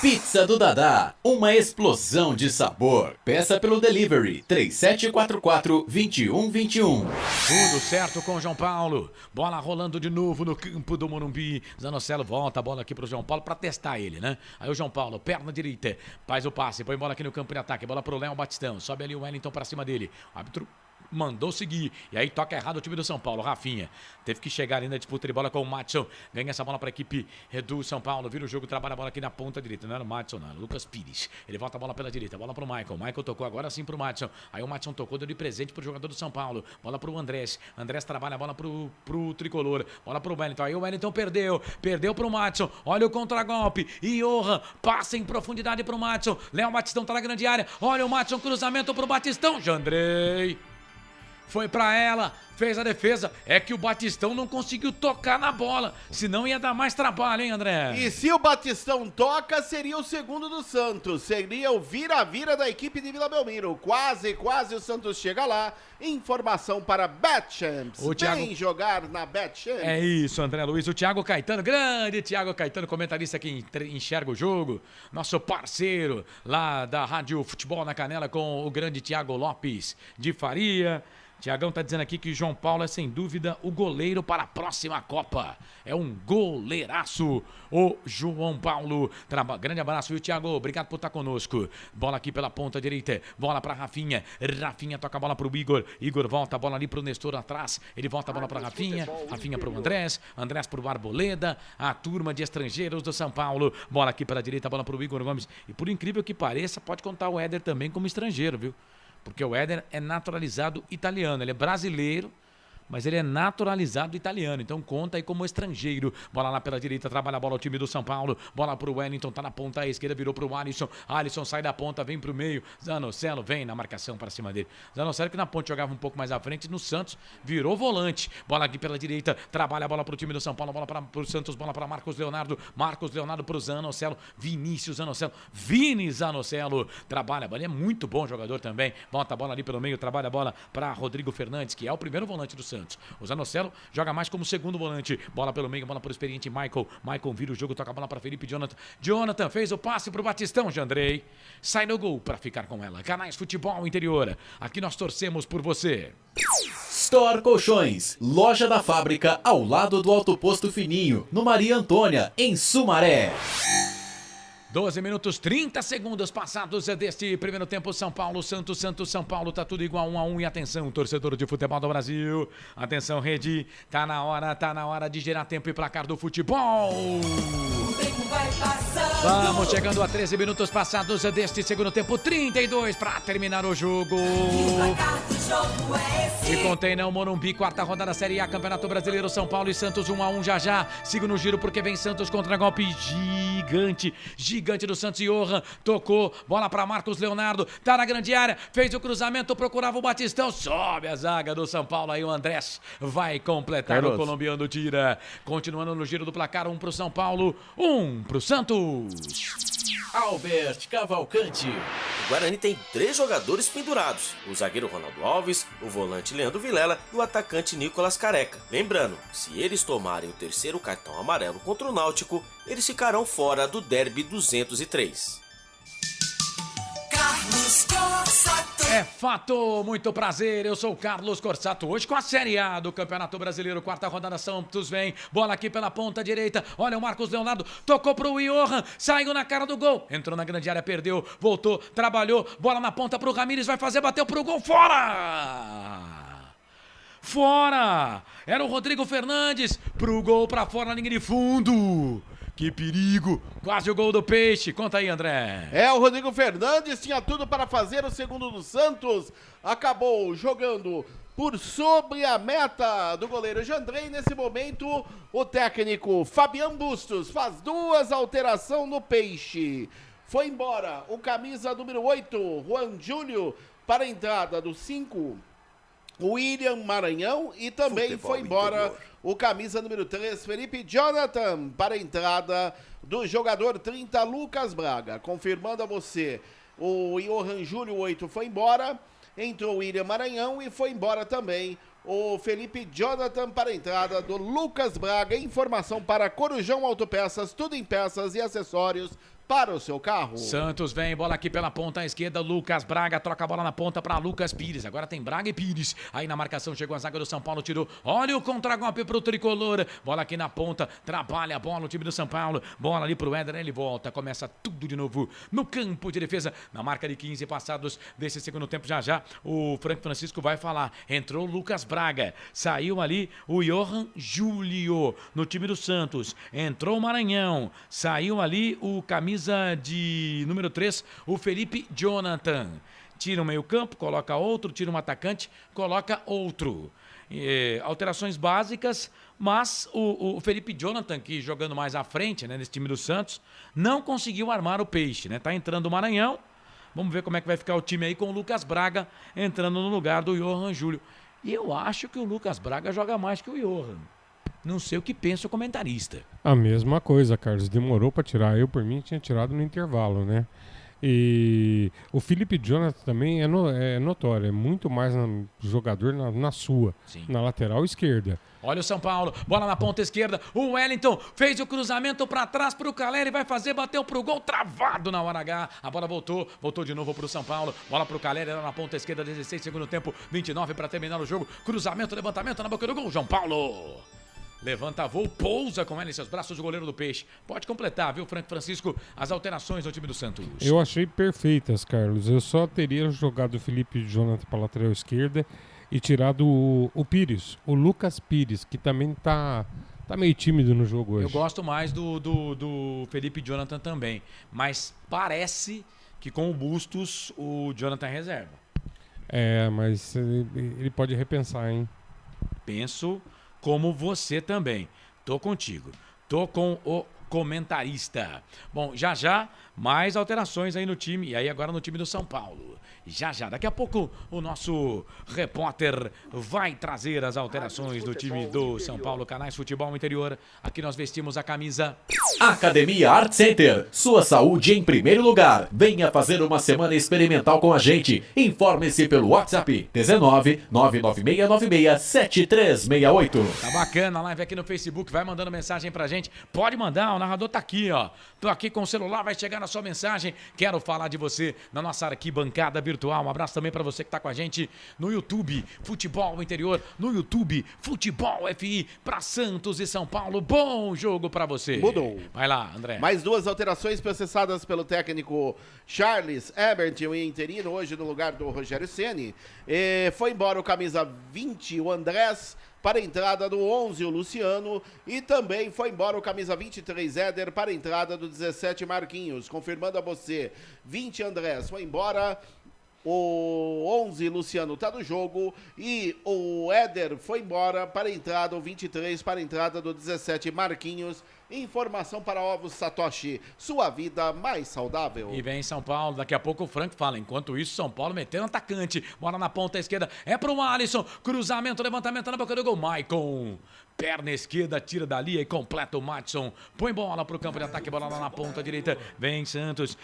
Pizza do Dadá, uma explosão de sabor. Peça pelo delivery 3744-2121. Tudo certo com o João Paulo. Bola rolando de novo no campo do Morumbi. Zanocelo volta a bola aqui pro João Paulo pra testar ele, né? Aí o João Paulo, perna direita, faz o passe, põe bola aqui no campo de ataque. Bola pro Léo Batistão, sobe ali o Wellington pra cima dele. O árbitro mandou seguir, e aí toca errado o time do São Paulo, Rafinha, teve que chegar ali na disputa de bola com o Madison, ganha essa bola para a equipe do São Paulo, vira o jogo, trabalha a bola aqui na ponta direita, não era o Madison não, era o Lucas Pires, ele volta a bola pela direita, bola pro Michael tocou agora sim pro Madison, aí o Madison tocou, deu de presente pro jogador do São Paulo, bola pro Andrés trabalha a bola pro Tricolor, bola pro Wellington, aí o Wellington perdeu pro Madison, olha o contragolpe, Johan, passa em profundidade pro Madison, Léo Batistão tá na grande área, olha o Madison, cruzamento pro Batistão, Jandrei. Foi pra ela, fez a defesa. É que o Batistão não conseguiu tocar na bola, senão ia dar mais trabalho, hein, André? E se o Batistão toca, seria o segundo do Santos. Seria o vira-vira da equipe de Vila Belmiro. Quase o Santos chega lá. Informação para Betchamps. Vem jogar na Betchamps. É isso, André Luiz. O Thiago Caetano, grande Thiago Caetano, comentarista que enxerga o jogo. Nosso parceiro lá da Rádio Futebol na Canela com o grande Thiago Lopes de Faria. Tiagão tá dizendo aqui que João Paulo é sem dúvida o goleiro para a próxima Copa. É um goleiraço, o João Paulo. Grande abraço, viu, Thiago? Obrigado por estar conosco. Bola aqui pela ponta direita, bola para Rafinha. Rafinha toca a bola pro Igor. Igor volta a bola ali pro Nestor atrás. Ele volta a bola para Rafinha. Rafinha pro Andrés. Andrés pro Arboleda. A turma de estrangeiros do São Paulo. Bola aqui pela direita, bola pro Igor Gomes. E por incrível que pareça, pode contar o Éder também como estrangeiro, viu? Porque o Éder é naturalizado italiano, ele é brasileiro, mas ele é naturalizado italiano, então conta aí como estrangeiro. Bola lá pela direita, trabalha a bola o time do São Paulo, bola pro Wellington, tá na ponta à esquerda, virou pro Alisson. Alisson sai da ponta, vem pro meio, Zanocelo vem na marcação para cima dele. Zanocelo que na ponte jogava um pouco mais à frente, no Santos virou volante. Bola aqui pela direita, trabalha a bola pro time do São Paulo, bola pro Santos, bola para Marcos Leonardo pro Zanocelo, Vinícius Zanocelo, Vini Zanocelo, trabalha a bola, ele é muito bom jogador também. Bota a bola ali pelo meio, trabalha a bola para Rodrigo Fernandes, que é o primeiro volante do Santos. O Zanocelo joga mais como segundo volante. Bola pelo meio, bola pro experiente Michael. Michael vira o jogo, toca a bola para Felipe Jonathan. Jonathan fez o passe pro Batistão, Jandrei. Sai no gol para ficar com ela. Canais Futebol Interior. Aqui nós torcemos por você. Store Colchões, loja da fábrica ao lado do Alto Posto Fininho, no Maria Antônia, em Sumaré. 12 minutos, 30 segundos passados deste primeiro tempo. São Paulo, Santos, São Paulo, tá tudo igual 1-1. E atenção, torcedor de futebol do Brasil. Atenção, rede, tá na hora de gerar tempo e placar do futebol. Vamos chegando a 13 minutos passados deste segundo tempo, 32 para terminar o jogo. Se contém não, Morumbi, quarta rodada Série A, Campeonato Brasileiro, São Paulo e Santos 1-1 já. Sigo no giro porque vem Santos contra golpe gigante do Santos. Johan tocou, bola para Marcos Leonardo, tá na grande área, fez o cruzamento, procurava o Batistão, sobe a zaga do São Paulo, aí o Andrés vai completar. O colombiano tira, continuando no giro do placar, 1 pro São Paulo, 1 pro Santos. Albert Cavalcante. O Guarani tem 3 jogadores pendurados: o zagueiro Ronaldo Alves, o volante Leandro Vilela e o atacante Nicolas Careca. Lembrando, se eles tomarem o terceiro cartão amarelo contra o Náutico, eles ficarão fora do Derby 203. Carlos Corsato. É fato, muito prazer, eu sou o Carlos Corsato, hoje com a Série A do Campeonato Brasileiro, quarta rodada, Santos vem, bola aqui pela ponta direita, olha o Marcos Leonardo, tocou pro Johan, saiu na cara do gol, entrou na grande área, perdeu, voltou, trabalhou, bola na ponta pro Ramírez, vai fazer, bateu pro gol, fora, era o Rodrigo Fernandes, pro gol pra fora na linha de fundo. Que perigo! Quase o gol do Peixe. Conta aí, André. O Rodrigo Fernandes tinha tudo para fazer o segundo do Santos. Acabou jogando por sobre a meta do goleiro Jandrei. Nesse momento, o técnico Fabian Bustos faz 2 alterações no Peixe. Foi embora o camisa número 8, Juan Júlio, para a entrada do 5, William Maranhão, e também futebol foi embora interior. O camisa número 3, Felipe Jonathan, para a entrada do jogador 30, Lucas Braga. Confirmando a você, o Johan Júlio 8 foi embora, entrou o William Maranhão e foi embora também o Felipe Jonathan para a entrada do Lucas Braga. Informação para Corujão Autopeças, tudo em peças e acessórios para o seu carro. Santos vem, bola aqui pela ponta esquerda, Lucas Braga troca a bola na ponta para Lucas Pires, agora tem Braga e Pires, aí na marcação chegou a zaga do São Paulo, tirou, olha o contragolpe pro Tricolor, bola aqui na ponta, trabalha a bola o time do São Paulo, bola ali pro Éder, ele volta, começa tudo de novo no campo de defesa, na marca de 15 passados desse segundo tempo, já o Frank Francisco vai falar, entrou o Lucas Braga, saiu ali o Johan Júlio no time do Santos, entrou o Maranhão, saiu ali o camisa de número 3, o Felipe Jonathan. Tira um meio campo, coloca outro, tira um atacante, coloca outro. Alterações básicas, mas o Felipe Jonathan, que jogando mais à frente, né, nesse time do Santos, não conseguiu armar o Peixe, né? Tá entrando o Maranhão. Vamos ver como é que vai ficar o time aí com o Lucas Braga entrando no lugar do Johan Júlio. E eu acho que o Lucas Braga joga mais que o Johan. Não sei o que pensa o comentarista. A mesma coisa, Carlos. Demorou para tirar. Eu, por mim, tinha tirado no intervalo, né? E o Felipe Jonathan também é notório. É muito mais jogador na sua, na lateral esquerda. Olha o São Paulo, bola na ponta esquerda, o Wellington fez o cruzamento para trás pro Caleri, vai fazer, bateu pro gol, travado na hora H, a bola voltou de novo pro São Paulo, bola pro Caleri, lá na ponta esquerda, 16, segundo tempo, 29 para terminar o jogo, cruzamento, levantamento na boca do gol, João Paulo. Levanta voo, pousa com ela em seus braços o goleiro do Peixe. Pode completar, viu, Francisco, as alterações no time do Santos. Eu achei perfeitas, Carlos. Eu só teria jogado o Felipe Jonathan para lateral esquerda e tirado o Pires, o Lucas Pires, que também tá meio tímido no jogo hoje. Eu gosto mais do Felipe Jonathan também, mas parece que com o Bustos o Jonathan reserva. Mas ele pode repensar, hein? Penso como você também. Tô contigo. Tô com o comentarista. Bom, já, mais alterações aí no time. E aí agora no time do São Paulo. Já, daqui a pouco o nosso repórter vai trazer as alterações do time do São Paulo, Canais Futebol Interior. Aqui nós vestimos a camisa... Academia Art Center, sua saúde em primeiro lugar. Venha fazer uma semana experimental com a gente. Informe-se pelo WhatsApp 19 99696 7368. Tá bacana a live aqui no Facebook, vai mandando mensagem pra gente. Pode mandar, o narrador tá aqui, ó. Tô aqui com o celular, vai chegar na sua mensagem. Quero falar de você na nossa arquibancada virtual. Um abraço também pra você que tá com a gente no YouTube, Futebol Interior, no YouTube, Futebol FI, pra Santos e São Paulo. Bom jogo pra você. Mudou. Vai lá, André. Mais duas alterações processadas pelo técnico Charles Ebert, o interino, hoje no lugar do Rogério Ceni. Foi embora o camisa 20, o Andrés, para a entrada do 11, o Luciano. E também foi embora o camisa 23, Éder, para a entrada do 17, Marquinhos. Confirmando a você, 20, Andrés, foi embora. O 11, Luciano, está no jogo. E o Éder foi embora para a entrada, o 23 para a entrada do 17, Marquinhos. Informação para Ovos Satoshi, sua vida mais saudável. E vem São Paulo, daqui a pouco o Frank fala. Enquanto isso, São Paulo metendo atacante. Bola na ponta esquerda, é pro Alisson. Cruzamento, levantamento na boca do gol. Maicon, perna esquerda, tira dali e completa o Matson. Põe bola pro campo de ataque, bola lá na ponta direita. Vem Santos,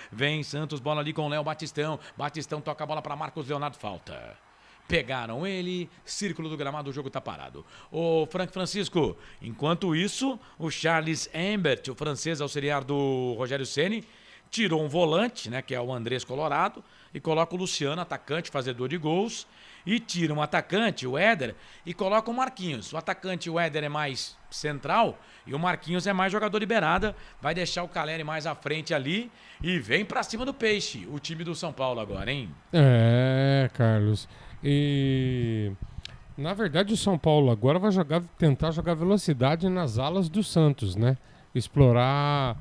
bola ali com o Léo Batistão. Batistão toca a bola para Marcos Leonardo, falta. Pegaram ele, círculo do gramado, o jogo tá parado. O Francisco, enquanto isso, o Charles Embert, o francês auxiliar do Rogério Ceni, tirou um volante, né, que é o Andrés Colorado, e coloca o Luciano, atacante, fazedor de gols, e tira um atacante, o Éder, e coloca o Marquinhos. O atacante, o Éder, é mais central, e o Marquinhos é mais jogador de beirada, vai deixar o Caleri mais à frente ali, e vem pra cima do Peixe, o time do São Paulo agora, hein? Carlos... E na verdade o São Paulo agora vai tentar jogar velocidade nas alas do Santos, né? Explorar,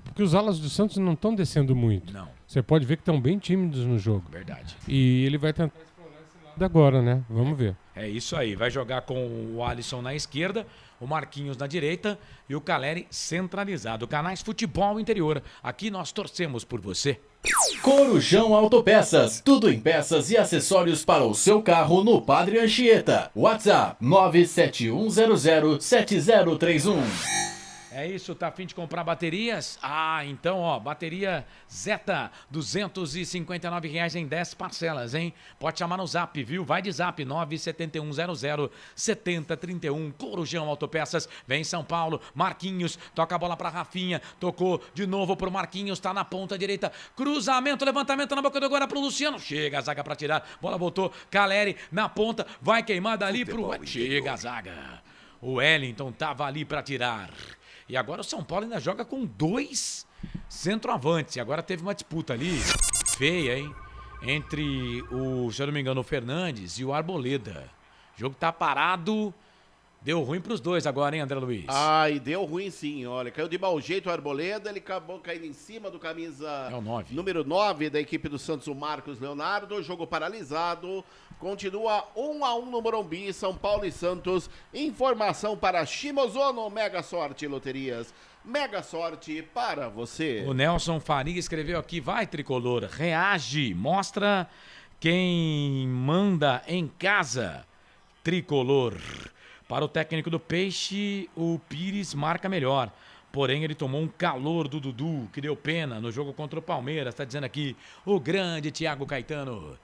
porque os alas do Santos não estão descendo muito. Não. Você pode ver que estão bem tímidos no jogo. Verdade. E ele vai tentar explorar esse lado agora, né? Vamos ver. É isso aí, vai jogar com o Alisson na esquerda, o Marquinhos na direita e o Caleri centralizado. Canais Futebol Interior, aqui nós torcemos por você. Corujão Autopeças, tudo em peças e acessórios para o seu carro no Padre Anchieta. WhatsApp 971007031. É isso, tá a fim de comprar baterias? Ah, então, ó, bateria Zeta, R$259 em 10 parcelas, hein? Pode chamar no Zap, viu? Vai de Zap, 971007031, Corujão Autopeças, vem São Paulo, Marquinhos, toca a bola pra Rafinha, tocou de novo pro Marquinhos, tá na ponta direita, cruzamento, levantamento na boca do agora pro Luciano, chega a zaga pra tirar, bola voltou, Caleri na ponta, vai queimar dali pro... Chega a zaga, o Wellington tava ali pra tirar. E agora o São Paulo ainda joga com 2 centroavantes. E agora teve uma disputa ali, feia, hein? Entre se eu não me engano, o Fernandes e o Arboleda. O jogo tá parado. Deu ruim pros dois agora, hein, André Luiz? Ai, deu ruim sim, olha. Caiu de mau jeito o Arboleda, ele acabou caindo em cima do camisa número 9 da equipe do Santos, o Marcos Leonardo. Jogo paralisado. Continua 1-1 no Morumbi, São Paulo e Santos. Informação para Shimozono, Mega Sorte Loterias. Mega sorte para você. O Nelson Faria escreveu aqui, vai Tricolor, reage, mostra Quem manda em casa, tricolor. Para o técnico do Peixe, o Pires marca melhor. Porém, ele tomou um calor do Dudu, que deu pena no jogo contra o Palmeiras. Está dizendo aqui o grande Thiago Caetano. O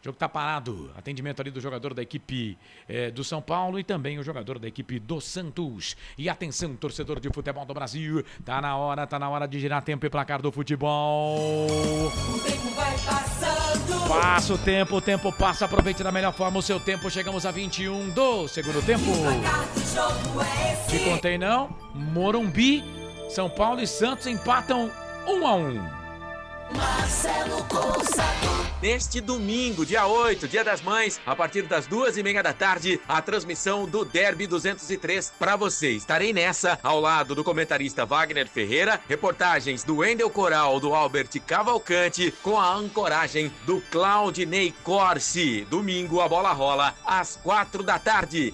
jogo tá parado. Atendimento ali do jogador da equipe do São Paulo e também o jogador da equipe do Santos. E atenção, torcedor de futebol do Brasil. Tá na hora de girar tempo e placar do futebol. O tempo vai passando. Passa o tempo passa. Aproveite da melhor forma o seu tempo. Chegamos a 21 do segundo tempo. Te contei não? Morumbi, São Paulo e Santos empatam 1-1. Marcelo Corsato. Neste domingo, dia 8, Dia das Mães, a partir das 2h30 da tarde, a transmissão do Derby 203 para você. Estarei nessa, ao lado do comentarista Wagner Ferreira, reportagens do Wendel Coral, do Albert Cavalcante, com a ancoragem do Claudinei Corsi. Domingo, a bola rola às 4 da tarde.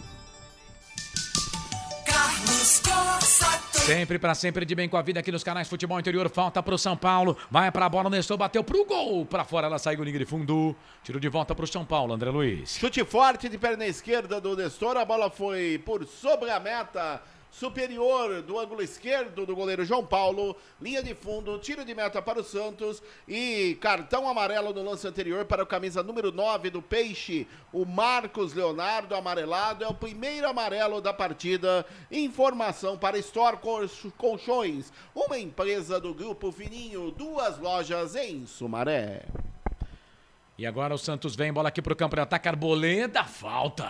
Carlos Corsato. Sempre pra sempre de bem com a vida aqui nos canais Futebol Interior. Falta pro São Paulo. Vai pra bola, o Nestor bateu pro gol. Pra fora ela saiu linha de fundo. Tiro de volta pro São Paulo, André Luiz. Chute forte de perna esquerda do Nestor. A bola foi por sobre a meta superior do ângulo esquerdo do goleiro João Paulo. Linha de fundo, tiro de meta para o Santos. E cartão amarelo no lance anterior para o camisa número 9 do Peixe. O Marcos Leonardo, amarelado. É o primeiro amarelo da partida. Informação para Store Colchões. Uma empresa do Grupo Fininho. 2 lojas em Sumaré. E agora o Santos vem, bola aqui pro campo de ataque, Arboleda, falta.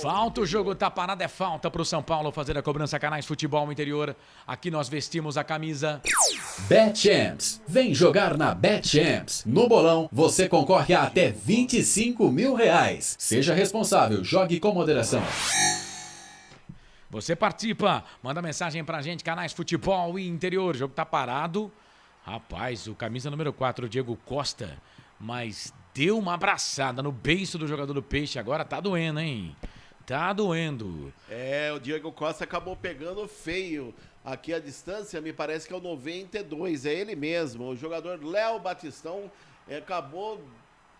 Falta, o jogo tá parado, é falta pro São Paulo fazer a cobrança. Canais Futebol Interior, aqui nós vestimos a camisa. BetChamps, vem jogar na BetChamps. No bolão, você concorre a até R$25 mil. Seja responsável, jogue com moderação. Você participa, manda mensagem pra gente, Canais Futebol Interior, o jogo tá parado. Rapaz, o camisa número 4, o Diego Costa, mas deu uma abraçada no beiço do jogador do Peixe. Agora tá doendo, hein? Tá doendo. É, o Diego Costa acabou pegando feio. Aqui a distância me parece que é o 92, é ele mesmo. O jogador Léo Batistão acabou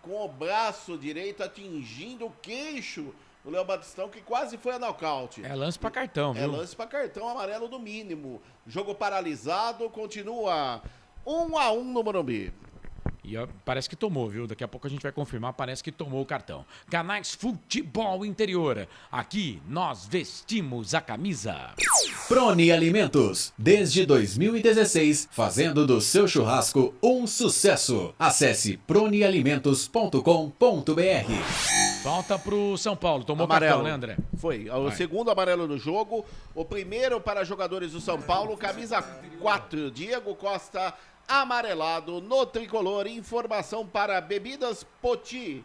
com o braço direito atingindo o queixo do Léo Batistão, que quase foi a nocaute. É lance pra cartão, viu? É lance pra cartão, amarelo no mínimo. Jogo paralisado, continua 1-1 no Morumbi. E ó, parece que tomou, viu? Daqui a pouco a gente vai confirmar, parece que tomou o cartão. Canais Futebol Interior. Aqui nós vestimos a camisa. Proni Alimentos, desde 2016, fazendo do seu churrasco um sucesso. Acesse pronialimentos.com.br. Falta pro São Paulo, tomou amarelo. Cartão, né, André? Foi, o segundo amarelo do jogo. O primeiro para jogadores do São Paulo, camisa 4, Diego Costa, amarelado no tricolor. Informação para Bebidas Poti.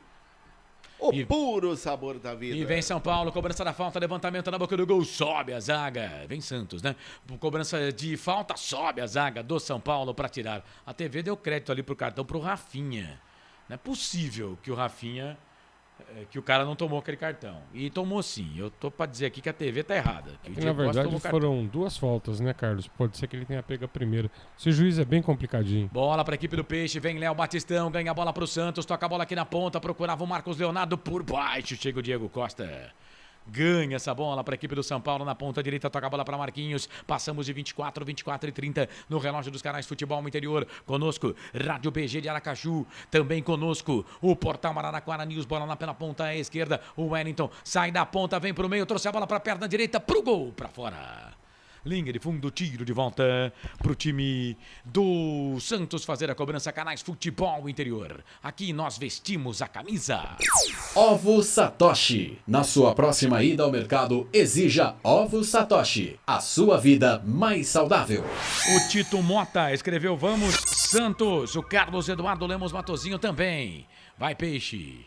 O puro sabor da vida. E vem São Paulo, cobrança da falta, levantamento na boca do gol, sobe a zaga. Vem Santos, né? Cobrança de falta, sobe a zaga do São Paulo para tirar. A TV deu crédito ali pro cartão pro Rafinha. Não é possível que o Rafinha, que o cara não tomou aquele cartão. E tomou sim. Eu tô pra dizer aqui que a TV tá errada. Que na verdade foram 2 faltas, né, Carlos? Pode ser que ele tenha pego a primeira. Esse juiz é bem complicadinho. Bola pra equipe do Peixe, vem Léo Batistão, ganha a bola pro Santos, toca a bola aqui na ponta, procurava o Marcos Leonardo por baixo, chega o Diego Costa. Ganha essa bola para a equipe do São Paulo na ponta direita, toca a bola para Marquinhos. Passamos de 24 e 30 no relógio dos canais Futebol Interior. Conosco, Rádio BG de Aracaju. Também conosco, o Portal Maranaquara News. Bola lá pela ponta esquerda. O Wellington sai da ponta, vem pro meio, trouxe a bola para a perna direita, pro gol, para fora. Linha de fundo, tiro de volta pro time do Santos fazer a cobrança. Canais Futebol Interior. Aqui nós vestimos a camisa. Ovo Satoshi. Na sua próxima ida ao mercado, exija Ovo Satoshi. A sua vida mais saudável. O Tito Mota escreveu vamos Santos. O Carlos Eduardo Lemos Matozinho também. Vai Peixe.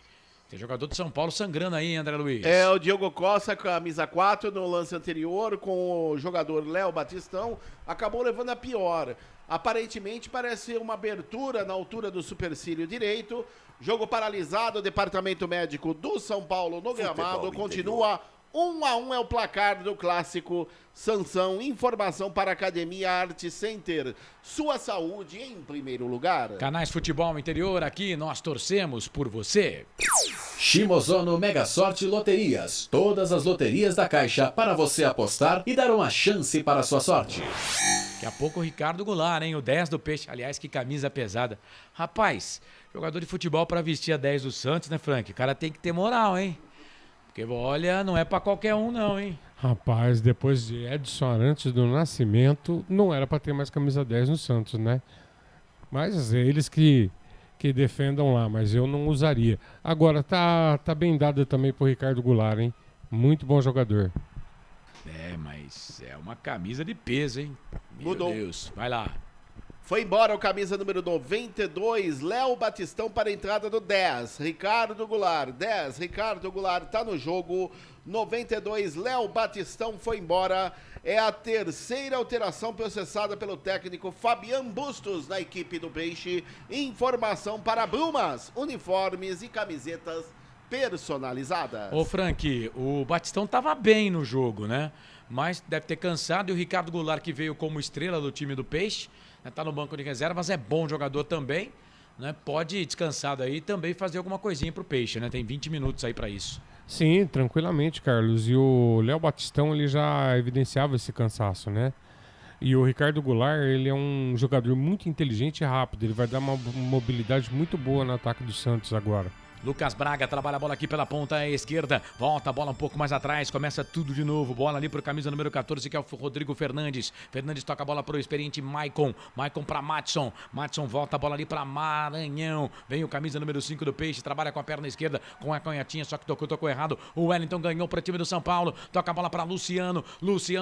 Tem jogador de São Paulo sangrando aí, André Luiz. É, o Diego Costa, camisa 4, no lance anterior, com o jogador Léo Batistão, acabou levando a pior. Aparentemente, parece uma abertura na altura do supercílio direito. Jogo paralisado, departamento médico do São Paulo no gramado. Continua 1-1 é o placar do clássico Sansão. Informação para a Academia Art Center. Sua saúde em primeiro lugar. Canais Futebol Interior, aqui nós torcemos por você. Shimozono Mega Sorte Loterias. Todas as loterias da Caixa para você apostar e dar uma chance para a sua sorte. Daqui a pouco o Ricardo Goulart, hein? O 10 do Peixe. Aliás, que camisa pesada. Rapaz, jogador de futebol para vestir a 10 do Santos, né, Frank? O cara tem que ter moral, hein? Porque, olha, não é pra qualquer um não, hein? Rapaz, depois de Edson Arantes do Nascimento, não era pra ter mais camisa 10 no Santos, né? Mas eles que defendam lá, mas eu não usaria. Agora, tá bem dado também pro Ricardo Goulart, hein? Muito bom jogador. É, mas é uma camisa de peso, hein? Mudou. Meu Deus, vai lá. Foi embora o camisa número 92, Léo Batistão para a entrada do 10, Ricardo Goulart. 10, Ricardo Goulart tá no jogo. 92, Léo Batistão foi embora. É a terceira alteração processada pelo técnico Fabian Bustos na equipe do Peixe. Informação para Brumas, uniformes e camisetas personalizadas. Ô, Frank, o Batistão tava bem no jogo, né? Mas deve ter cansado. E o Ricardo Goulart, que veio como estrela do time do Peixe, tá no banco de reservas, é bom jogador também, né? Pode descansado aí também fazer alguma coisinha pro Peixe, né? Tem 20 minutos aí pra isso. Sim, tranquilamente, Carlos. E o Léo Batistão, ele já evidenciava esse cansaço, né? E o Ricardo Goulart, ele é um jogador muito inteligente e rápido. Ele vai dar uma mobilidade muito boa no ataque do Santos agora. Lucas Braga trabalha a bola aqui pela ponta esquerda, volta a bola um pouco mais atrás, começa tudo de novo, bola ali pro camisa número 14, que é o Rodrigo Fernandes. Fernandes toca a bola pro experiente Maicon pra Matson. Matson volta a bola ali pra Maranhão. Vem o camisa número 5 do Peixe, trabalha com a perna esquerda, com a canhotinha, só que tocou errado. O Wellington ganhou pro time do São Paulo, toca a bola pra Luciano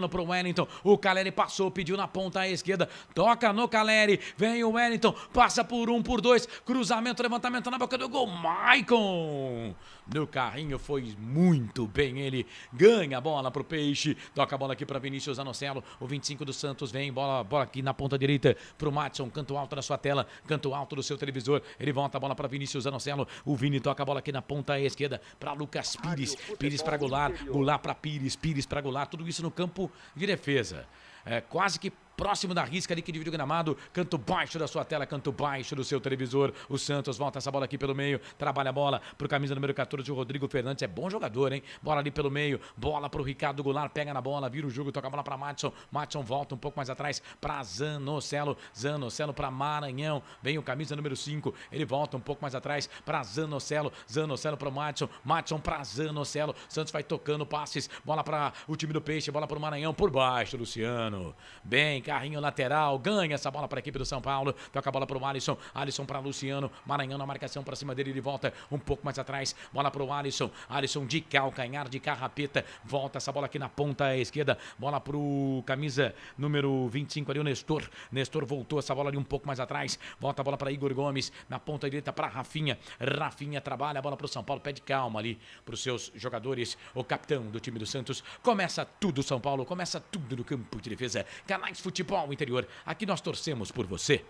pro Wellington. O Caleri passou, pediu na ponta esquerda, toca no Caleri, vem o Wellington, passa por 1, por 2, cruzamento, levantamento na boca do gol, Maicon no carrinho, foi muito bem ele, ganha a bola pro Peixe, toca a bola aqui para Vinícius Anocelo, o 25 do Santos, vem, bola aqui na ponta direita pro Matson, canto alto da sua tela, canto alto do seu televisor, ele volta a bola para Vinícius Anocelo, o Vini toca a bola aqui na ponta esquerda para Lucas Pires, Pires para Goulart, Goulart para Pires, Pires para Goulart, tudo isso no campo de defesa, quase que próximo da risca ali que divide o gramado, canto baixo da sua tela, canto baixo do seu televisor. O Santos volta essa bola aqui pelo meio, trabalha a bola pro camisa número 14, o Rodrigo Fernandes, é bom jogador, hein? Bola ali pelo meio, bola pro Ricardo Goulart, pega na bola, vira o jogo, toca a bola pra Matson, Matson volta um pouco mais atrás pra Zanocelo, Zanocelo pra Maranhão, vem o camisa número 5, ele volta um pouco mais atrás pra Zanocelo, Zanocelo pro Matson, Matson pra Zanocelo, Santos vai tocando passes, bola pra o time do Peixe, bola pro Maranhão, por baixo, Luciano, bem, carrinho lateral, ganha essa bola para a equipe do São Paulo, toca a bola para o Alisson, Alisson para Luciano, Maranhão na marcação para cima dele, ele volta um pouco mais atrás, bola para o Alisson, Alisson de calcanhar, de carrapeta, volta essa bola aqui na ponta esquerda, bola para o camisa número 25 ali, o Nestor voltou essa bola ali um pouco mais atrás, volta a bola para Igor Gomes, na ponta direita para Rafinha trabalha a bola para o São Paulo, pede calma ali para os seus jogadores, o capitão do time do Santos, começa tudo São Paulo, começa tudo no campo de defesa, Canais Futebol Interior, aqui nós torcemos por você.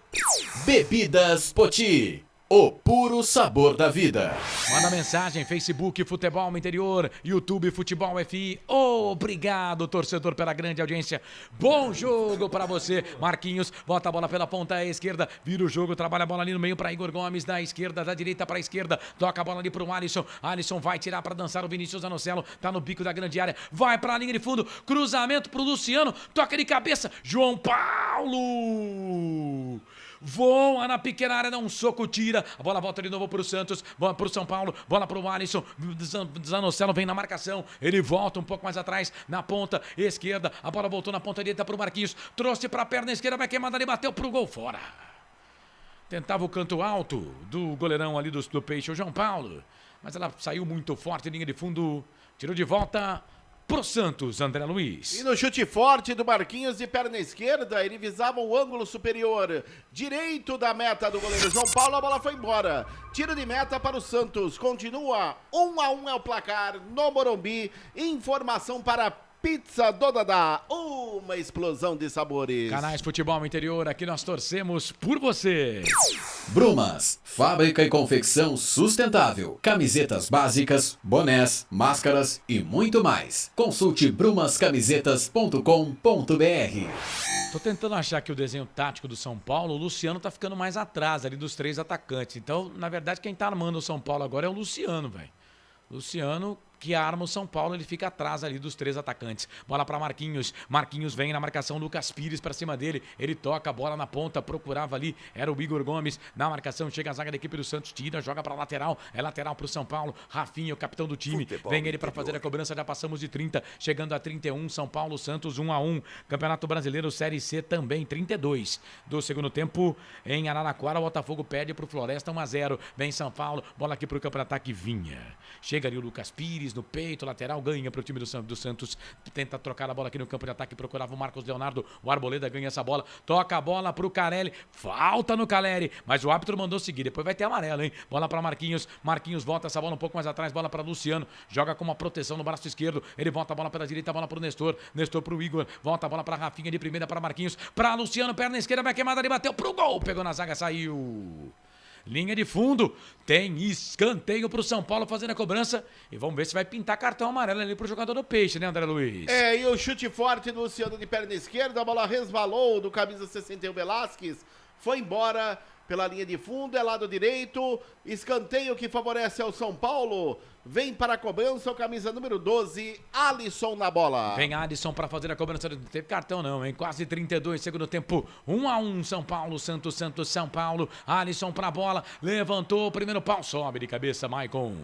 Bebidas Poti, o puro sabor da vida. Manda mensagem, Facebook Futebol Interior, YouTube Futebol FI. Obrigado, torcedor, pela grande audiência. Bom jogo para você. Marquinhos, bota a bola pela ponta esquerda, vira o jogo, trabalha a bola ali no meio para Igor Gomes, da esquerda, da direita para a esquerda, toca a bola ali pro Alisson. Alisson vai tirar para dançar o Vinícius Anocelo, tá no bico da grande área, vai para a linha de fundo, cruzamento pro Luciano, toca de cabeça, João Paulo. Voa na pequena área, dá um soco, tira. A bola volta de novo pro Santos, bola pro São Paulo, bola pro Alisson. Zanocelo vem na marcação, ele volta um pouco mais atrás, na ponta esquerda. A bola voltou na ponta direita pro Marquinhos, trouxe pra perna esquerda, vai queimada ali, bateu pro gol, fora. Tentava o canto alto do goleirão ali do Peixe, o João Paulo, mas ela saiu muito forte, linha de fundo, tirou de volta pro Santos, André Luiz. E no chute forte do Marquinhos de perna esquerda, ele visava o ângulo superior direito da meta do goleiro João Paulo, a bola foi embora. Tiro de meta para o Santos, continua 1-1 é o placar no Morumbi. Informação para Pizza do Dadá, uma explosão de sabores. Canais Futebol Interior, aqui nós torcemos por você. Brumas, fábrica e confecção sustentável. Camisetas básicas, bonés, máscaras e muito mais. Consulte brumascamisetas.com.br. Tô tentando achar aqui o desenho tático do São Paulo. O Luciano tá ficando mais atrás ali dos 3 atacantes. Então, na verdade, quem tá armando o São Paulo agora é o Luciano, velho. Luciano, que arma o São Paulo, ele fica atrás ali dos 3 atacantes. Bola para Marquinhos. Marquinhos vem na marcação, Lucas Pires para cima dele. Ele toca a bola na ponta, procurava ali. Era o Igor Gomes na marcação. Chega a zaga da equipe do Santos, tira, joga para lateral. É lateral para o São Paulo. Rafinha, o capitão do time. Vem ele para fazer a cobrança. Já passamos de 30, chegando a 31. São Paulo, Santos 1-1. Campeonato Brasileiro Série C também 32. Do segundo tempo em Araraquara, o Botafogo pede para o Floresta 1-0. Vem São Paulo, bola aqui para o campo de ataque, Vinha. Chega ali o Lucas Pires no peito, lateral, ganha para o time do Santos, tenta trocar a bola aqui no campo de ataque, procurava o Marcos Leonardo, o Arboleda ganha essa bola, toca a bola para o Carelli, falta no Caleri, mas o árbitro mandou seguir, depois vai ter amarelo, hein? Bola para Marquinhos, Marquinhos volta essa bola um pouco mais atrás, bola para Luciano, joga com uma proteção no braço esquerdo, ele volta a bola pela direita, bola para o Nestor para o Igor, volta a bola para Rafinha de primeira para Marquinhos, para Luciano, perna esquerda, vai queimada ali, bateu pro gol, pegou na zaga, saiu. Linha de fundo, tem escanteio pro São Paulo fazendo a cobrança e vamos ver se vai pintar cartão amarelo ali pro jogador do Peixe, né, André Luiz? E o chute forte do Luciano de perna esquerda, a bola resvalou do camisa 61 Velasquez, foi embora pela linha de fundo, é lado direito, escanteio que favorece ao São Paulo, vem para a cobrança o camisa número 12, Alisson na bola. Vem Alisson para fazer a cobrança, não teve cartão não, hein? Quase 32, segundo tempo, 1-1, São Paulo, Santos, São Paulo, Alisson para a bola, levantou o primeiro pau, sobe de cabeça, Maicon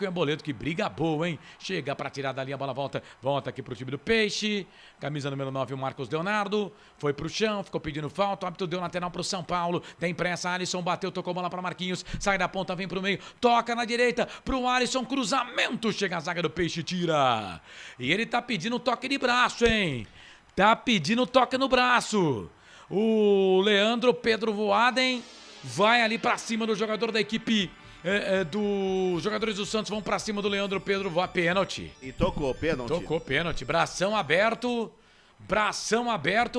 e Boleto, que briga boa, hein? Chega para tirar dali, a bola volta aqui pro time do Peixe, camisa número 9, o Marcos Leonardo, foi pro chão, ficou pedindo falta, o árbitro deu lateral pro São Paulo, tem pressa, Alisson bateu, tocou bola para Marquinhos, sai da ponta, vem pro meio, toca na direita, pro Alisson, cruzamento, chega a zaga do Peixe, tira. E ele tá pedindo toque de braço, hein? Tá pedindo toque no braço. O Leandro Pedro Voaden vai ali pra cima do jogador da equipe dos jogadores do Santos, vão pra cima do Leandro Pedro Voaden, pênalti. E tocou pênalti, bração aberto,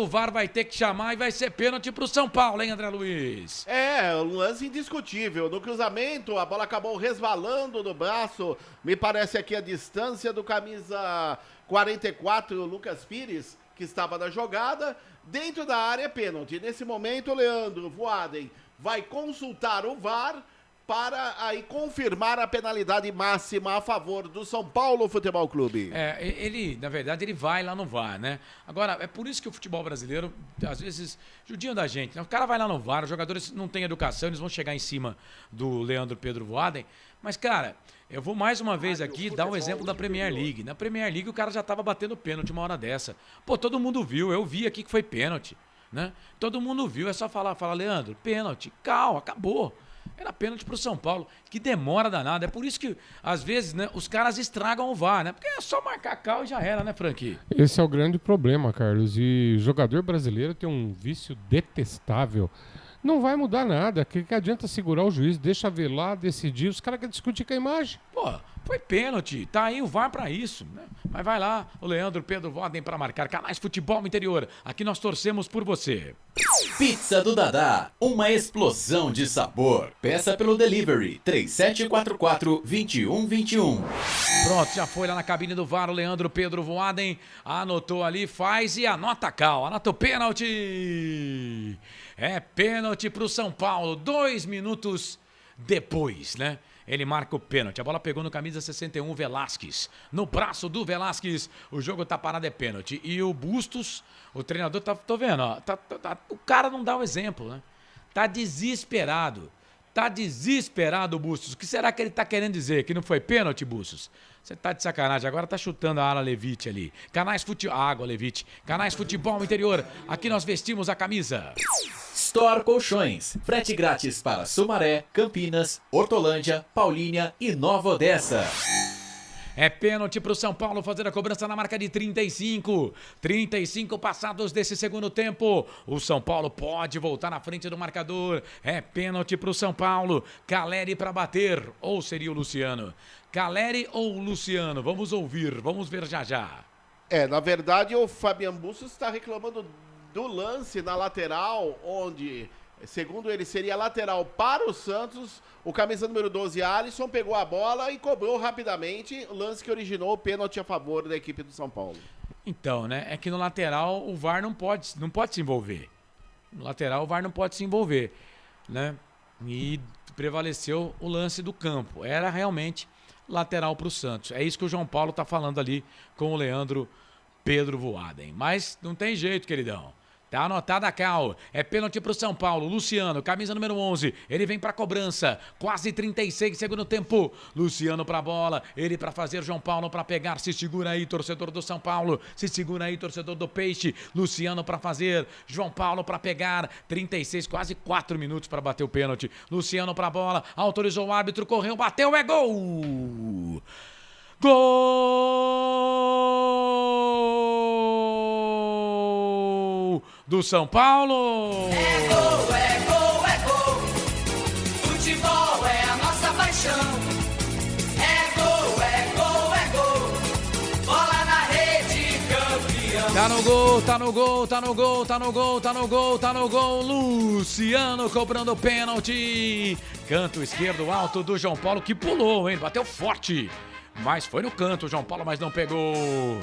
o VAR vai ter que chamar e vai ser pênalti pro São Paulo, hein, André Luiz? Um lance indiscutível. No cruzamento, a bola acabou resvalando no braço. Me parece aqui a distância do camisa 44, o Lucas Pires, que estava na jogada. Dentro da área, pênalti. Nesse momento, o Leandro Voaden vai consultar o VAR para aí confirmar a penalidade máxima a favor do São Paulo Futebol Clube. Ele, na verdade, ele vai lá no VAR, né? Agora, é por isso que o futebol brasileiro, às vezes, judiam da gente, né? O cara vai lá no VAR, os jogadores não têm educação, eles vão chegar em cima do Leandro Pedro Voaden, mas, cara, eu vou mais uma vez aqui dar um exemplo da Premier League. Na Premier League, o cara já tava batendo pênalti uma hora dessa. Pô, todo mundo viu, eu vi aqui que foi pênalti, né? Todo mundo viu, é só falar, Leandro, pênalti, calma, acabou. Era pênalti pro São Paulo, que demora danada. É por isso que, às vezes, né, os caras estragam o VAR, né? Porque é só marcar cal e já era, né, Franqui? Esse é o grande problema, Carlos. E o jogador brasileiro tem um vício detestável. Não vai mudar nada. Que adianta segurar o juiz, deixa ver lá, decidir. Os caras querem discutir com a imagem. Pô, foi pênalti. Tá aí o VAR pra isso, né? Mas vai lá, o Leandro Pedro Voaden pra marcar. Canais Futebol Interior. Aqui nós torcemos por você. Pizza do Dadá, uma explosão de sabor. Peça pelo delivery 3744-2121. Pronto, já foi lá na cabine do VAR o Leandro Pedro Voaden. Anotou ali, faz e anota cal. Anota o pênalti. É pênalti pro São Paulo. 2 minutos depois, né? Ele marca o pênalti. A bola pegou no camisa 61, Velasquez. No braço do Velasquez, o jogo tá parado, é pênalti. E o Bustos, o treinador, tô vendo, ó. O cara não dá o exemplo, né? Tá desesperado. Tá desesperado o Bustos. O que será que ele tá querendo dizer? Que não foi pênalti, Bustos? Você tá de sacanagem. Agora tá chutando a Ala Levite ali. Canais Futebol... Água Levite. Canais Futebol Interior. Aqui nós vestimos a camisa. Store Colchões. Frete grátis para Sumaré, Campinas, Hortolândia, Paulínia e Nova Odessa. É pênalti pro São Paulo fazer a cobrança na marca de 35. 35 passados desse segundo tempo. O São Paulo pode voltar na frente do marcador. É pênalti pro São Paulo. Caleri para bater. Ou seria o Luciano? Caleri ou Luciano? Vamos ouvir, vamos ver já já. Na verdade, o Fabian Bustos está reclamando do lance na lateral, onde, segundo ele, seria lateral para o Santos. O camisa número 12, Alisson, pegou a bola e cobrou rapidamente o lance que originou o pênalti a favor da equipe do São Paulo. Então, né? É que no lateral o VAR não pode se envolver. No lateral o VAR não pode se envolver, né? E prevaleceu o lance do campo. Era realmente lateral para o Santos. É isso que o João Paulo tá falando ali com o Leandro Pedro Voaden. Mas não tem jeito, queridão. Tá anotada a cal. É pênalti pro São Paulo. Luciano, camisa número 11. Ele vem pra cobrança. Quase 36 segundo tempo. Luciano pra bola. Ele pra fazer, João Paulo pra pegar. Se segura aí, torcedor do São Paulo. Se segura aí, torcedor do Peixe. Luciano pra fazer. João Paulo pra pegar. 36, quase 4 minutos pra bater o pênalti. Luciano pra bola. Autorizou o árbitro. Correu, bateu. É gol! Gol do São Paulo! É gol, é gol, é gol. Futebol é a nossa paixão. É gol, é gol, é gol. Bola na rede, campeão. Tá no gol, tá no gol, tá no gol, tá no gol, tá no gol, tá no gol. Luciano cobrando o pênalti. Canto esquerdo alto do João Paulo, que pulou, hein? Bateu forte. Mas foi no canto, João Paulo, mas não pegou.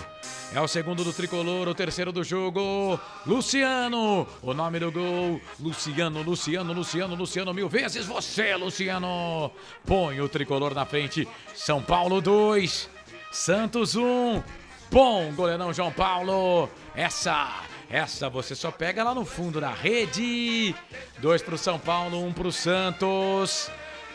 É o segundo do tricolor, o terceiro do jogo. Luciano, o nome do gol. Luciano, Luciano, Luciano, Luciano, 1000 vezes você, Luciano. Põe o tricolor na frente. São Paulo 2, Santos 1. Bom, goleirão João Paulo. Essa você só pega lá no fundo da rede. 2 pro São Paulo, 1 pro Santos.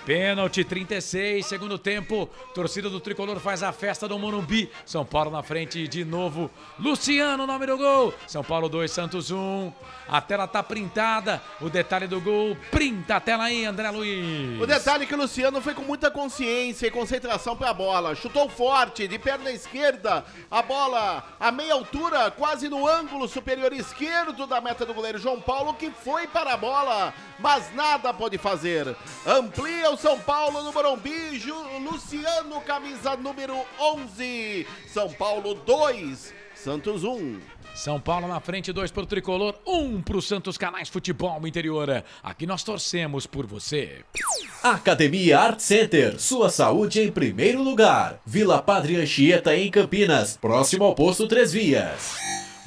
Pênalti, 36, segundo tempo. Torcida do tricolor faz a festa do Morumbi. São Paulo na frente de novo. Luciano, nome do gol. São Paulo 2, Santos 1. A tela tá printada. O detalhe do gol. Printa a tela aí, André Luiz. O detalhe é que o Luciano foi com muita consciência e concentração pra bola. Chutou forte, de perna esquerda. A bola a meia altura, quase no ângulo superior esquerdo da meta do goleiro João Paulo, que foi para a bola, mas nada pode fazer. Amplia o São Paulo no Morumbi. Luciano, camisa número 11. São Paulo 2, Santos 1. São Paulo na frente, 2 pro tricolor, 1 pro Santos Canais Futebol Interior. Aqui nós torcemos por você. Academia Art Center, sua saúde em primeiro lugar. Vila Padre Anchieta em Campinas, próximo ao posto 3 Vias.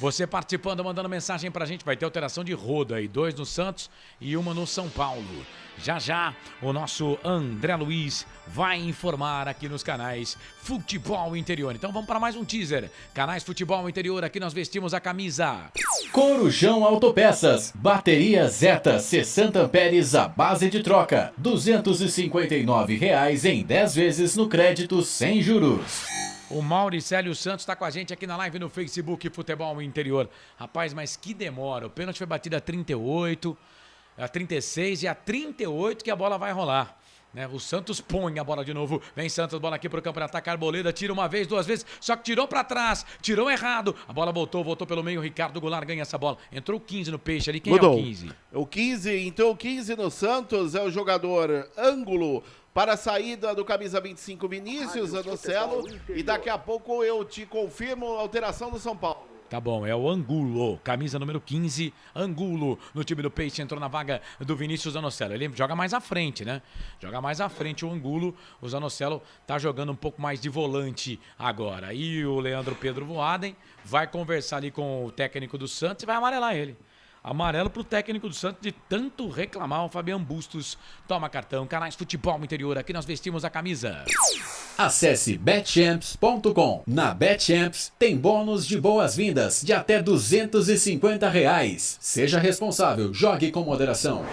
Você participando, mandando mensagem pra gente, vai ter alteração de roda aí, 2 no Santos e 1 no São Paulo. Já, o nosso André Luiz vai informar aqui nos canais Futebol Interior. Então vamos para mais um teaser. Canais Futebol Interior, aqui nós vestimos a camisa. Corujão Autopeças, bateria Zeta 60 amperes à base de troca, R$ 259,00 em 10 vezes no crédito sem juros. O Mauricélio Santos está com a gente aqui na live no Facebook Futebol Interior. Rapaz, mas que demora. O pênalti foi batido a 38, a 36 e a 38 que a bola vai rolar. Né? O Santos põe a bola de novo. Vem Santos, bola aqui pro campo de ataque. Arboleda tira uma vez, 2 vezes, só que tirou para trás, tirou errado. A bola voltou pelo meio. Ricardo Goulart ganha essa bola. Entrou o 15 no Peixe ali. Quem Mudou. É o 15? O 15, então o 15 no Santos é o jogador Ângulo. Para a saída do camisa 25, Vinícius Anocelo. E daqui a pouco eu te confirmo a alteração do São Paulo. Tá bom, é o Angulo, camisa número 15, Angulo, no time do Peixe, entrou na vaga do Vinícius Zanocelo. Ele joga mais à frente, né? Joga mais à frente o Angulo, o Zanocelo tá jogando um pouco mais de volante agora. E o Leandro Pedro Voaden vai conversar ali com o técnico do Santos e vai amarelar ele. Amarelo pro técnico do Santos de tanto reclamar o Fabian Bustos. Toma cartão, canais Futebol Interior, aqui nós vestimos a camisa. Acesse betchamps.com. Na Betchamps tem bônus de boas-vindas de até R$ 250,00. Seja responsável, jogue com moderação.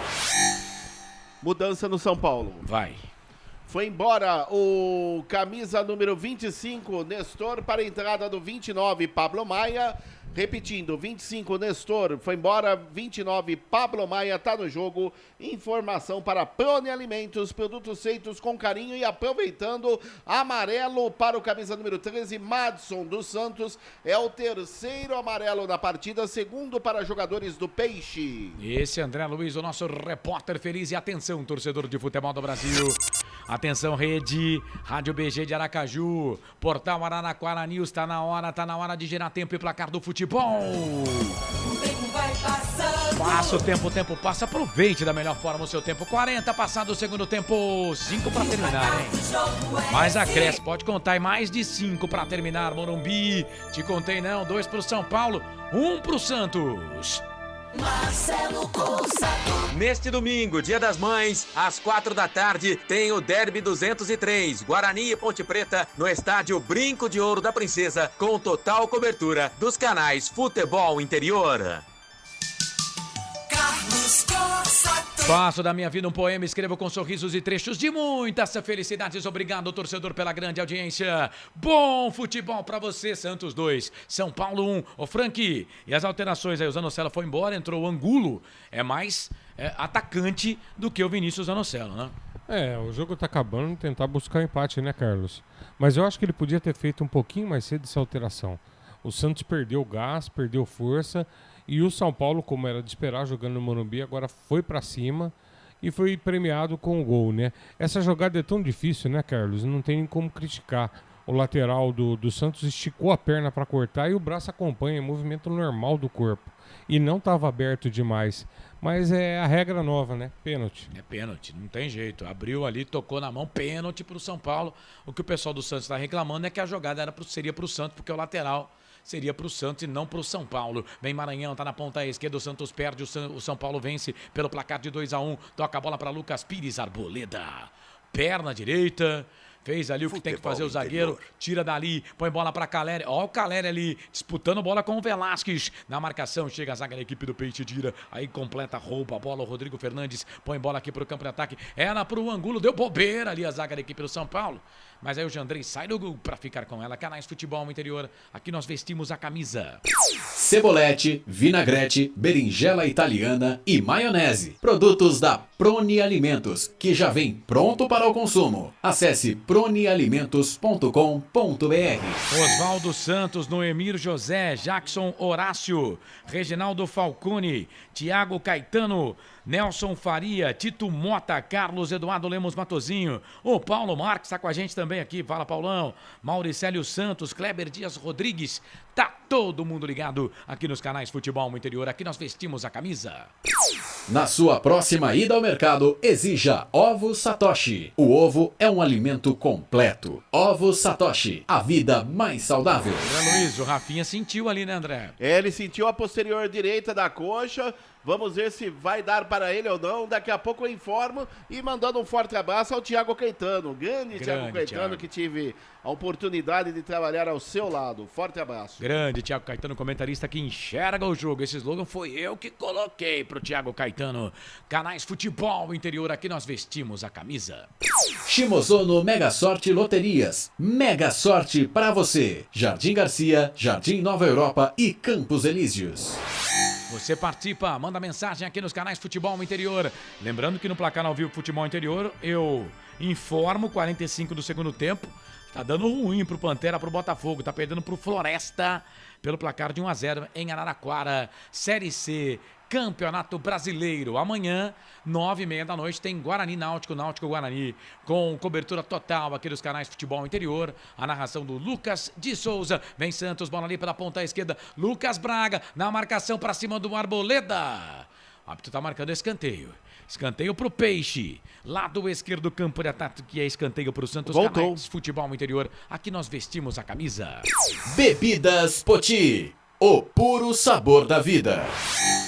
Mudança no São Paulo. Vai. Foi embora o camisa número 25, Nestor, para a entrada do 29, Pablo Maia. Repetindo, 25, Nestor foi embora. 29, Pablo Maia tá no jogo. Informação para Prone Alimentos, produtos feitos com carinho e aproveitando. Amarelo para o camisa número 13, Madson dos Santos. É o terceiro amarelo da partida, segundo para jogadores do Peixe. Esse André Luiz, o nosso repórter feliz. E atenção, torcedor de futebol do Brasil. Atenção, rede, Rádio BG de Aracaju, Portal Araraquara News, tá na hora de gerar tempo e placar do futebol. Passa o tempo passa, aproveite da melhor forma o seu tempo. 40 passado o segundo tempo, 5 para terminar, hein? Mas acresce, pode contar, e mais de 5 para terminar, Morumbi. Te contei não, 2 pro São Paulo, 1 pro Santos. Marcelo Consato. Neste domingo, Dia das Mães, às 4 da tarde, tem o Derby 203, Guarani e Ponte Preta, no estádio Brinco de Ouro da Princesa, com total cobertura dos canais Futebol Interior. Carlos Consato. Faço da minha vida um poema, escrevo com sorrisos e trechos de muitas felicidades. Obrigado, torcedor, pela grande audiência. Bom futebol pra você, Santos 2, São Paulo 1. Ô, Frank, e as alterações aí? O Zanocelo foi embora, entrou o Angulo. É mais atacante do que o Vinícius Zanocelo, né? O jogo tá acabando, tentar buscar empate, né, Carlos? Mas eu acho que ele podia ter feito um pouquinho mais cedo essa alteração. O Santos perdeu gás, perdeu força. E o São Paulo, como era de esperar, jogando no Morumbi, agora foi pra cima e foi premiado com o gol, né? Essa jogada é tão difícil, né, Carlos? Não tem nem como criticar. O lateral do Santos esticou a perna para cortar e o braço acompanha, movimento normal do corpo. E não estava aberto demais. Mas é a regra nova, né? Pênalti. É pênalti, não tem jeito. Abriu ali, tocou na mão, pênalti pro São Paulo. O que o pessoal do Santos está reclamando é que a jogada seria pro Santos, porque o lateral seria pro Santos e não pro São Paulo. Vem Maranhão, tá na ponta esquerda, o Santos perde, o São Paulo vence pelo placar de 2-1. Toca a bola para Lucas Pires, Arboleda. Perna direita. Fez ali o que tem que fazer o zagueiro, tira dali, põe bola pra Caleri. Ó o Caleri ali, disputando bola com o Velasquez. Na marcação, chega a zaga da equipe do Peixe, tira. Aí completa, rouba a bola, o Rodrigo Fernandes põe bola aqui pro campo de ataque. Ela pro Angulo, deu bobeira ali a zaga da equipe do São Paulo. Mas aí o Jandrei sai do gol pra ficar com ela. Canais Futebol no Interior, aqui nós vestimos a camisa. Cebolete, vinagrete, berinjela italiana e maionese. Produtos da Prone Alimentos, que já vem pronto para o consumo. Acesse pronealimentos.com.br. Oswaldo Santos, Noemir José, Jackson Horácio, Reginaldo Falcone, Tiago Caetano, Nelson Faria, Tito Mota, Carlos Eduardo Lemos Matozinho, o Paulo Marques está com a gente também aqui, fala Paulão, Mauricélio Santos, Kleber Dias Rodrigues, tá todo mundo ligado aqui nos canais Futebol no Interior, aqui nós vestimos a camisa. Na sua próxima ida ao mercado, exija Ovos Satoshi. O ovo é um alimento completo. Ovos Satoshi, a vida mais saudável. André Luiz, o Rafinha sentiu ali, né, André? Ele sentiu a posterior direita da coxa. Vamos ver se vai dar para ele ou não. Daqui a pouco eu informo. E mandando um forte abraço ao Thiago Caetano. Grande Thiago Caetano, Thiago, que tive a oportunidade de trabalhar ao seu lado. Forte abraço. Grande Thiago Caetano, comentarista que enxerga o jogo. Esse slogan foi eu que coloquei pro Thiago Caetano. Canais Futebol Interior, aqui nós vestimos a camisa. Shimozono Mega Sorte Loterias. Mega Sorte para você. Jardim Garcia, Jardim Nova Europa e Campos Elíseos. Você participa, manda mensagem aqui nos canais Futebol Interior. Lembrando que no placar ao vivo Futebol Interior, eu informo 45 do segundo tempo. Tá dando ruim pro Pantera, pro Botafogo. Tá perdendo pro Floresta pelo placar de 1-0 em Araraquara. Série C, Campeonato Brasileiro. Amanhã, 9h30 da noite, tem Guarani Náutico, Náutico Guarani, com cobertura total aqui dos canais Futebol Interior. A narração do Lucas de Souza. Vem Santos, bola ali pela ponta esquerda. Lucas Braga, na marcação pra cima do Arboleda. O árbitro tá marcando escanteio. Escanteio pro Peixe. Lado esquerdo do campo de ataque, que é escanteio pro Santos. Voltou. Canais Futebol Interior. Aqui nós vestimos a camisa. Bebidas Poti. O puro sabor da vida.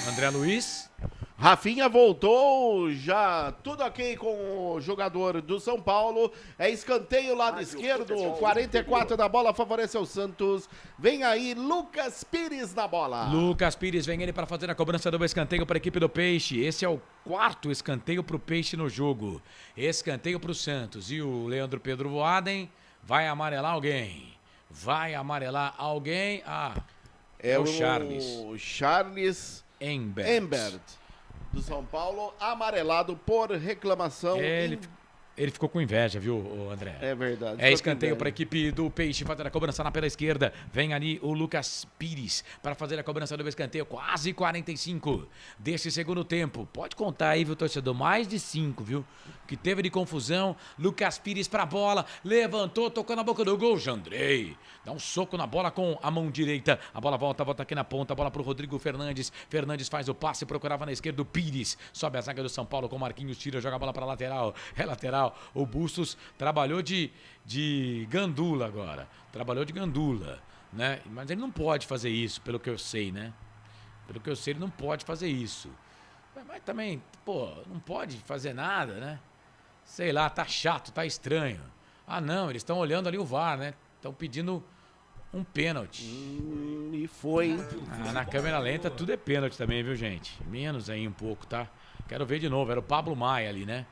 André Luiz. Rafinha voltou, já tudo ok com o jogador do São Paulo. É escanteio lado esquerdo, 44 da bola, favorece o Santos. Vem aí Lucas Pires na bola. Lucas Pires, vem ele para fazer a cobrança do escanteio para a equipe do Peixe. Esse é o quarto escanteio para o Peixe no jogo. Escanteio para o Santos. E o Leandro Pedro Voaden vai amarelar alguém. Vai amarelar alguém. É o Charles. Charles Embert. Embert, do São Paulo, amarelado por reclamação. Ele ficou com inveja, viu, ô André? É verdade. É escanteio para a equipe do Peixe fazer a cobrança na pela esquerda. Vem ali o Lucas Pires para fazer a cobrança do escanteio. Quase 45 desse segundo tempo. Pode contar aí, viu, torcedor? Mais de 5, viu? Que teve de confusão. Lucas Pires para a bola. Levantou, tocou na boca do gol. Jandrei dá um soco na bola com a mão direita. A bola volta aqui na ponta. A bola para o Rodrigo Fernandes. Fernandes faz o passe, procurava na esquerda o Pires. Sobe a zaga do São Paulo com Marquinhos. Tira, joga a bola para lateral. É lateral. O Bustos trabalhou de gandula agora. Trabalhou de gandula, né? Mas ele não pode fazer isso, pelo que eu sei, né? Pelo que eu sei, ele não pode fazer isso. Mas também, pô, não pode fazer nada, né? Sei lá, tá chato, tá estranho. Ah, não, eles estão olhando ali o VAR, né? Estão pedindo um pênalti. E foi. Na câmera lenta tudo é pênalti também, viu, gente? Menos aí um pouco, tá? Quero ver de novo. Era o Pablo Maia ali, né?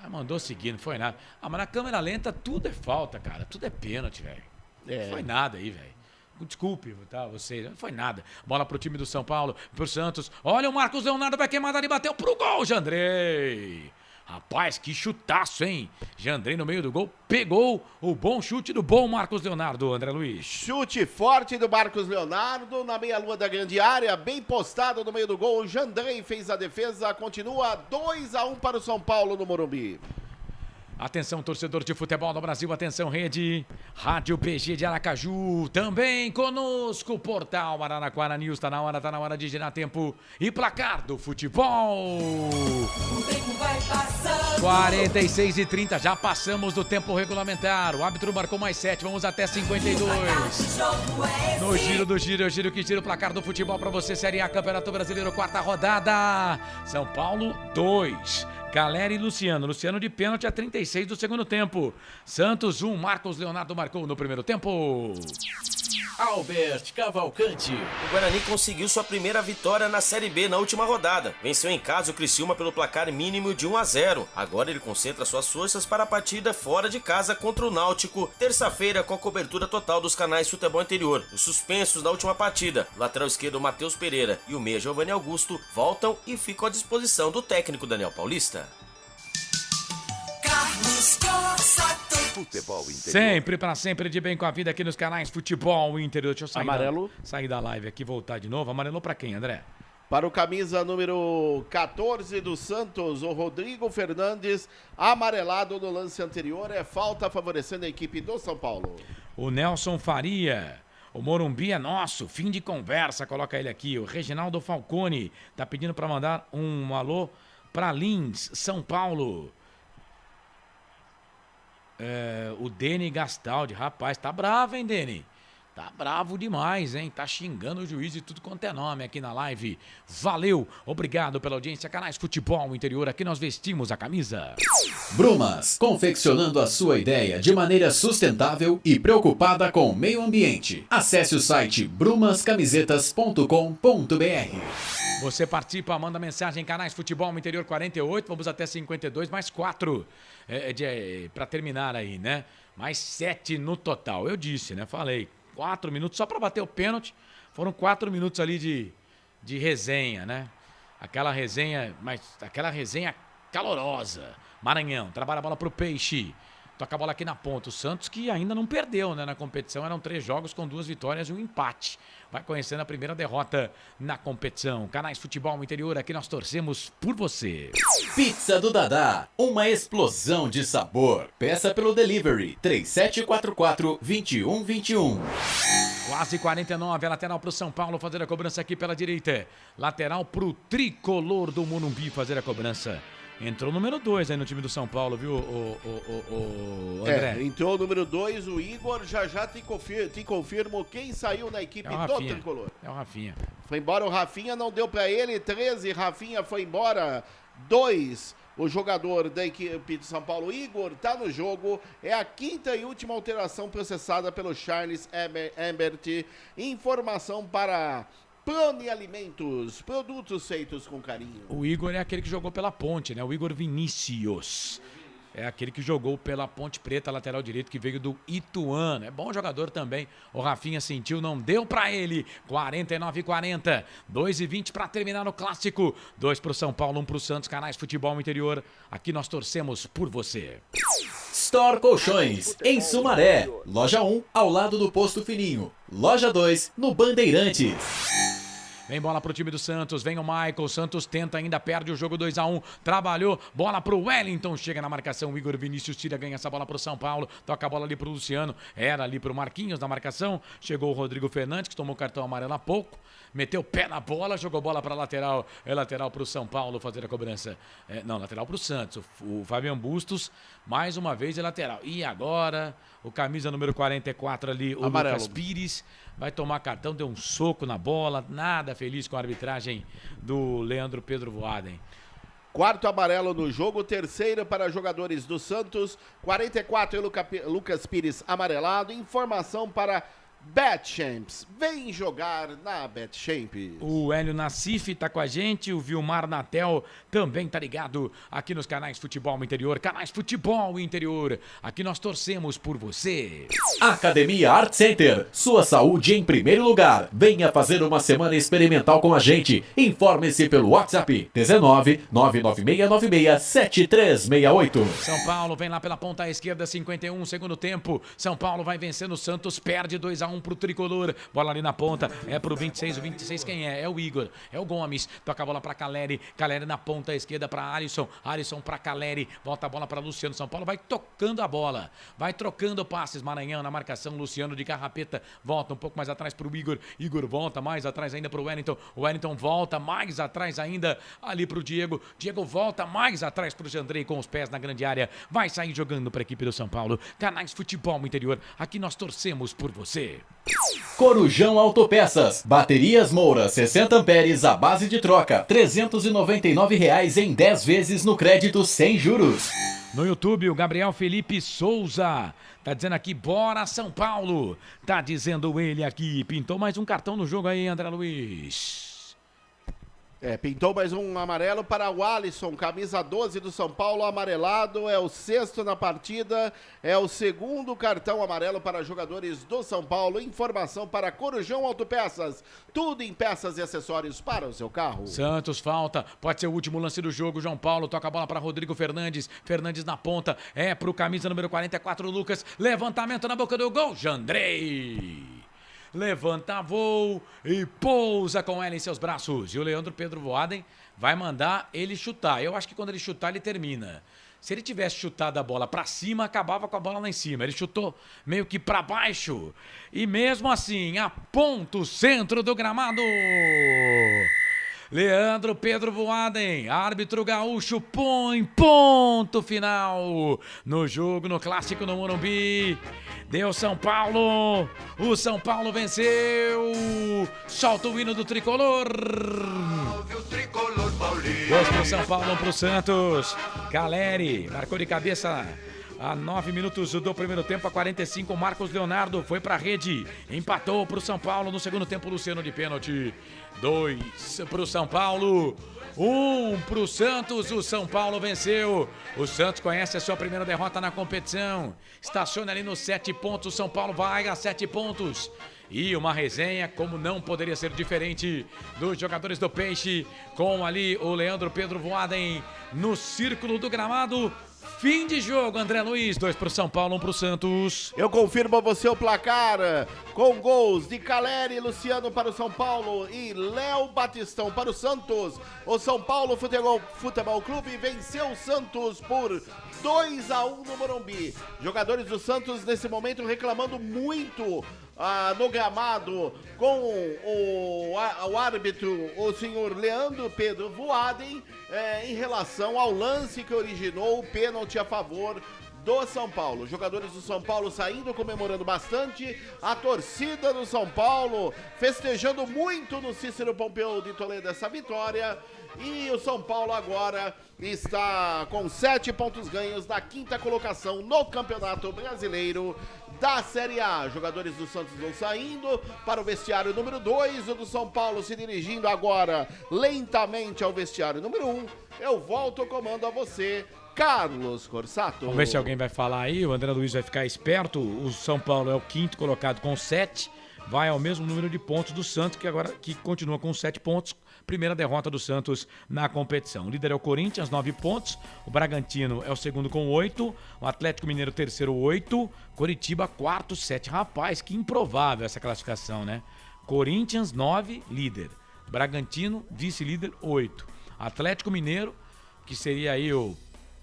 Mandou seguir, não foi nada. Mas na câmera lenta tudo é falta, cara. Tudo é pênalti, velho. Não foi nada aí, velho. Desculpe, tá, vocês. Não foi nada. Bola pro time do São Paulo, pro Santos. Olha o Marcos Leonardo, vai queimar ali, bateu pro gol, Jandrei. Rapaz, que chutaço, hein? Jandrei no meio do gol, pegou o bom chute do bom Marcos Leonardo, André Luiz. Chute forte do Marcos Leonardo na meia-lua da grande área, bem postado no meio do gol. O Jandrei fez a defesa, continua 2-1 para o São Paulo no Morumbi. Atenção, torcedor de futebol do Brasil, atenção, rede, Rádio PG de Aracaju, também conosco, Portal Araraquara News, tá na hora de girar tempo e placar do futebol. O tempo vai passando. 46:30, já passamos do tempo regulamentar, o árbitro marcou mais 7, vamos até 52. No giro do giro, eu giro que gira o placar do futebol pra você, Série A, Campeonato Brasileiro, quarta rodada, São Paulo 2. Galera e Luciano. Luciano de pênalti a 36 do segundo tempo. Santos 1. Marcos Leonardo marcou no primeiro tempo. Albert Cavalcante. O Guarani conseguiu sua primeira vitória na Série B na última rodada. Venceu em casa o Criciúma pelo placar mínimo de 1-0. Agora ele concentra suas forças para a partida fora de casa contra o Náutico, terça-feira, com a cobertura total dos canais Futebol Interior. Os suspensos da última partida, o lateral esquerdo Matheus Pereira e o meia Giovanni Augusto, voltam e ficam à disposição do técnico Daniel Paulista. Carlos Corsato. Futebol Interior. Sempre pra sempre de bem com a vida aqui nos canais Futebol Interior. Deixa eu sair Amarelo. sair da live aqui e voltar de novo. Amarelo pra quem, André? Para o camisa número 14 do Santos, o Rodrigo Fernandes, amarelado no lance anterior. É falta favorecendo a equipe do São Paulo. O Nelson Faria. O Morumbi é nosso, fim de conversa, coloca ele aqui. O Reginaldo Falcone tá pedindo pra mandar um alô pra Lins, São Paulo. O Deni Gastaldi, rapaz, tá bravo, hein, Deni? Tá bravo demais, hein? Tá xingando o juiz e tudo quanto é nome aqui na live. Valeu, obrigado pela audiência. Canais Futebol Interior, aqui nós vestimos a camisa. Brumas, confeccionando a sua ideia de maneira sustentável e preocupada com o meio ambiente. Acesse o site brumascamisetas.com.br. Você participa, manda mensagem, Canais Futebol Interior 48, vamos até 52, mais 4 para terminar aí, né? Mais 7 no total. Eu disse, né? Falei, 4 minutos só para bater o pênalti. Foram 4 minutos ali de resenha, né? Aquela resenha calorosa. Maranhão, trabalha a bola pro Peixe. Toca a bola aqui na ponta. O Santos que ainda não perdeu, né, na competição. Eram 3 jogos com 2 vitórias e um empate. Vai conhecendo a primeira derrota na competição. Canais Futebol Interior, aqui nós torcemos por você. Pizza do Dadá, uma explosão de sabor. Peça pelo delivery 3744-2121. Quase 49, a lateral pro São Paulo fazer a cobrança aqui pela direita. Lateral pro tricolor do Morumbi fazer a cobrança. Entrou o número 2 aí no time do São Paulo, viu, o André? Entrou o número 2, o Igor. Já te confirmo quem saiu na equipe do tricolor. É o Rafinha. Foi embora o Rafinha, não deu pra ele. 13, Rafinha foi embora. 2, o jogador da equipe de São Paulo, Igor, tá no jogo. É a 5ª e última alteração processada pelo Charles Embert. Informação para Plano Alimentos, produtos feitos com carinho. O Igor é aquele que jogou pela ponte, né? O Igor Vinícius. É aquele que jogou pela Ponte Preta, lateral direito, que veio do Ituano. É bom jogador também. O Rafinha sentiu, não deu pra ele. 49-40. 2:20 pra terminar o clássico. 2 pro São Paulo, 1 pro Santos. Canais Futebol Interior. Aqui nós torcemos por você. Store Colchões, em Sumaré. Loja 1, ao lado do Posto Fininho. Loja 2, no Bandeirantes. Vem bola pro time do Santos, vem o Michael, Santos tenta ainda, perde o jogo 2-1, trabalhou, bola pro Wellington, chega na marcação, o Igor Vinícius tira, ganha essa bola pro São Paulo, toca a bola ali pro Luciano, era ali pro Marquinhos na marcação, chegou o Rodrigo Fernandes, que tomou cartão amarelo há pouco, meteu o pé na bola, jogou bola pra lateral, é lateral pro São Paulo fazer a cobrança, lateral pro Santos, o Fabian Bustos, mais uma vez é lateral, e agora, o camisa número 44 ali, o amarelo. Lucas Pires, vai tomar cartão, deu um soco na bola, nada feliz com a arbitragem do Leandro Pedro Voaden. 4º amarelo no jogo, 3º para jogadores do Santos, 44 Lucas Pires amarelado, informação para Betchamps, vem jogar na Betchamps. O Hélio Nassif tá com a gente, o Vilmar Natel também tá ligado aqui nos canais Futebol Interior, canais Futebol Interior, aqui nós torcemos por você. Academia Art Center, sua saúde em primeiro lugar. Venha fazer uma semana experimental com a gente. Informe-se pelo WhatsApp 19 99696 7368. São Paulo vem lá pela ponta esquerda, 51, segundo tempo. São Paulo vai vencendo o Santos, perde 2-1 pro Tricolor. Bola ali na ponta, é pro 26, o 26 quem é? É o Igor, é o Gomes. Toca a bola pra Caleri, Caleri na ponta esquerda pra Alisson, Alisson pra Caleri. Volta a bola pra Luciano, São Paulo vai tocando a bola, vai trocando passes. Maranhão na marcação, Luciano de carrapeta, volta um pouco mais atrás pro Igor, Igor volta mais atrás ainda pro Wellington, o Wellington volta mais atrás ainda ali pro Diego, Diego volta mais atrás pro Jandrei com os pés na grande área, vai sair jogando pra equipe do São Paulo. Canais Futebol Interior, aqui nós torcemos por você. Corujão Autopeças, baterias Moura 60 amperes à base de troca, R$ 399 em 10 vezes no crédito sem juros. No YouTube, o Gabriel Felipe Souza tá dizendo aqui, bora São Paulo. Tá dizendo ele aqui, pintou mais um cartão no jogo aí, André Luiz. Pintou mais um amarelo para o Alisson, camisa 12 do São Paulo, amarelado, é o 6º na partida, é o 2º cartão amarelo para jogadores do São Paulo. Informação para Corujão Autopeças, tudo em peças e acessórios para o seu carro. Santos falta, pode ser o último lance do jogo, João Paulo toca a bola para Rodrigo Fernandes, Fernandes na ponta, é pro camisa número 44, Lucas, levantamento na boca do gol, Jandrei. Levanta voo e pousa com ela em seus braços. E o Leandro Pedro Voaden vai mandar ele chutar. Eu acho que quando ele chutar, ele termina. Se ele tivesse chutado a bola pra cima, acabava com a bola lá em cima. Ele chutou meio que pra baixo. E mesmo assim, aponta o centro do gramado. Leandro Pedro Voaden, árbitro gaúcho, põe ponto final no jogo, no clássico no Morumbi. Deu São Paulo, o São Paulo venceu, solta o hino do Tricolor. 2 pro São Paulo, 1 pro Santos. Caleri marcou de cabeça a 9 minutos do primeiro tempo, a 45, Marcos Leonardo foi pra rede, empatou pro São Paulo no segundo tempo, Luciano de pênalti. 2 pro São Paulo, 1 pro Santos, o São Paulo venceu. O Santos conhece a sua primeira derrota na competição, estaciona ali nos 7 pontos, o São Paulo vai a 7 pontos. E uma resenha, como não poderia ser diferente, dos jogadores do Peixe, com ali o Leandro Pedro Voaden no círculo do gramado. Fim de jogo, André Luiz, 2 pro São Paulo, 1 pro Santos. Eu confirmo a você o placar, com gols de Caleri e Luciano para o São Paulo e Léo Batistão para o Santos. O São Paulo Futebol Clube venceu o Santos por 2-1 no Morumbi. Jogadores do Santos nesse momento reclamando muito no gramado com o árbitro, o senhor Leandro Pedro Voaden, em relação ao lance que originou o pênalti a favor do São Paulo. Jogadores do São Paulo saindo, comemorando bastante, a torcida do São Paulo festejando muito no Cícero Pompeu de Toledo essa vitória. E o São Paulo agora está com 7 pontos ganhos na 5ª colocação no Campeonato Brasileiro da Série A. Jogadores do Santos vão saindo para o vestiário número 2, o do São Paulo se dirigindo agora lentamente ao vestiário número 1. Eu volto o comando a você Carlos Corsato. Vamos ver se alguém vai falar aí. O André Luiz vai ficar esperto. O São Paulo é o 5º colocado com 7. Vai ao mesmo número de pontos do Santos, que continua com 7 pontos. Primeira derrota do Santos na competição. O líder é o Corinthians, 9 pontos. O Bragantino é o segundo com 8. O Atlético Mineiro, terceiro, 8. Coritiba, quarto, 7. Rapaz, que improvável essa classificação, né? Corinthians, 9, líder. Bragantino, vice-líder, 8. Atlético Mineiro, que seria aí o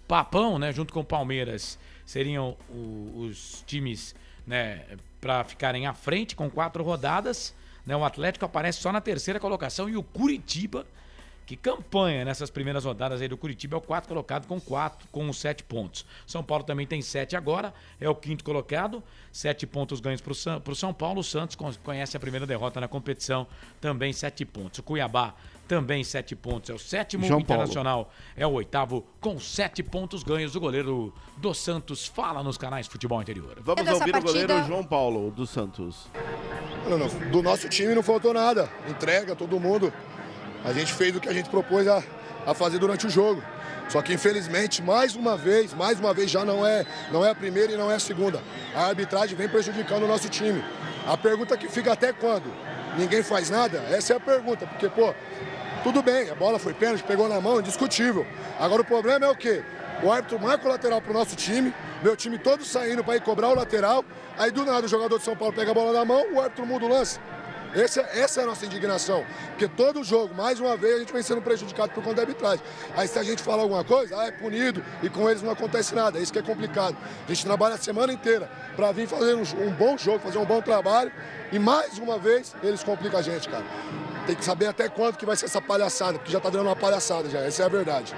papão, né? Junto com o Palmeiras, seriam os times, né, para ficarem à frente com 4 rodadas. Né? O Atlético aparece só na terceira colocação e o Curitiba, que campanha nessas primeiras rodadas aí do Curitiba, é o 4º colocado com 7 pontos. São Paulo também tem 7 agora, é o 5º colocado, 7 pontos ganhos para o São Paulo. O Santos conhece a primeira derrota na competição, também 7 pontos. O Cuiabá também 7 pontos, é o 7º. O Internacional é o 8º com 7 pontos ganhos. O goleiro do Santos fala nos canais Futebol Interior. Vamos ouvir o goleiro João Paulo do Santos. Não, do nosso time não faltou nada, entrega todo mundo. A gente fez o que a gente propôs a fazer durante o jogo. Só que infelizmente, mais uma vez já não é a primeira e não é a segunda. A arbitragem vem prejudicando o nosso time. A pergunta que fica até quando? Ninguém faz nada? Essa é a pergunta, porque, tudo bem, a bola foi pênalti, pegou na mão, indiscutível. Agora o problema é o quê? O árbitro marca o lateral pro nosso time, meu time todo saindo para ir cobrar o lateral, aí do nada o jogador de São Paulo pega a bola na mão, o árbitro muda o lance. Essa é a nossa indignação, porque todo jogo, mais uma vez, a gente vem sendo prejudicado por conta da arbitragem. Aí se a gente fala alguma coisa, é punido e com eles não acontece nada, é isso que é complicado. A gente trabalha a semana inteira para vir fazer um bom jogo, fazer um bom trabalho e mais uma vez eles complicam a gente, cara. Tem que saber até quando que vai ser essa palhaçada, porque já tá virando uma palhaçada já, essa é a verdade.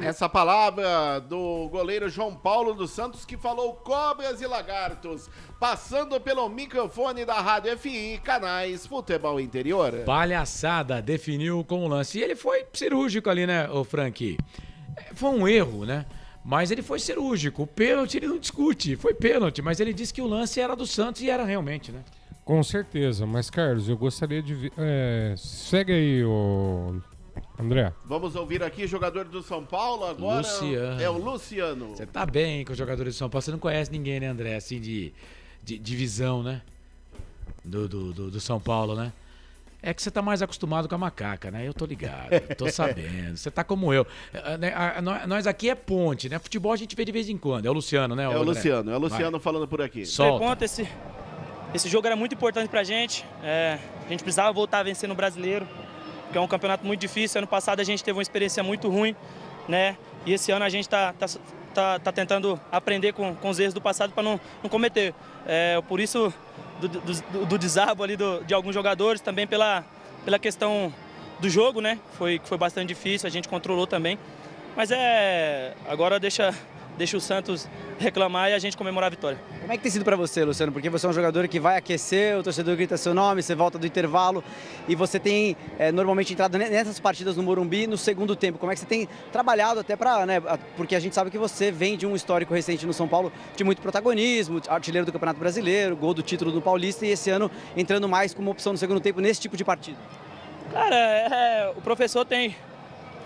Essa palavra do goleiro João Paulo dos Santos, que falou cobras e lagartos, passando pelo microfone da Rádio FI, canais Futebol Interior. Palhaçada, definiu com o lance. E ele foi cirúrgico ali, né, o Frank? Foi um erro, né? Mas ele foi cirúrgico. O pênalti ele não discute, foi pênalti, mas ele disse que o lance era do Santos e era realmente, né? Com certeza, mas Carlos, eu gostaria de ver... segue aí, André. Vamos ouvir aqui jogador do São Paulo agora. Luciano. É o Luciano. Você tá bem com os jogadores do São Paulo. Você não conhece ninguém, né, André? Assim, de visão, né? Do São Paulo, né? É que você tá mais acostumado com a macaca, né? Eu tô ligado, tô sabendo. Você tá como eu. Nós aqui é ponte, né? Futebol a gente vê de vez em quando. É o Luciano, né? É o Luciano falando por aqui. Solta. Esse jogo era muito importante pra gente. A gente precisava voltar a vencer no Brasileiro, que é um campeonato muito difícil. Ano passado a gente teve uma experiência muito ruim, né? E esse ano a gente tá tentando aprender com os erros do passado para não cometer. Por isso do desarmo ali de alguns jogadores, também pela questão do jogo, né? Foi bastante difícil, a gente controlou também. Mas agora deixa o Santos reclamar e a gente comemorar a vitória. Como é que tem sido para você, Luciano? Porque você é um jogador que vai aquecer, o torcedor grita seu nome, você volta do intervalo e você tem normalmente entrado nessas partidas no Morumbi no segundo tempo. Como é que você tem trabalhado até para, né? Porque a gente sabe que você vem de um histórico recente no São Paulo de muito protagonismo, artilheiro do Campeonato Brasileiro, gol do título do Paulista e esse ano entrando mais como opção no segundo tempo nesse tipo de partida. Cara, o professor tem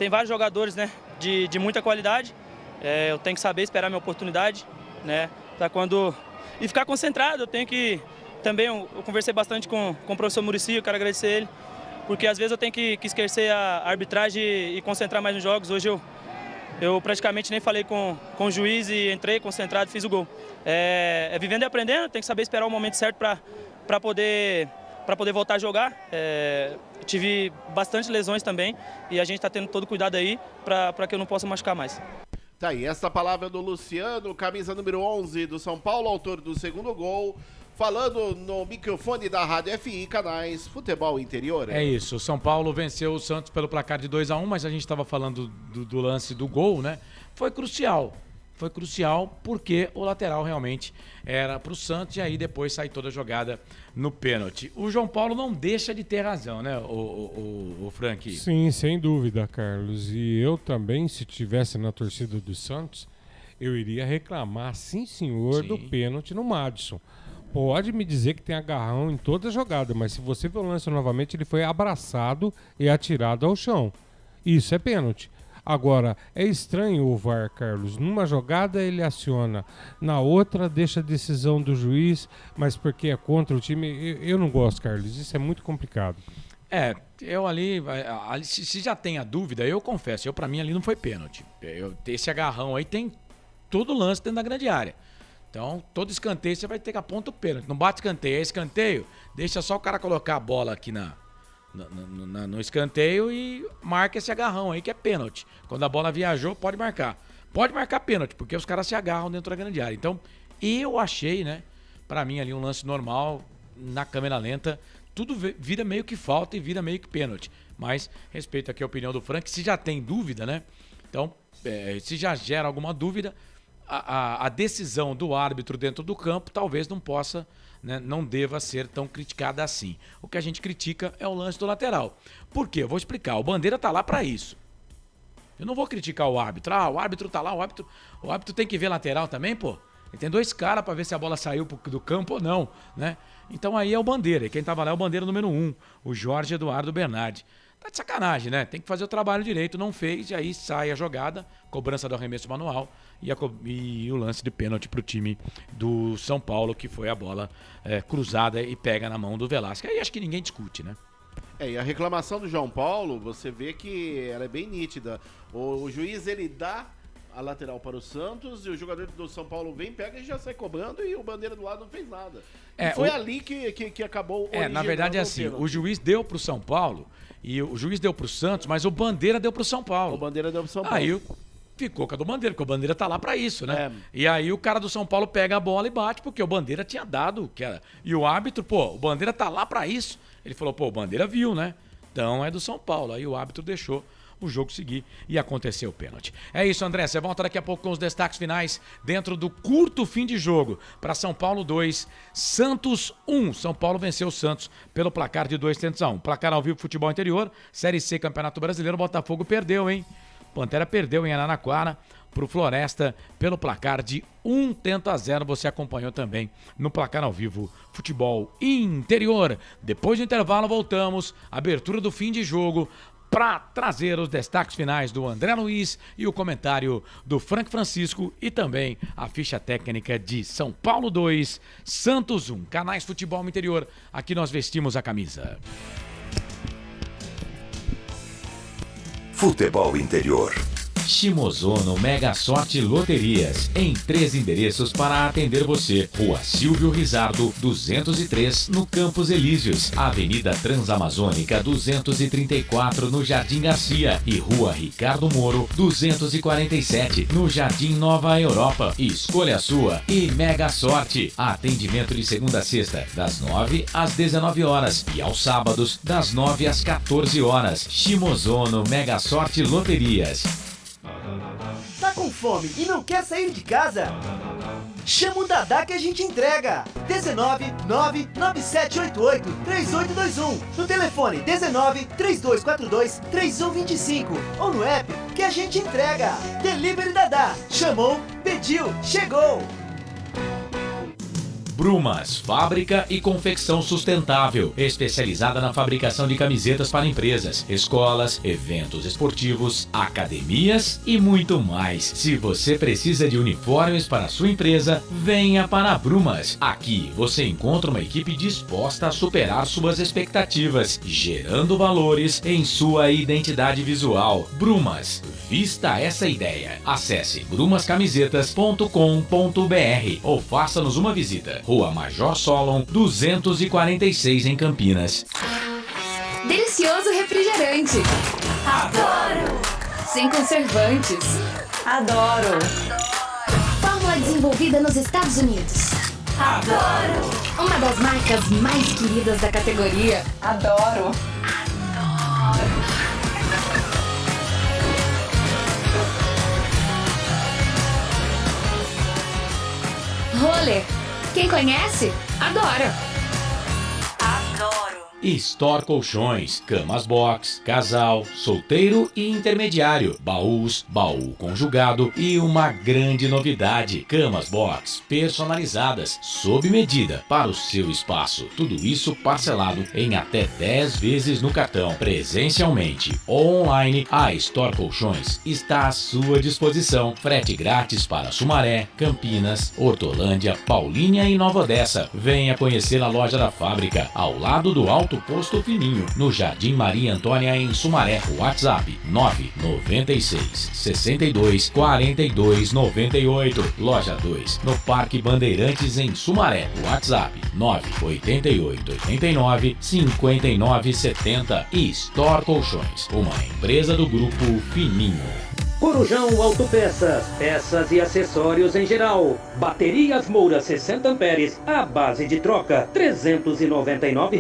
vários jogadores, né? De muita qualidade. Eu tenho que saber esperar minha oportunidade, né? E ficar concentrado. Eu tenho que também, eu conversei bastante com o professor Muricy, eu quero agradecer ele, porque às vezes eu tenho que esquecer a arbitragem e concentrar mais nos jogos. Hoje eu praticamente nem falei com o juiz e entrei concentrado e fiz o gol. Vivendo e aprendendo, tem que saber esperar o momento certo para poder voltar a jogar. Tive bastante lesões também e a gente está tendo todo cuidado aí para que eu não possa machucar mais. Tá aí, essa palavra do Luciano, camisa número 11 do São Paulo, autor do segundo gol, falando no microfone da Rádio FI, canais Futebol Interior. É isso, o São Paulo venceu o Santos pelo placar de 2-1, mas a gente estava falando do lance do gol, né? Foi crucial porque o lateral realmente era para o Santos e aí depois sai toda a jogada no pênalti. O João Paulo não deixa de ter razão, né, o Frank? Sim, sem dúvida, Carlos. E eu também, se tivesse na torcida do Santos, eu iria reclamar, sim senhor, do pênalti no Madison. Pode me dizer que tem agarrão em toda a jogada, mas se você ver o lance novamente, ele foi abraçado e atirado ao chão. Isso é pênalti. Agora, é estranho o VAR, Carlos. Numa jogada ele aciona, na outra deixa a decisão do juiz, mas porque é contra o time. Eu não gosto, Carlos. Isso é muito complicado. Eu ali, se já tem a dúvida, eu confesso, pra mim ali não foi pênalti. Esse agarrão aí tem todo lance dentro da grande área. Então, todo escanteio você vai ter que apontar o pênalti. Não bate escanteio, é escanteio, deixa só o cara colocar a bola aqui no escanteio e marca esse agarrão aí que é pênalti. Quando a bola viajou, pode marcar. Pode marcar pênalti, porque os caras se agarram dentro da grande área. Então, eu achei, né, pra mim ali um lance normal, na câmera lenta, tudo vira meio que falta e vira meio que pênalti. Mas respeito aqui a opinião do Frank, se já tem dúvida, né? Então, se já gera alguma dúvida, a decisão do árbitro dentro do campo talvez não possa, né, não deva ser tão criticada assim. O que a gente critica é o lance do lateral. Por quê? Eu vou explicar. O Bandeira tá lá para isso. Eu não vou criticar o árbitro. O árbitro tá lá, o árbitro tem que ver lateral também, pô. Ele tem 2 caras para ver se a bola saiu do campo ou não, né? Então aí é o Bandeira. E quem tava lá é o Bandeira número 1, o Jorge Eduardo Bernardi. Tá de sacanagem, né? Tem que fazer o trabalho direito, não fez, e aí sai a jogada, cobrança do arremesso manual e o lance de pênalti pro time do São Paulo, que foi a bola cruzada e pega na mão do Velasco. Aí acho que ninguém discute, né? E a reclamação do João Paulo, você vê que ela é bem nítida. O juiz, ele dá a lateral para o Santos e o jogador do São Paulo vem, pega e já sai cobrando e o Bandeira do lado não fez nada. Foi ali que acabou na verdade é assim, o juiz deu pro São Paulo e o juiz deu pro Santos, mas o Bandeira deu pro São Paulo. O Bandeira deu pro São Paulo. Aí ficou com a do Bandeira, porque o Bandeira tá lá pra isso, né? E aí o cara do São Paulo pega a bola e bate, porque o Bandeira tinha dado, e o árbitro, o Bandeira tá lá pra isso. Ele falou, o Bandeira viu, né? Então é do São Paulo. Aí o árbitro deixou o jogo seguir e aconteceu o pênalti. É isso, André. Você volta daqui a pouco com os destaques finais dentro do curto fim de jogo. Para São Paulo 2, Santos 1. São Paulo venceu o Santos pelo placar de 2-1. Placar ao vivo Futebol Interior, Série C Campeonato Brasileiro. Botafogo perdeu, hein? Pantera perdeu em Araraquara pro Floresta pelo placar de 1-0. Você acompanhou também no placar ao vivo Futebol Interior. Depois do intervalo voltamos, abertura do fim de jogo, para trazer os destaques finais do André Luiz e o comentário do Frank Francisco e também a ficha técnica de São Paulo 2, Santos 1. Canais Futebol Interior, aqui nós vestimos a camisa. Futebol Interior. Shimozono Mega Sorte Loterias, em 3 endereços para atender você. Rua Silvio Rizardo, 203, no Campos Elíseos. Avenida Transamazônica, 234, no Jardim Garcia. E Rua Ricardo Moro, 247, no Jardim Nova Europa. Escolha a sua e Mega Sorte. Atendimento de segunda a sexta, das 9 às 19 horas. E aos sábados, das 9 às 14 horas. Shimozono Mega Sorte Loterias. Tá com fome e não quer sair de casa? Chama o Dadá que a gente entrega. 19 99788 3821. No telefone 19 3242 3125. Ou no app que a gente entrega. Delivery Dadá. Chamou, pediu, chegou. Brumas, fábrica e confecção sustentável, especializada na fabricação de camisetas para empresas, escolas, eventos esportivos, academias e muito mais. Se você precisa de uniformes para a sua empresa, venha para a Brumas. Aqui você encontra uma equipe disposta a superar suas expectativas, gerando valores em sua identidade visual. Brumas, vista essa ideia. Acesse brumascamisetas.com.br ou faça-nos uma visita. Rua Major Solon, 246 em Campinas. Delicioso refrigerante. Adoro! Sem conservantes. Adoro! Fórmula desenvolvida nos Estados Unidos. Adoro! Uma das marcas mais queridas da categoria. Adoro! Roller. Quem conhece, adora. Adoro! Store Colchões, camas box, casal, solteiro e intermediário, baús, baú conjugado e uma grande novidade, camas box personalizadas, sob medida para o seu espaço. Tudo isso parcelado em até 10 vezes no cartão. Presencialmente ou online, a Store Colchões está à sua disposição. Frete grátis para Sumaré, Campinas, Hortolândia, Paulínia e Nova Odessa. Venha conhecer a loja da fábrica, ao lado do Alto Posto Fininho, no Jardim Maria Antônia, em Sumaré. WhatsApp 996 62 42 98. Loja 2, no Parque Bandeirantes, em Sumaré. WhatsApp 988 89 59 70. E Store Colchões, uma empresa do Grupo Fininho. Corujão Autopeças, peças e acessórios em geral. Baterias Moura 60 amperes, à base de troca, R$ 399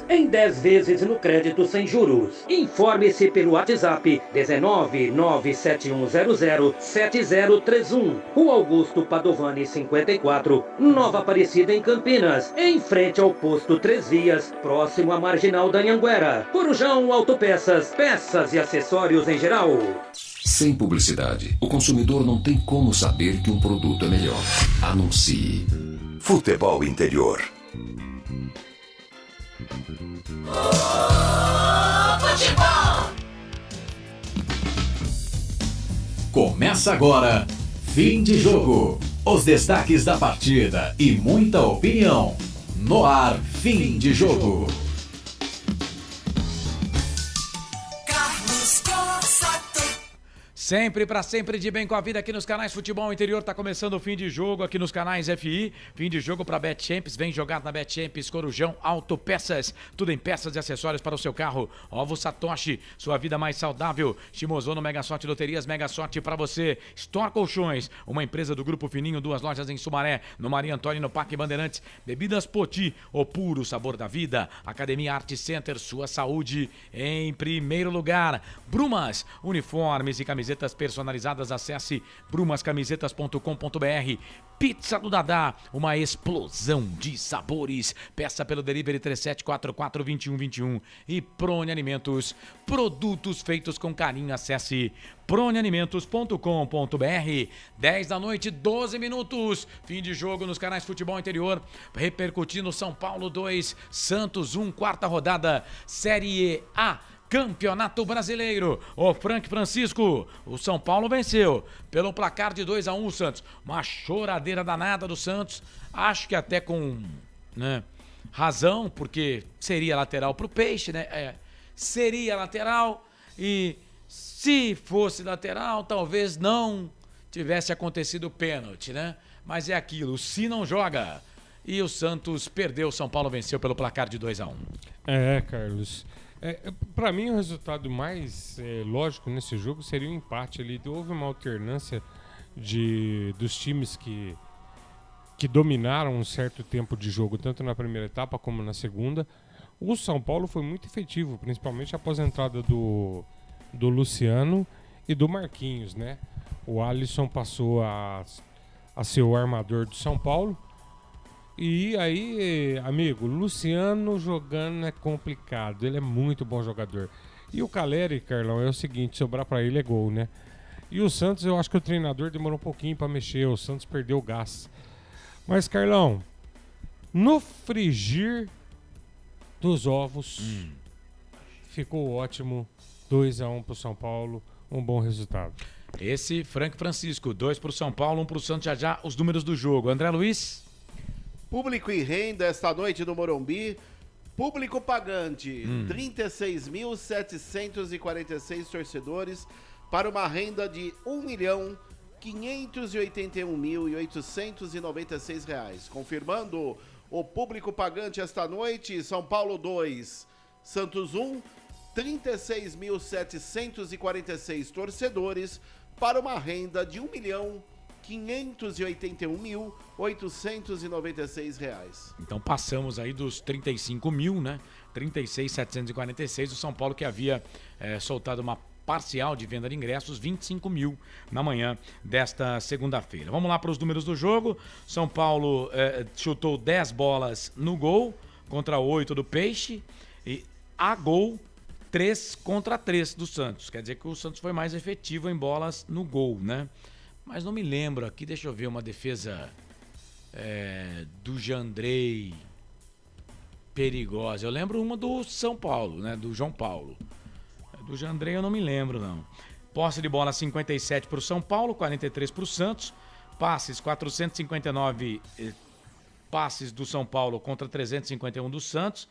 em 10 vezes no crédito sem juros. Informe-se pelo WhatsApp 19971007031. Rua Augusto Padovani 54, Nova Aparecida, em Campinas, em frente ao posto 3 Vias, próximo à Marginal da Anhanguera. Corujão Autopeças, peças e acessórios em geral. Sem publicidade, o consumidor não tem como saber que um produto é melhor. Anuncie. Futebol Interior. Futebol! Começa agora, fim de jogo. Os destaques da partida e muita opinião. No ar, fim de jogo. Sempre para sempre de bem com a vida aqui nos canais Futebol Interior. Tá começando o fim de jogo aqui nos canais FI. Fim de jogo para Bet Champs. Vem jogar na Bet Champs. Corujão Autopeças. Tudo em peças e acessórios para o seu carro. Ovo Satoshi, sua vida mais saudável. Shimozono, Mega Sorte Loterias, Mega Sorte para você. Store Colchões, uma empresa do Grupo Fininho. 2 lojas em Sumaré, no Maria Antônia, no Parque Bandeirantes. Bebidas Poti, o puro sabor da vida. Academia Art Center, sua saúde em primeiro lugar. Brumas, uniformes e camisetas personalizadas. Acesse brumascamisetas.com.br. Pizza do Dadá, uma explosão de sabores. Peça pelo delivery 3744-2121. E Prone Alimentos, produtos feitos com carinho. Acesse pronealimentos.com.br. 10 da noite, 12 minutos. Fim de jogo nos canais Futebol Interior. Repercutindo São Paulo 2, Santos 1, quarta rodada, Série A. Campeonato Brasileiro, o Frank Francisco, o São Paulo venceu pelo placar de 2-1 o Santos. Uma choradeira danada do Santos, acho que até com razão, porque seria lateral pro Peixe, né? Seria lateral, e se fosse lateral, talvez não tivesse acontecido o pênalti, né? Mas é aquilo, se não joga. E o Santos perdeu, o São Paulo venceu pelo placar de 2-1. Carlos. Para mim, o resultado mais lógico nesse jogo seria um empate ali. Houve uma alternância dos times que dominaram um certo tempo de jogo, tanto na primeira etapa como na segunda. O São Paulo foi muito efetivo, principalmente após a entrada do Luciano e do Marquinhos, né? O Alisson passou a ser o armador do São Paulo. E aí, amigo, Luciano jogando é complicado, ele é muito bom jogador. E o Caleri, Carlão, é o seguinte, sobrar pra ele é gol, né? E o Santos, eu acho que o treinador demorou um pouquinho pra mexer, o Santos perdeu o gás. Mas, Carlão, no frigir dos ovos, ficou ótimo, 2-1 pro São Paulo, um bom resultado. Esse, Frank Francisco, 2 pro São Paulo, 1 pro Santos, já os números do jogo. André Luiz? Público e renda esta noite no Morumbi. Público pagante, 36.746 torcedores, para uma renda de R$ 1.581.896. Confirmando o público pagante esta noite, São Paulo 2, Santos 1, 36.746 torcedores, para uma renda de R$ 1.581.896. Então passamos aí dos 35 mil, né? 36.746. O São Paulo, que havia soltado uma parcial de venda de ingressos, 25 mil na manhã desta segunda-feira. Vamos lá para os números do jogo. São Paulo chutou 10 bolas no gol contra 8 do Peixe. E a gol 3-3 do Santos. Quer dizer que o Santos foi mais efetivo em bolas no gol, né? Mas não me lembro aqui, deixa eu ver uma defesa do Jandrei perigosa. Eu lembro uma do São Paulo, né? Do João Paulo. Do Jandrei eu não me lembro, não. Posse de bola 57 para o São Paulo, 43 para o Santos. Passes 459 passes do São Paulo contra 351 do Santos.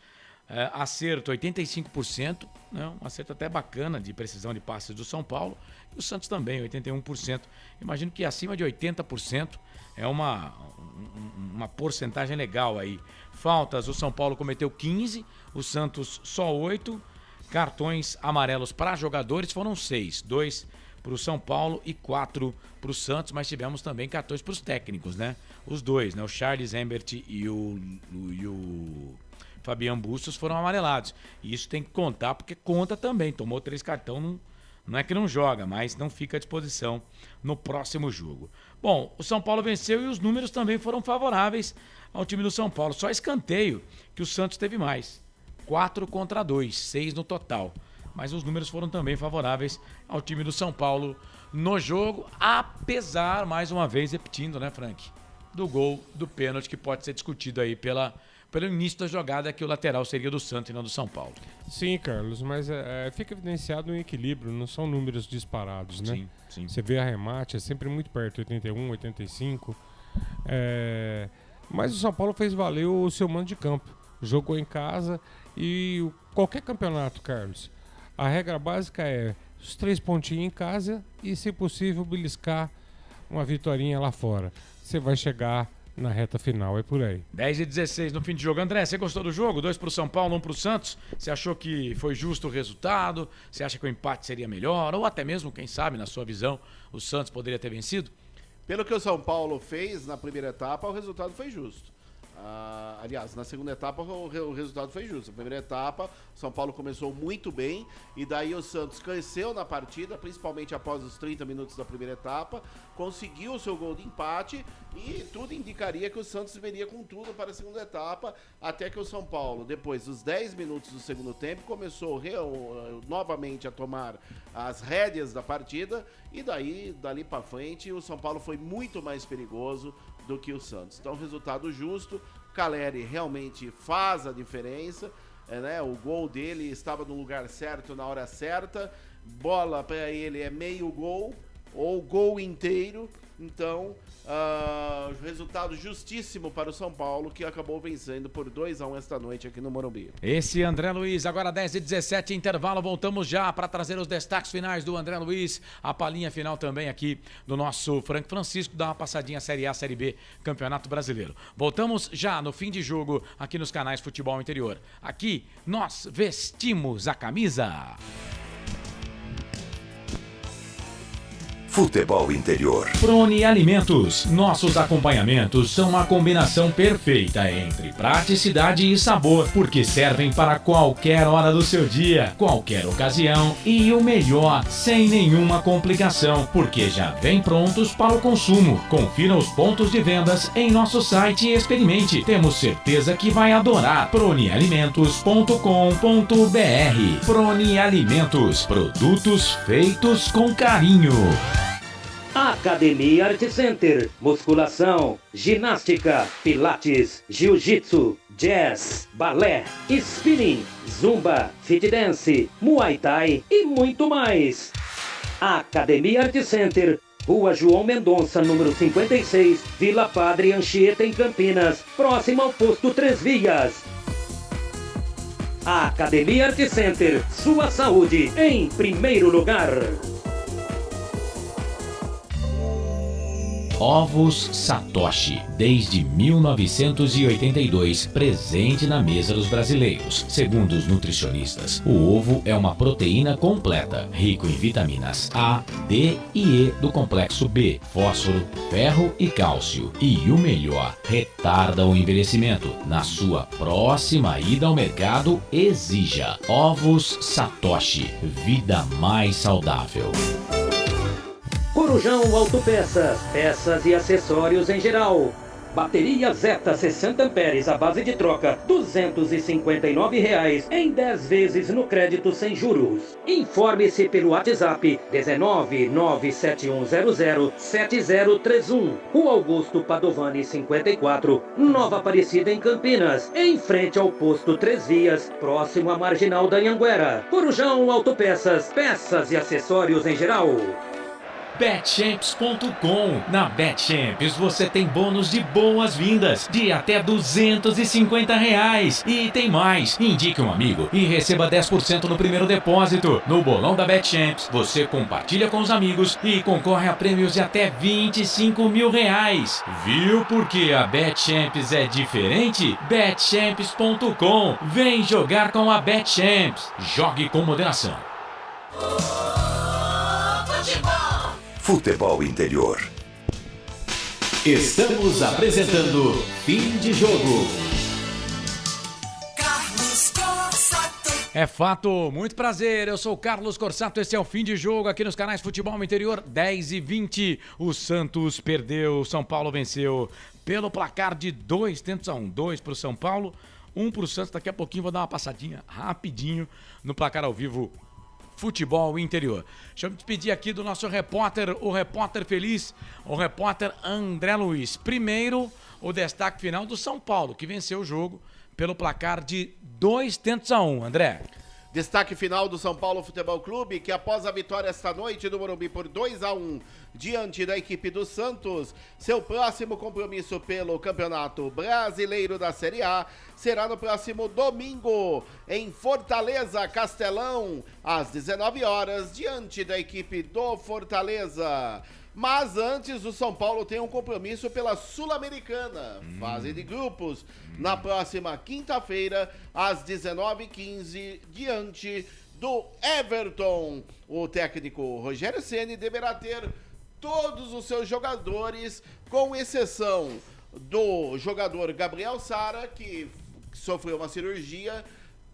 Acerto 85%, né? Um acerto até bacana de precisão de passes do São Paulo. E o Santos também, 81%. Imagino que acima de 80% é uma porcentagem legal aí. Faltas, o São Paulo cometeu 15, o Santos só 8. Cartões amarelos para jogadores foram 6. 2 para o São Paulo e 4 para o Santos, mas tivemos também cartões para os técnicos, né? Os dois, né? O Charles Embert e o Fabian Bustos foram amarelados. E isso tem que contar, porque conta também. Tomou 3 cartões, não é que não joga, mas não fica à disposição no próximo jogo. Bom, o São Paulo venceu e os números também foram favoráveis ao time do São Paulo. Só escanteio que o Santos teve mais. 4-2, 6 no total. Mas os números foram também favoráveis ao time do São Paulo no jogo, apesar, mais uma vez, repetindo, né, Frank? Do gol, do pênalti, que pode ser discutido aí pelo início da jogada, que o lateral seria do Santos e não do São Paulo. Sim, Carlos, mas fica evidenciado um equilíbrio, não são números disparados, né? Sim, sim. Você vê arremate, é sempre muito perto, 81, 85. Mas o São Paulo fez valer o seu mando de campo. Jogou em casa e qualquer campeonato, Carlos, a regra básica é os 3 pontinhos em casa e, se possível, beliscar uma vitória lá fora. Você vai chegar na reta final, é por aí. 10-16 no fim de jogo. André, você gostou do jogo? 2 para o São Paulo, 1 para o Santos. Você achou que foi justo o resultado? Você acha que o empate seria melhor? Ou até mesmo, quem sabe, na sua visão, o Santos poderia ter vencido? Pelo que o São Paulo fez na primeira etapa, o resultado foi justo. Aliás, na segunda etapa o resultado foi justo. Na primeira etapa, o São Paulo começou muito bem e daí o Santos cresceu na partida, principalmente após os 30 minutos da primeira etapa, conseguiu o seu gol de empate e tudo indicaria que o Santos viria com tudo para a segunda etapa, até que o São Paulo, depois dos 10 minutos do segundo tempo, começou novamente a tomar as rédeas da partida e dali para frente o São Paulo foi muito mais perigoso do que o Santos. Então, resultado justo. Caleri realmente faz a diferença, né? O gol dele estava no lugar certo na hora certa. Bola para ele é meio gol ou gol inteiro. Então, resultado justíssimo para o São Paulo, que acabou vencendo por 2-1 esta noite aqui no Morumbi. Esse André Luiz, agora 10h17, intervalo, voltamos já para trazer os destaques finais do André Luiz, a palhinha final também aqui do nosso Frank Francisco, dá uma passadinha Série A, Série B, Campeonato Brasileiro. Voltamos já no fim de jogo aqui nos canais Futebol Interior. Aqui nós vestimos a camisa. Futebol Interior. Prone Alimentos. Nossos acompanhamentos são uma combinação perfeita entre praticidade e sabor, porque servem para qualquer hora do seu dia, qualquer ocasião e o melhor, sem nenhuma complicação, porque já vem prontos para o consumo. Confira os pontos de vendas em nosso site e experimente. Temos certeza que vai adorar. pronealimentos.com.br. Prone Alimentos. Produtos feitos com carinho. Academia Art Center, musculação, ginástica, pilates, jiu-jitsu, jazz, balé, spinning, zumba, fit dance, muay thai e muito mais. Academia Art Center, Rua João Mendonça, número 56, Vila Padre Anchieta, em Campinas, próximo ao posto 3 Vias. Academia Art Center, sua saúde em primeiro lugar. Ovos Satoshi, desde 1982, presente na mesa dos brasileiros. Segundo os nutricionistas, o ovo é uma proteína completa, rico em vitaminas A, D e E do complexo B, fósforo, ferro e cálcio. E o melhor, retarda o envelhecimento. Na sua próxima ida ao mercado, exija Ovos Satoshi, vida mais saudável. Corujão Autopeças, peças e acessórios em geral. Bateria Zeta 60 amperes à base de troca, R$ 259 em 10 vezes no crédito sem juros. Informe-se pelo WhatsApp 19971007031. Rua Augusto Padovani 54, Nova Aparecida em Campinas, em frente ao posto 3 Vias, próximo à Marginal da Anhanguera. Corujão Autopeças, peças e acessórios em geral. Betchamps.com. Na Betchamps você tem bônus de boas-vindas de até R$250. E tem mais. Indique um amigo e receba 10% no primeiro depósito. No bolão da Betchamps você compartilha com os amigos e concorre a prêmios de até R$25 mil. Viu porque a Betchamps é diferente? Betchamps.com. Vem jogar com a Betchamps. Jogue com moderação. Futebol Interior. Estamos apresentando Fim de Jogo. Carlos Corsato. É fato, muito prazer, eu sou o Carlos Corsato, esse é o Fim de Jogo aqui nos canais Futebol Interior 10h20. O Santos perdeu, o São Paulo venceu pelo placar de 2-1, 2 para o São Paulo, 1 para o Santos. Daqui a pouquinho vou dar uma passadinha rapidinho no placar ao vivo Futebol Interior. Deixa eu me despedir aqui do nosso repórter, o repórter feliz, o repórter André Luiz. Primeiro, o destaque final do São Paulo, que venceu o jogo pelo placar de 2-1, André. Destaque final do São Paulo Futebol Clube, que após a vitória esta noite do Morumbi por 2-1 diante da equipe do Santos, seu próximo compromisso pelo Campeonato Brasileiro da Série A será no próximo domingo, em Fortaleza, Castelão, às 19 horas, diante da equipe do Fortaleza. Mas antes, o São Paulo tem um compromisso pela Sul-Americana, fase de grupos, na próxima quinta-feira, às 19h15, diante do Everton. O técnico Rogério Ceni deverá ter todos os seus jogadores, com exceção do jogador Gabriel Sara, que sofreu uma cirurgia.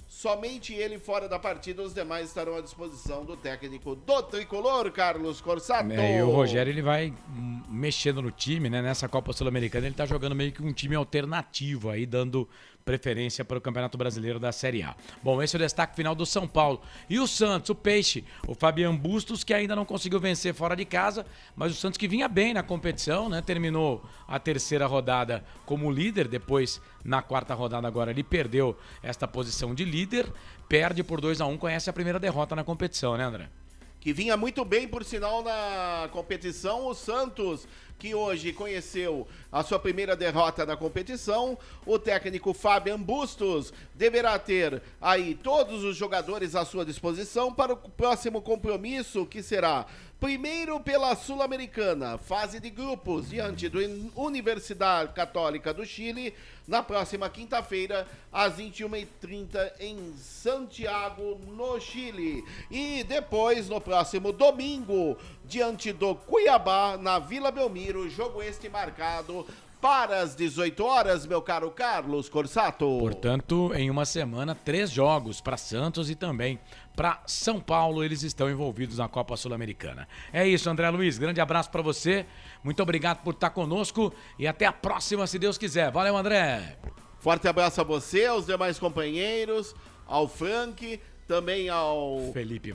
Somente ele fora da partida, os demais estarão à disposição do técnico do Tricolor, Carlos Corsato. E o Rogério, ele vai mexendo no time, né? Nessa Copa Sul-Americana ele tá jogando meio que um time alternativo aí, dando preferência para o Campeonato Brasileiro da Série A. Bom, esse é o destaque final do São Paulo. E o Santos, o Peixe, o Fabian Bustos, que ainda não conseguiu vencer fora de casa, mas o Santos que vinha bem na competição, né? Terminou a terceira rodada como líder, depois na quarta rodada agora ele perdeu esta posição de líder, perde por 2-1, conhece a primeira derrota na competição, né, André? Que vinha muito bem, por sinal, na competição. O Santos, que hoje conheceu a sua primeira derrota na competição. O técnico Fabian Bustos deverá ter aí todos os jogadores à sua disposição para o próximo compromisso, que será primeiro pela Sul-Americana, fase de grupos, diante do Universidade Católica do Chile, na próxima quinta-feira, às 21h30, em Santiago, no Chile. E depois, no próximo domingo, diante do Cuiabá, na Vila Belmiro, jogo este marcado para as 18 horas, meu caro Carlos Corsato. Portanto, em uma semana, 3 jogos para Santos e também para São Paulo. Eles estão envolvidos na Copa Sul-Americana. É isso, André Luiz. Grande abraço para você. Muito obrigado por estar conosco e até a próxima, se Deus quiser. Valeu, André. Forte abraço a você, aos demais companheiros, ao Frank, também ao Felipe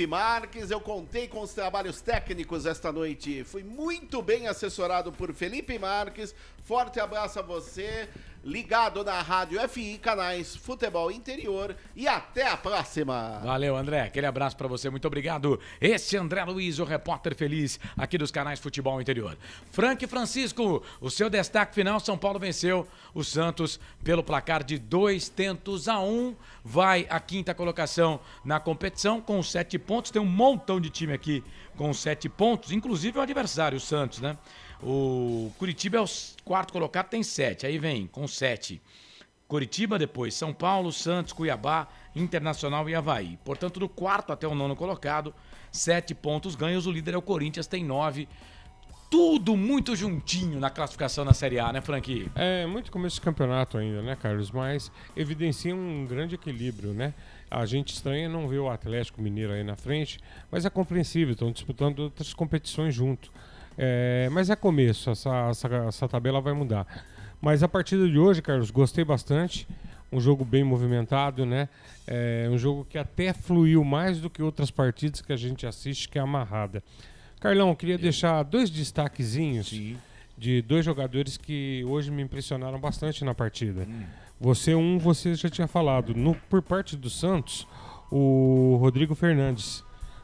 Marques. Eu contei com os trabalhos técnicos esta noite. Fui muito bem assessorado por Felipe Marques. Forte abraço a você, ligado na Rádio FI, canais Futebol Interior, e até a próxima. Valeu, André. Aquele abraço pra você. Muito obrigado. Esse é André Luiz, o repórter feliz aqui dos canais Futebol Interior. Frank Francisco, o seu destaque final. São Paulo venceu o Santos pelo placar de 2-1. Vai à quinta colocação na competição com 7 pontos. Tem um montão de time aqui com 7 pontos, inclusive o adversário, o Santos, né? O Curitiba é o quarto colocado, tem 7. Aí vem com 7 Curitiba, depois São Paulo, Santos, Cuiabá, Internacional e Avaí. Portanto, do quarto até o nono colocado, 7 pontos ganhos. O líder é o Corinthians, tem 9. Tudo muito juntinho na classificação na Série A, né, Frank? É, muito começo de campeonato ainda, né, Carlos? Mas evidencia um grande equilíbrio, né? A gente estranha não ver o Atlético Mineiro aí na frente, mas é compreensível, estão disputando outras competições junto. Mas é começo, essa tabela vai mudar. Mas a partida de hoje, Carlos, gostei bastante. Um jogo bem movimentado, né? Um jogo que até fluiu mais do que outras partidas que a gente assiste, que é amarrada. Carlão, eu queria deixar 2 destaquezinhos de 2 jogadores que hoje me impressionaram bastante na partida. Você já tinha falado. Por parte do Santos, o Rodrigo Fernandes.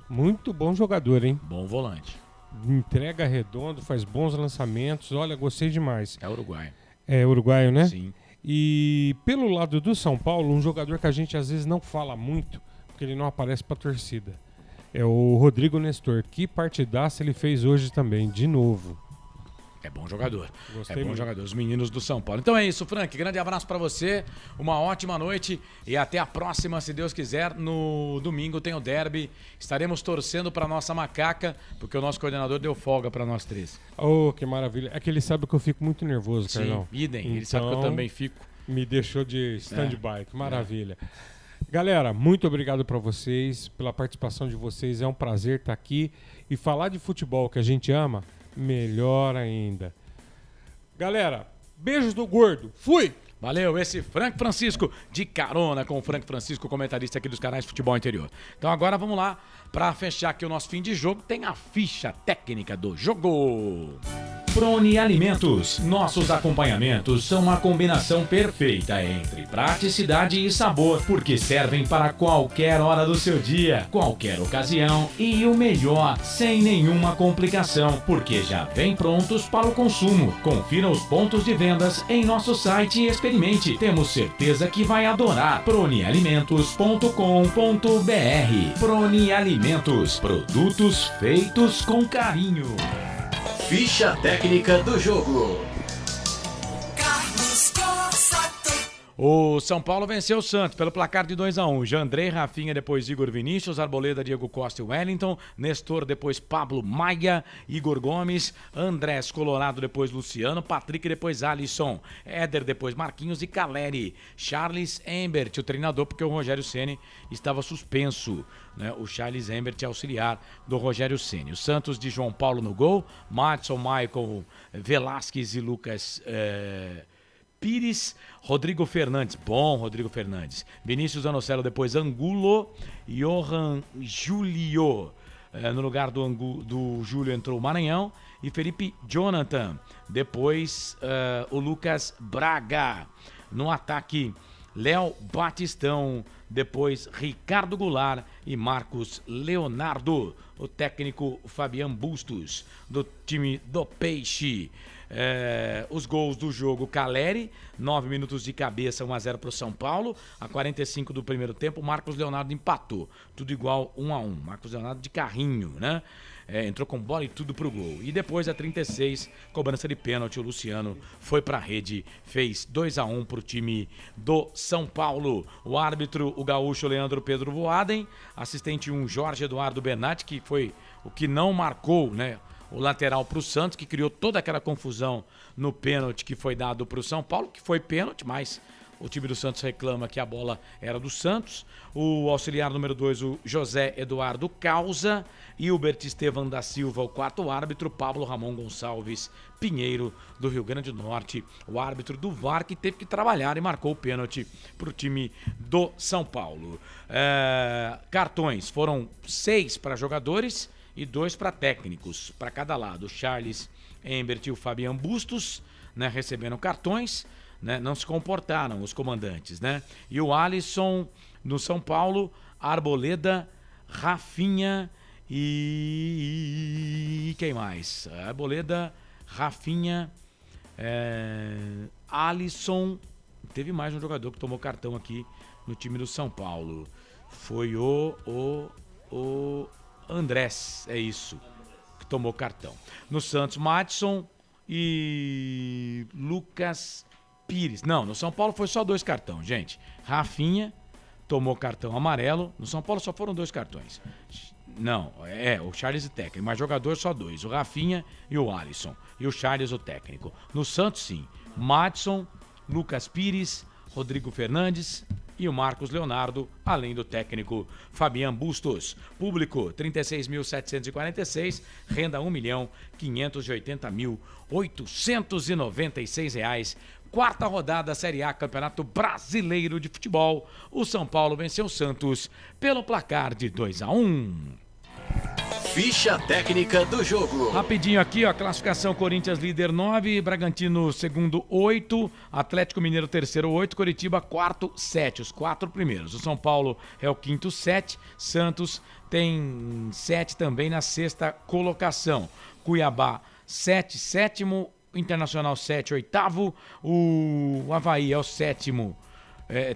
Muito bom jogador, hein? Bom volante. Entrega redondo, faz bons lançamentos. Olha, gostei demais. É uruguaio. É uruguaio, né? Sim. E pelo lado do São Paulo, um jogador que a gente às vezes não fala muito, porque ele não aparece pra torcida. É o Rodrigo Nestor. Que partidaça ele fez hoje também, de novo. É bom jogador. Gostei é bom muito. jogador. Os meninos do São Paulo. Então é isso, Frank. Grande abraço pra você. Uma ótima noite. E até a próxima, se Deus quiser. No domingo tem o derby. Estaremos torcendo pra nossa macaca, porque o nosso coordenador deu folga pra nós 3. Oh, que maravilha. É que ele sabe que eu fico muito nervoso, Carlão. Sim, idem. Ele sabe que eu também fico. Me deixou de stand-by. Que maravilha. Galera, muito obrigado pra vocês, pela participação de vocês. É um prazer estar aqui. E falar de futebol que a gente ama, melhor ainda. Galera, beijos do gordo. Fui! Valeu, esse Frank Francisco, de carona com o Frank Francisco, comentarista aqui dos canais Futebol Interior. Então agora vamos lá, para fechar aqui o nosso fim de jogo, tem a ficha técnica do jogo. Prone Alimentos. Nossos acompanhamentos são uma combinação perfeita entre praticidade e sabor, porque servem para qualquer hora do seu dia, qualquer ocasião e o melhor, sem nenhuma complicação, porque já vem prontos para o consumo. Confira os pontos de vendas em nosso site e experimente. Temos certeza que vai adorar. pronealimentos.com.br. Prone Alimentos. Produtos feitos com carinho. Ficha técnica do jogo. O São Paulo venceu o Santos pelo placar de 2-1. Jandrei, Rafinha, depois Igor Vinícius, Arboleda, Diego Costa e Wellington, Nestor, depois Pablo Maia, Igor Gomes, Andrés Colorado, depois Luciano, Patrick, depois Alisson, Éder, depois Marquinhos e Caleri, Charles Embert, o treinador, porque o Rogério Ceni estava suspenso, né? O Charles Embert é auxiliar do Rogério Ceni. O Santos de João Paulo no gol, Madison, Michael, Velasquez e Lucas Pires, Rodrigo Fernandes, bom Rodrigo Fernandes, Vinícius Anocelo, depois Angulo, Johan Julio, no lugar do Júlio entrou o Maranhão, e Felipe Jonathan, depois o Lucas Braga, no ataque Léo Batistão, depois Ricardo Goulart e Marcos Leonardo, o técnico Fabian Bustos, do time do Peixe. Os gols do jogo: Caleri, 9 minutos de cabeça, 1-0 para o São Paulo. A 45 do primeiro tempo, Marcos Leonardo empatou, tudo igual, 1-1. Marcos Leonardo de carrinho, né? Entrou com bola e tudo pro gol. E depois, a 36, cobrança de pênalti, o Luciano foi pra rede, fez 2-1 pro time do São Paulo. O árbitro, o gaúcho Leandro Pedro Voaden, assistente 1, Jorge Eduardo Bernatti, que foi o que não marcou, né, o lateral pro Santos, que criou toda aquela confusão no pênalti que foi dado pro São Paulo, que foi pênalti, mas o time do Santos reclama que a bola era do Santos. O auxiliar número 2, o José Eduardo Causa. Hilbert Estevam da Silva, o quarto árbitro. Pablo Ramon Gonçalves Pinheiro, do Rio Grande do Norte, o árbitro do VAR, que teve que trabalhar e marcou o pênalti para o time do São Paulo. Cartões foram 6 para jogadores e 2 para técnicos, para cada lado. O Charles Embert e o Fabian Bustos, né, receberam cartões, né, não se comportaram os comandantes, né? E o Alisson no São Paulo, Arboleda, Rafinha e quem mais? Arboleda, Rafinha, Alisson. Teve mais um jogador que tomou cartão aqui no time do São Paulo. Foi o Andrés, é isso, que tomou cartão. No Santos, Madison e Lucas Pires. Não, no São Paulo foi só 2 cartões, gente. Rafinha tomou cartão amarelo. No São Paulo só foram 2 cartões. Não, o Charles o técnico, mas jogador só 2. O Rafinha e o Alisson. E o Charles o técnico. No Santos, sim. Madison, Lucas Pires, Rodrigo Fernandes, e o Marcos Leonardo, além do técnico Fabian Bustos. Público 36.746, renda R$1.580.896. Quarta rodada Série A, Campeonato Brasileiro de Futebol. O São Paulo venceu o Santos pelo placar de 2-1. Ficha técnica do jogo. Rapidinho aqui, ó, classificação: Corinthians líder 9, Bragantino segundo 8, Atlético Mineiro terceiro 8, Coritiba quarto 7, os 4 primeiros. O São Paulo é o quinto 7, Santos tem 7 também na sexta colocação. Cuiabá 7, sétimo, Internacional 7, oitavo, o Avaí é o sétimo,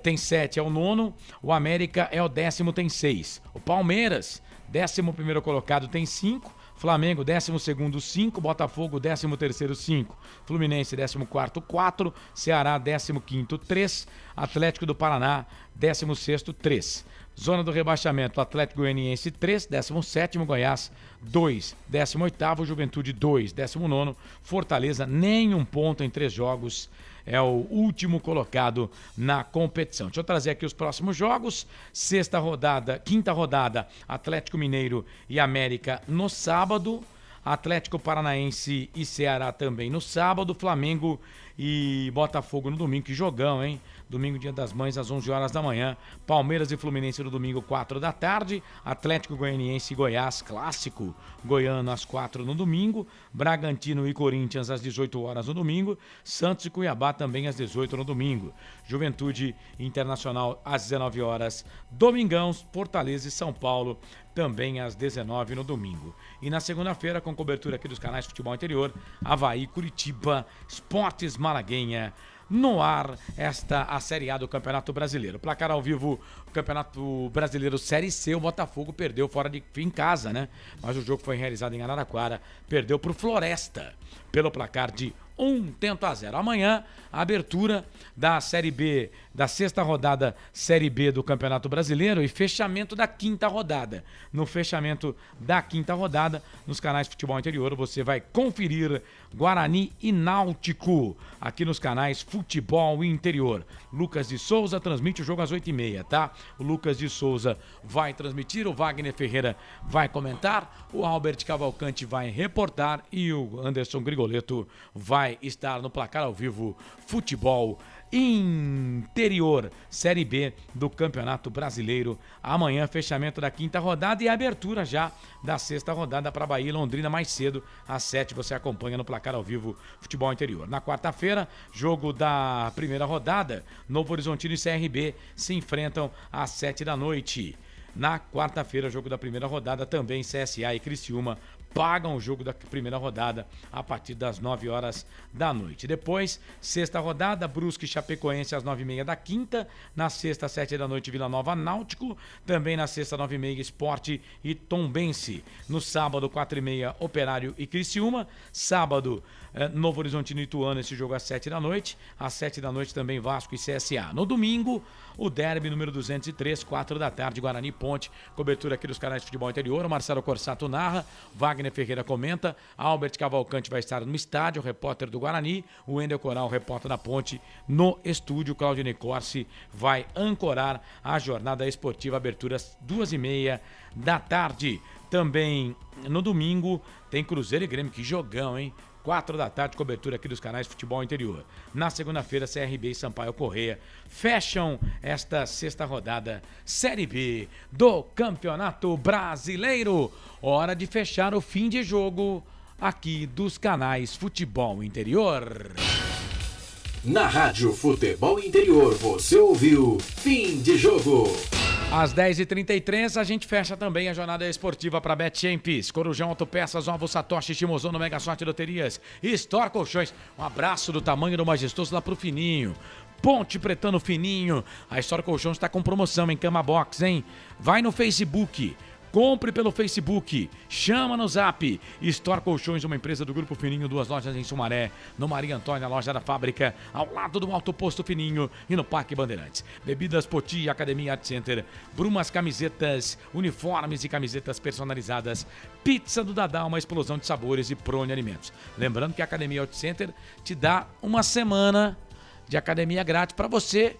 tem 7, é o nono, o América é o 10º, tem 6. O Palmeiras, 11º colocado, tem 5. Flamengo, 12º, 5. Botafogo, 13º, 5. Fluminense, 14º, 4. Ceará, 15º, 3. Atlético do Paraná, 16º, 3. Zona do rebaixamento: Atlético Goianiense 3, 17º, Goiás 2, 18º, Juventude 2, 19º, Fortaleza nenhum ponto em 3 jogos, é o último colocado na competição. Deixa eu trazer aqui os próximos jogos. Quinta rodada, Atlético Mineiro e América no sábado, Atlético Paranaense e Ceará também no sábado, Flamengo e Botafogo no domingo. Que jogão, hein? Domingo, Dia das Mães, às 11 horas da manhã. Palmeiras e Fluminense no domingo, 4 da tarde. Atlético Goianiense e Goiás, clássico goiano, às 4 no domingo. Bragantino e Corinthians, às 18 horas no domingo. Santos e Cuiabá também às 18 no domingo. Juventude Internacional às 19 horas. Domingão, Fortaleza e São Paulo também às 19 no domingo. E na segunda-feira, com cobertura aqui dos canais Futebol Interior, Avaí, Curitiba, Esportes Malaguenha. No ar, a Série A do Campeonato Brasileiro. Placar ao vivo, o Campeonato Brasileiro Série C, o Botafogo perdeu em casa, né? Mas o jogo foi realizado em Araraquara, perdeu para o Floresta, pelo placar de 1-0. Amanhã, a abertura da Série B, da sexta rodada Série B do Campeonato Brasileiro e fechamento da quinta rodada. No fechamento da quinta rodada, nos canais Futebol Interior, você vai conferir Guarani e Náutico, aqui nos canais Futebol Interior. Lucas de Souza transmite o jogo às 8h30, tá? O Lucas de Souza vai transmitir, o Wagner Ferreira vai comentar, o Albert Cavalcante vai reportar e o Anderson Grigoleto vai estar no placar ao vivo Futebol Interior, Série B do Campeonato Brasileiro. Amanhã, fechamento da quinta rodada e abertura já da sexta rodada para Bahia e Londrina mais cedo, às 7 você acompanha no placar ao vivo Futebol Interior. Na quarta-feira, jogo da primeira rodada, Novo Horizontino e CRB se enfrentam às 7 da noite. Na quarta-feira, jogo da primeira rodada, também CSA e Criciúma pagam o jogo da primeira rodada a partir das 9 horas da noite. Depois, sexta rodada, Brusque e Chapecoense às 9h30 da quinta. Na sexta, às 7 da noite, Vila Nova Náutico. Também na sexta, 9h30, Sport e Tombense. No sábado, 4h30, Operário e Criciúma. Sábado, Novo Horizontino e Ituano, esse jogo às 7 da noite. Às 7 da noite também Vasco e CSA. No domingo, o derby número 203, 4 da tarde, Guarani e Ponte. Cobertura aqui dos canais de Futebol Interior. O Marcelo Corsato narra, Wagner Ferreira comenta, Albert Cavalcante vai estar no estádio, o repórter do Guarani, o Wendel Coral, repórter da Ponte, no estúdio. Claudinei Corsi vai ancorar a jornada esportiva, abertura às 2h30 da tarde. Também no domingo tem Cruzeiro e Grêmio, que jogão, hein? 4 da tarde, cobertura aqui dos canais Futebol Interior. Na segunda-feira, CRB e Sampaio Corrêa fecham esta sexta rodada Série B do Campeonato Brasileiro. Hora de fechar o fim de jogo aqui dos canais Futebol Interior. Na Rádio Futebol Interior, você ouviu Fim de Jogo. Às 10h33, a gente fecha também a jornada esportiva para Bet Champions. Corujão Autopeças, Ovos Satoshi, Shimozono, Mega Sorte Loterias, Store Colchões. Um abraço do tamanho do majestoso lá pro Fininho. Ponte Pretano Fininho. A Store Colchões está com promoção em Cama Box, hein? Vai no Facebook. Compre pelo Facebook, chama no Zap. Store Colchões, uma empresa do Grupo Fininho, 2 lojas em Sumaré, no Maria Antônia, loja da fábrica, ao lado do Alto Posto Fininho e no Parque Bandeirantes. Bebidas Poti, Academia Art Center, Brumas Camisetas, uniformes e camisetas personalizadas, Pizza do Dadá, uma explosão de sabores e Prone Alimentos. Lembrando que a Academia Art Center te dá uma semana de academia grátis para você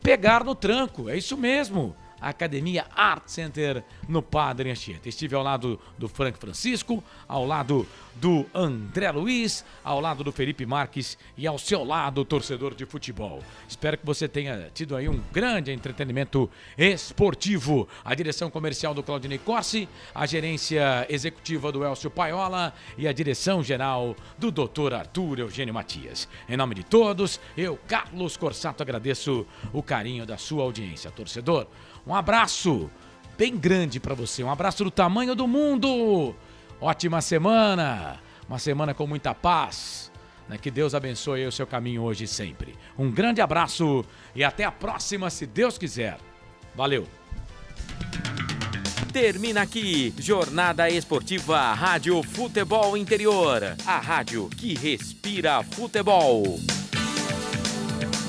pegar no tranco. É isso mesmo. Academia Art Center no Padre Anchieta. Estive ao lado do Frank Francisco, ao lado do André Luiz, ao lado do Felipe Marques e ao seu lado, torcedor de futebol. Espero que você tenha tido aí um grande entretenimento esportivo. A direção comercial do Claudinei Corsi, a gerência executiva do Elcio Paiola e a direção geral do Dr. Arthur Eugênio Matias. Em nome de todos, eu, Carlos Corsato, agradeço o carinho da sua audiência. Torcedor, um abraço bem grande para você, um abraço do tamanho do mundo. Ótima semana, uma semana com muita paz, né? Que Deus abençoe aí o seu caminho hoje e sempre. Um grande abraço e até a próxima, se Deus quiser. Valeu. Termina aqui, Jornada Esportiva Rádio Futebol Interior, a rádio que respira futebol.